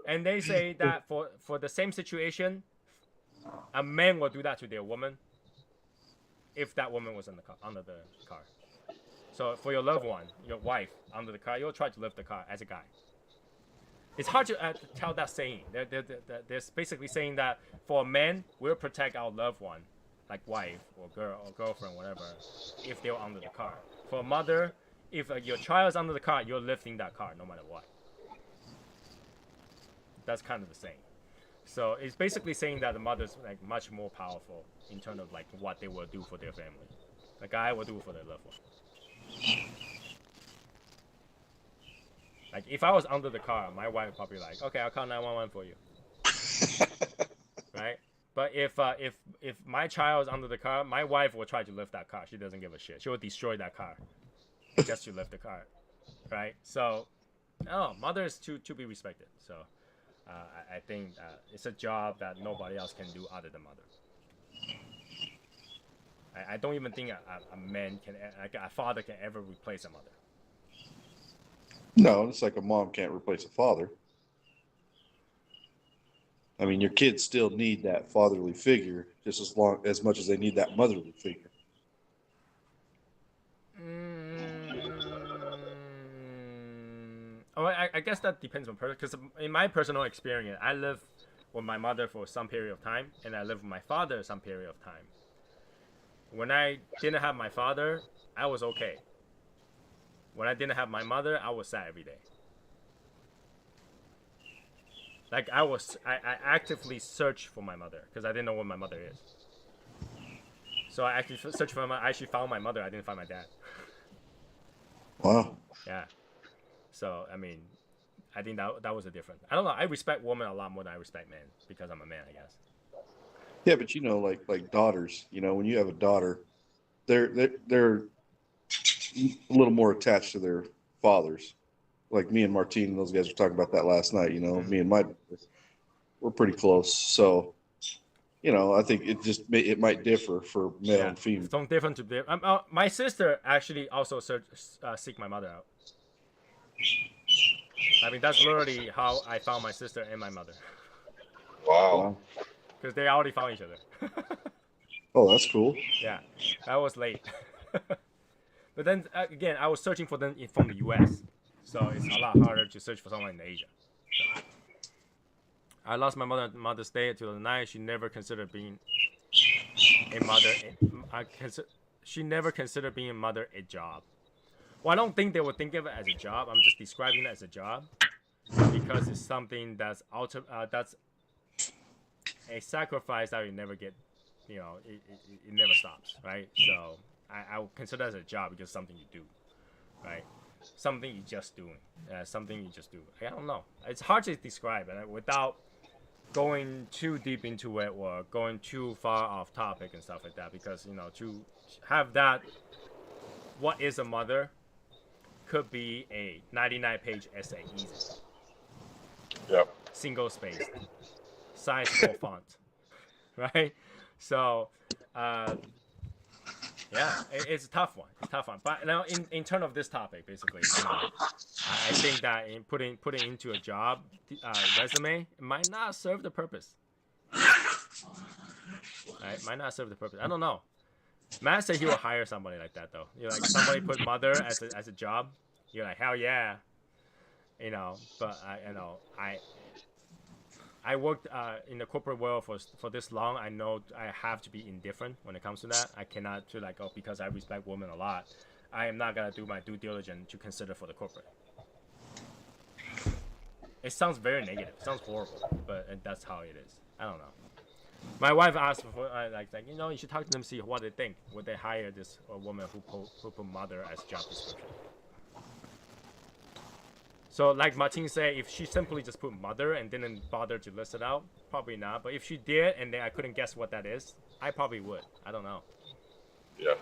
And they say that for the same situation, a man will do that to their woman if that woman was under the car. So for your loved one, your wife under the car, you'll try to lift the car as a guy. It's hard to tell that saying. They're basically saying that for a man, we'll protect our loved one, like wife or girl or girlfriend, whatever, if they're under the car. For a mother, if your child is under the car, you're lifting that car no matter what. That's kind of the saying. So it's basically saying that the mother's like much more powerful in terms of like what they will do for their family. The guy will do for their loved one. Like if I was under the car, my wife would probably be like, okay, I'll call 911 for you. Right? But if my child is under the car, my wife will try to lift that car. She doesn't give a shit. She will destroy that car just to lift the car. Right? So, mother is to be respected. So I think it's a job that nobody else can do other than mother. I don't even think a man can, like a father can ever replace a mother. No, it's like a mom can't replace a father. I mean, your kids still need that fatherly figure just as much as they need that motherly figure. Oh, I guess that depends on person. Because in my personal experience, I lived with my mother for some period of time, and I lived with my father some period of time. When I didn't have my father, I was okay. When I didn't have my mother, I was sad every day. Like I actively searched for my mother because I didn't know what my mother is. So I actually searched for I actually found my mother. I didn't find my dad. Wow. Yeah. So I mean, I think that was a difference. I don't know. I respect women a lot more than I respect men because I'm a man, I guess. Yeah, but you know, like daughters. You know, when you have a daughter, they're a little more attached to their fathers. Like me and Martine, those guys were talking about that last night. You know, me and my we're pretty close. So, you know, I think it might differ for male and female. From different to different. My sister actually also seek my mother out. I mean, that's literally how I found my sister and my mother. Wow. Because they already found each other. Oh, that's cool. Yeah, that was late. But then again, I was searching for them from the U.S., so it's a lot harder to search for someone in Asia. So. I lost my mother on Mother's Day to the night. She never considered being a mother. She never considered being a mother a job. Well, I don't think they would think of it as a job. I'm just describing it as a job because it's something that's that's a sacrifice that you never get. You know, it never stops, right? So I would consider it as a job because it's something you do, right? Something you just doing, something you just do. I don't know. It's hard to describe it without going too deep into it or going too far off topic and stuff like that. Because you know, to have that, what is a mother, could be a 99-page essay easy. Yep. Single spaced, size 4 font, right? So. Yeah, it's a tough one. It's a tough one. But now, in terms of this topic, basically, you know, I think that in putting into a job resume, it might not serve the purpose. Right? Might not serve the purpose. I don't know. Matt said he will hire somebody like that, though. You know, like somebody put mother as a job. You're like, hell yeah. You know, but I worked in the corporate world for this long. I know I have to be indifferent when it comes to that. I cannot because I respect women a lot. I am not gonna do my due diligence to consider for the corporate. It sounds very negative. It sounds horrible, but that's how it is. I don't know. My wife asked for like you know, you should talk to them, see what they think. Would they hire this woman who put mother as job description? So like Martin said, if she simply just put mother and didn't bother to list it out, probably not. But if she did and then I couldn't guess what that is, I probably would. I don't know. Yeah.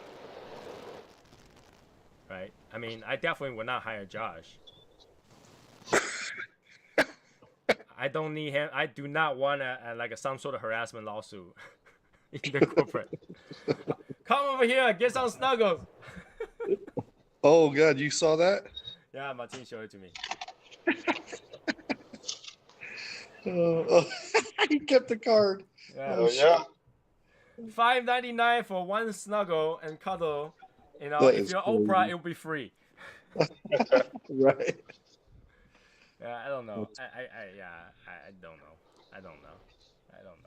Right? I mean, I definitely would not hire Josh. I don't need him. I do not want some sort of harassment lawsuit in the corporate. Come over here, get some snuggles. Oh God, you saw that? Yeah, Martin showed it to me. He kept the card. Yeah. Oh yeah. $5.99 for one snuggle and cuddle. You know, That if is you're crazy. Oprah, it will be free. Right. Yeah, I don't know. I don't know. I don't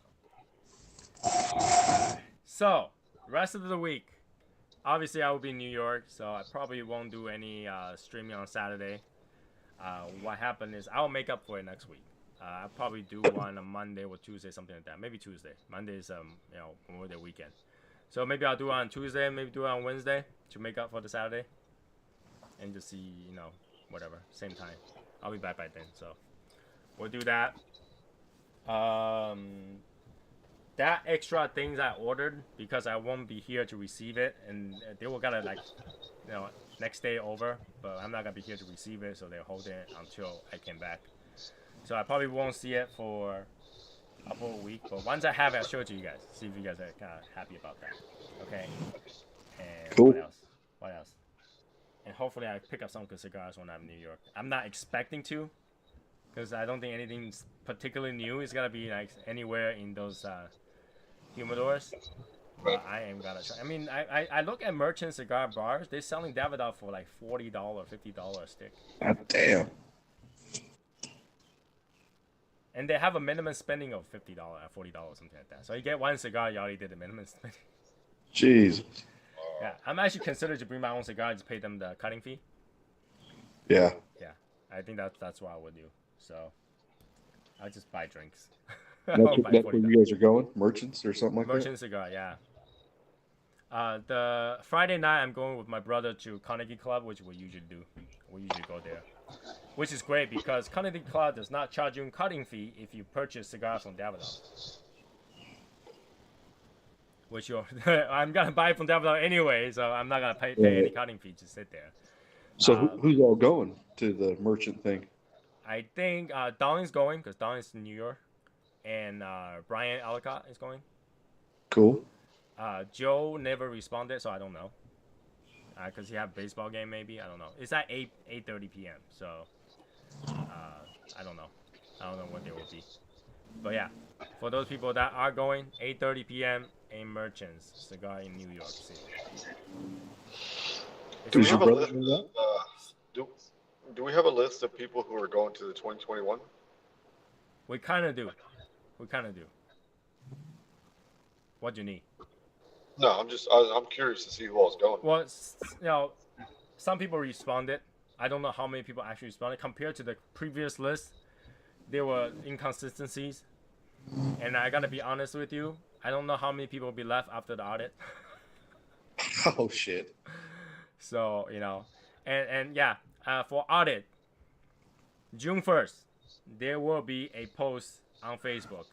know. So, rest of the week. Obviously, I will be in New York, so I probably won't do any streaming on Saturday. What happened is I'll make up for it next week. I'll probably do one on Monday or Tuesday, something like that. Maybe Tuesday. Monday is Memorial Day weekend. So maybe I'll do it on Tuesday, maybe do it on Wednesday to make up for the Saturday. And just see, whatever, same time. I'll be back by then, so we'll do that. That extra things I ordered because I won't be here to receive it, and they were gonna next day over, but I'm not gonna be here to receive it, so they're holding it until I came back. So I probably won't see it for a couple of weeks, but once I have it, I'll show it to you guys. See if you guys are kind of happy about that. Okay. And cool. What else? And hopefully I pick up some good cigars when I'm in New York. I'm not expecting to, because I don't think anything's particularly new is gonna be like anywhere in those humidors. But I am gonna try. I mean, I look at merchant cigar bars. They're selling Davidoff for like $40, $50 a stick. God damn. And they have a minimum spending of $50, $40, something like that. So you get one cigar, you already did the minimum spending. Jesus. Yeah, I'm actually considering to bring my own cigar, just pay them the cutting fee. Yeah. Yeah, I think that's what I would do. So I'll just buy drinks. That's, I'll buy that's where $40. you guys are going? Merchants or something like Merchant cigar, yeah. The Friday night, I'm going with my brother to Carnegie Club, which we usually do. We usually go there, which is great because Carnegie Club does not charge you a cutting fee if you purchase cigars from Davidoff. Which I'm gonna buy from Davidoff anyway, so I'm not gonna pay any cutting fee to sit there. that? So who's all going to the merchant thing? I think Don is going because Don is in New York, and Brian Ellicott is going. Cool. Joe never responded, so I don't know. Because he have a baseball game, maybe. I don't know. It's at 8:30 p.m. So I don't know. I don't know what they will be. But yeah, for those people that are going, 8:30 p.m. in Merchants Cigar in New York City. Do we Does your have a brother list? do that? Do we have a list of people who are going to the 2021? We kind of do. What do you need? No, I'm curious to see who else going. Well, some people responded. I don't know how many people actually responded. Compared to the previous list, there were inconsistencies. And I gotta be honest with you, I don't know how many people will be left after the audit. Oh shit. So, and yeah, for audit, June 1st, there will be a post on Facebook.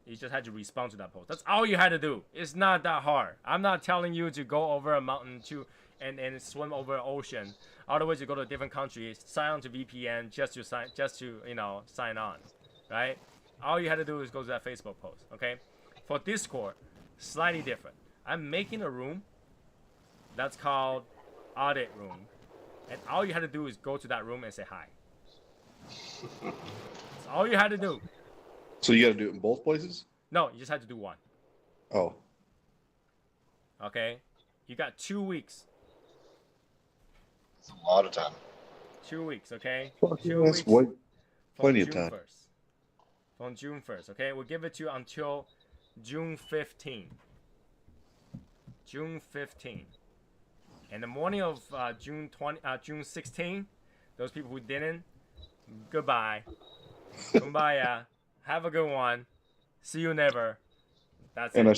You just had to respond to that post. That's all you had to do. It's not that hard. I'm not telling you to go over a mountain and swim over an ocean. Otherwise, you go to a different country, sign on to VPN just to sign on, right? All you had to do is go to that Facebook post, okay? For Discord, slightly different. I'm making a room that's called Audit Room, and all you had to do is go to that room and say hi. That's all you had to do. So you got to do it in both places? No, you just had to do one. Oh. Okay? You got 2 weeks. It's a lot of time. 2 weeks, okay? Fuck, 2 that's weeks. way- From plenty of June time. 1st. From June 1st, okay? We'll give it to you until June 15. June 15. And the morning of June 16, those people who didn't, goodbye. Kumbaya. Have a good one. See you never. That's And it.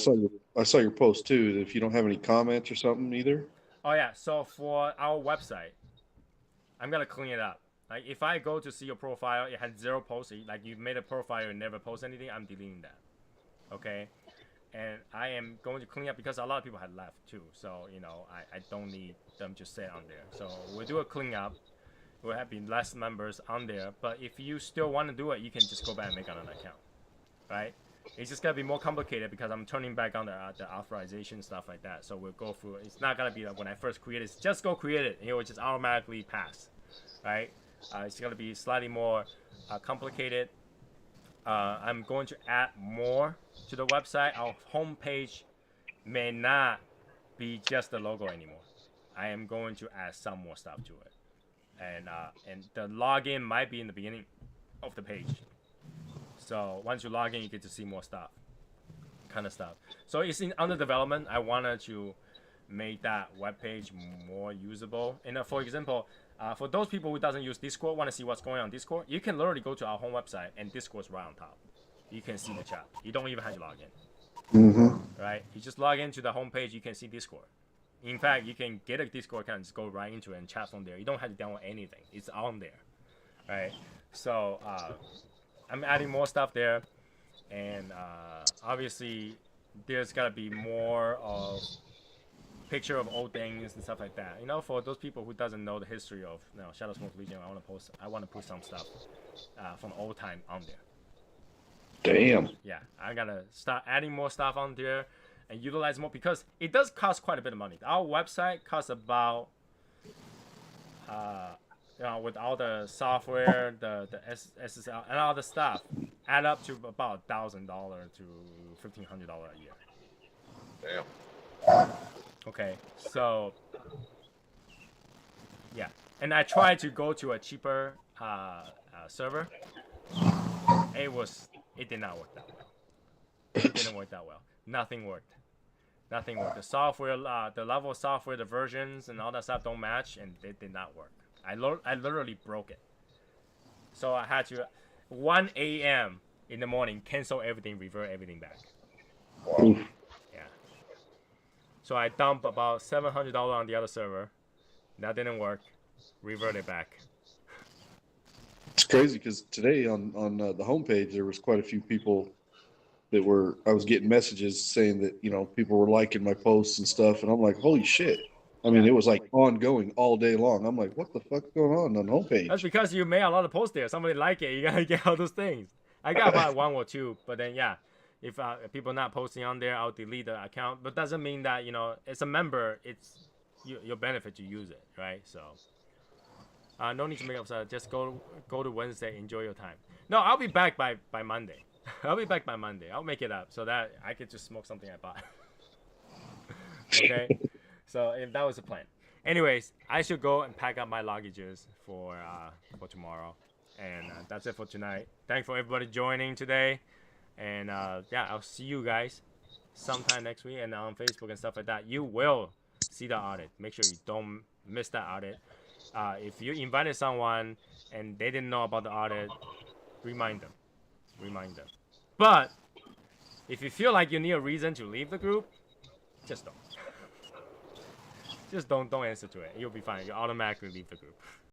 I saw your post too. That if you don't have any comments or something either. Oh yeah, so for our website, I'm gonna clean it up. Like if I go to see your profile, it had 0 posts. Like you made a profile and never post anything, I'm deleting that. Okay, and I am going to clean up because a lot of people had left too. So I don't need them to stay on there. So we'll do a clean up. We'll have been less members on there. But if you still want to do it, you can just go back and make another account, right? It's just gonna be more complicated because I'm turning back on the authorization stuff like that. So we'll go through. It's not gonna be like when I first created it. Just go create it. It will just automatically pass, right? It's gonna be slightly more complicated. I'm going to add more to the website. Our homepage may not be just the logo anymore. I am going to add some more stuff to it, and the login might be in the beginning of the page. So once you log in, you get to see more stuff, kind of stuff. So it's under development. I wanted to make that web page more usable. And for example, for those people who doesn't use Discord, want to see what's going on Discord, you can literally go to our home website and Discord's right on top. You can see the chat. You don't even have to log in. Mm-hmm. Right? You just log into the home page, you can see Discord. In fact, you can get a Discord account and just go right into it and chat from there. You don't have to download anything. It's on there. Right? So I'm adding more stuff there, and obviously there's gotta be more of picture of old things and stuff like that. For those people who doesn't know the history of Shadow Smoke Legion, I want to put some stuff from old time on there. Damn. Yeah, I gotta start adding more stuff on there and utilize more because it does cost quite a bit of money. Our website costs about with all the software, the SSL, and all the stuff, add up to about $1,000 to $1,500 a year. Damn. Okay, so yeah, and I tried to go to a cheaper server. It did not work that well. It didn't work that well. Nothing worked. Nothing worked. The software, the level of software, the versions, and all that stuff don't match, and it did not work. I literally broke it. So I had to 1 a.m. in the morning cancel everything, revert everything back. Wow. Yeah. So I dumped about $700 on the other server. That didn't work. Revert it back. It's crazy because today on the homepage there was quite a few people that I was getting messages saying that, you know, people were liking my posts and stuff, and I'm like, holy shit. I mean, it was like ongoing all day long. I'm like, what the fuck's going on the homepage? That's because you made a lot of posts there. Somebody like it. You gotta get all those things. I got about 1 or 2, but then yeah, if people not posting on there, I'll delete the account. But doesn't mean that, you know, as a member, it's your benefit to use it, right? So no need to make upset. Just go to Wednesday. Enjoy your time. No, I'll be back by Monday. I'll be back by Monday. I'll make it up so that I could just smoke something I bought. Okay, so if that was the plan. Anyways, I should go and pack up my luggages for tomorrow, and that's it for tonight. Thanks for everybody joining today, and yeah, I'll see you guys sometime next week and on Facebook and stuff like that. You will see the audit. Make sure you don't miss that audit. If you invited someone and they didn't know about the audit, remind them. But if you feel like you need a reason to leave the group, just don't. Just don't answer to it. You'll be fine. You'll automatically leave the group.